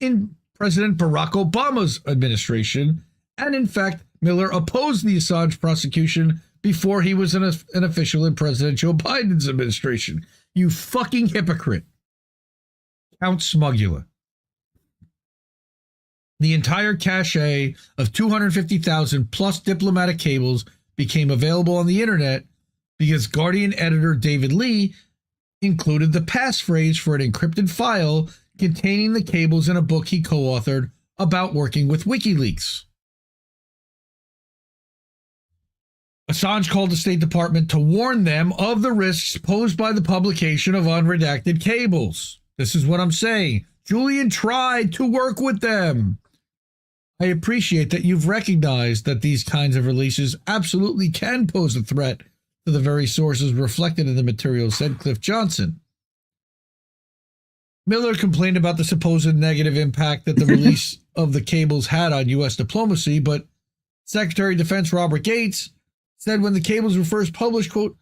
in President Barack Obama's administration. And in fact, Miller opposed the Assange prosecution before he was an official in President Joe Biden's administration. You fucking hypocrite. Count Smugula. The entire cache of 250,000 plus diplomatic cables became available on the internet because Guardian editor David Lee included the passphrase for an encrypted file containing the cables in a book he co-authored about working with WikiLeaks. Assange called the State Department to warn them of the risks posed by the publication of unredacted cables. This is what I'm saying. Julian tried to work with them. I appreciate that you've recognized that these kinds of releases absolutely can pose a threat to the very sources reflected in the material, said Cliff Johnson. Miller complained about the supposed negative impact that the release of the cables had on U.S. diplomacy, but Secretary of Defense Robert Gates said when the cables were first published, quote,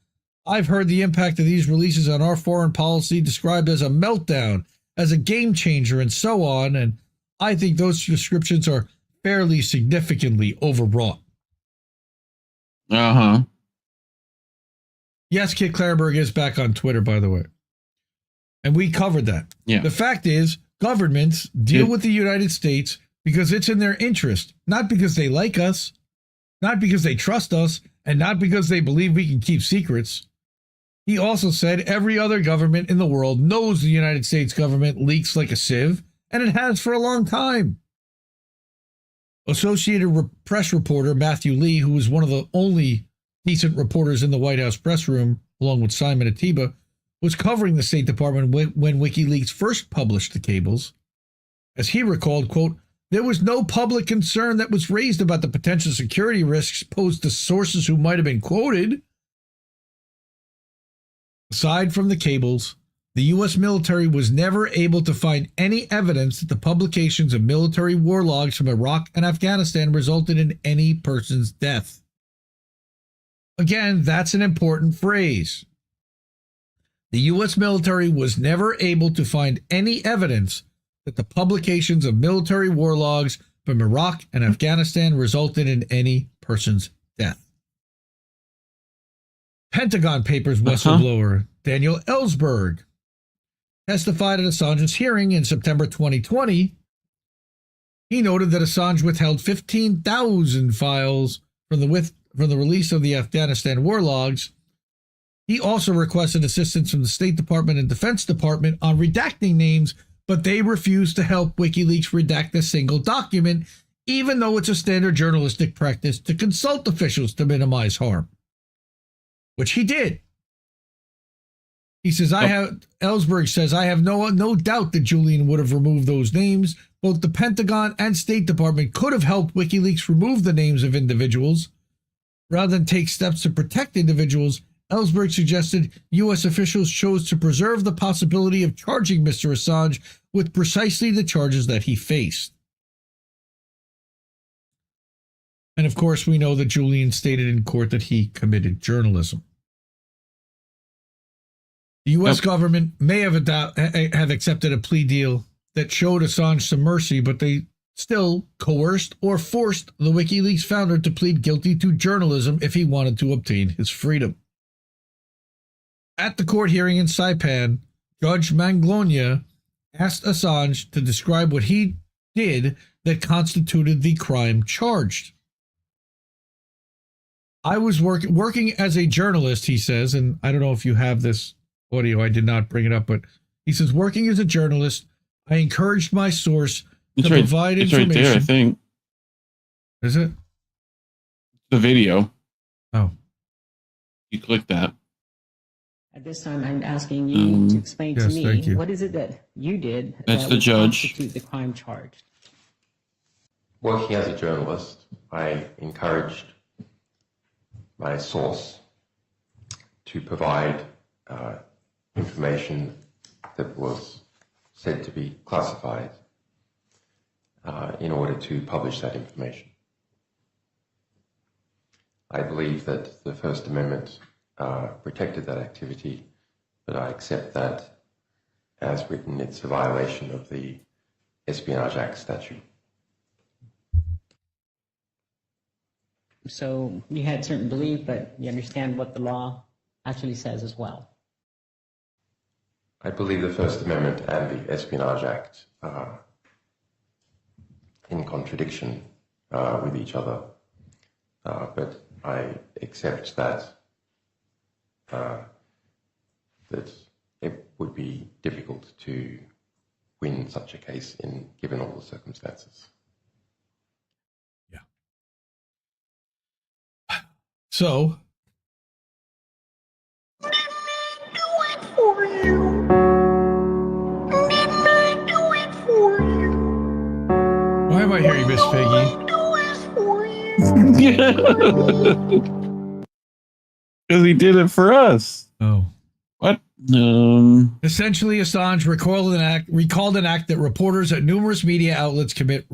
"I've heard the impact of these releases on our foreign policy described as a meltdown, as a game changer, and so on, and I think those descriptions are fairly significantly overwrought." Uh-huh. Yes, Kit Clarenberg is back on Twitter, by the way. And we covered that. Yeah. The fact is, governments deal with the United States because it's in their interest, not because they like us, not because they trust us, and not because they believe we can keep secrets. He also said every other government in the world knows the United States government leaks like a sieve, and it has for a long time. Associated Press reporter Matthew Lee, who was one of the only decent reporters in the White House press room, along with Simon Atiba, was covering the State Department when WikiLeaks first published the cables. As he recalled, quote, "There was no public concern that was raised about the potential security risks posed to sources who might have been quoted. Aside from the cables, the U.S. military was never able to find any evidence that the publications of military war logs from Iraq and Afghanistan resulted in any person's death." Again, that's an important phrase. The U.S. military was never able to find any evidence that the publications of military war logs from Iraq and Afghanistan resulted in any person's death. Pentagon Papers whistleblower Daniel Ellsberg testified at Assange's hearing in September 2020. He noted that Assange withheld 15,000 files from the release of the Afghanistan war logs. He also requested assistance from the State Department and Defense Department on redacting names, but they refused to help WikiLeaks redact a single document, even though it's a standard journalistic practice to consult officials to minimize harm, which he did. He says, Ellsberg says, "I have no doubt that Julian would have removed those names. Both the Pentagon and State Department could have helped WikiLeaks remove the names of individuals. Rather than take steps to protect individuals, Ellsberg suggested U.S. officials chose to preserve the possibility of charging Mr. Assange with precisely the charges that he faced." And of course, we know that Julian stated in court that he committed journalism. The U.S. government may have accepted a plea deal that showed Assange some mercy, but they still coerced or forced the WikiLeaks founder to plead guilty to journalism if he wanted to obtain his freedom. At the court hearing in Saipan, Judge Manglonia asked Assange to describe what he did that constituted the crime charged. I was working as a journalist, he says, and I don't know if you have this audio. I did not bring it up, but he says, working as a journalist, I encouraged my source to provide information. It's right there, I think. Is it? The video. Oh. You click that. At this time, I'm asking you to explain to me what is it that you did That's that the would judge. constitute the crime charged. Working as a journalist, I encouraged my source to provide information that was said to be classified in order to publish that information. I believe that the First Amendment protected that activity, but I accept that as written, it's a violation of the Espionage Act statute. So you had certain belief, but you understand what the law actually says as well. I believe the First Amendment and the Espionage Act are in contradiction with each other, but I accept that that it would be difficult to win such a case given all the circumstances. So, why am I hearing Miss Piggy? Because he did it for us. Oh. What? Essentially, Assange recalled an act that reporters at numerous media outlets commit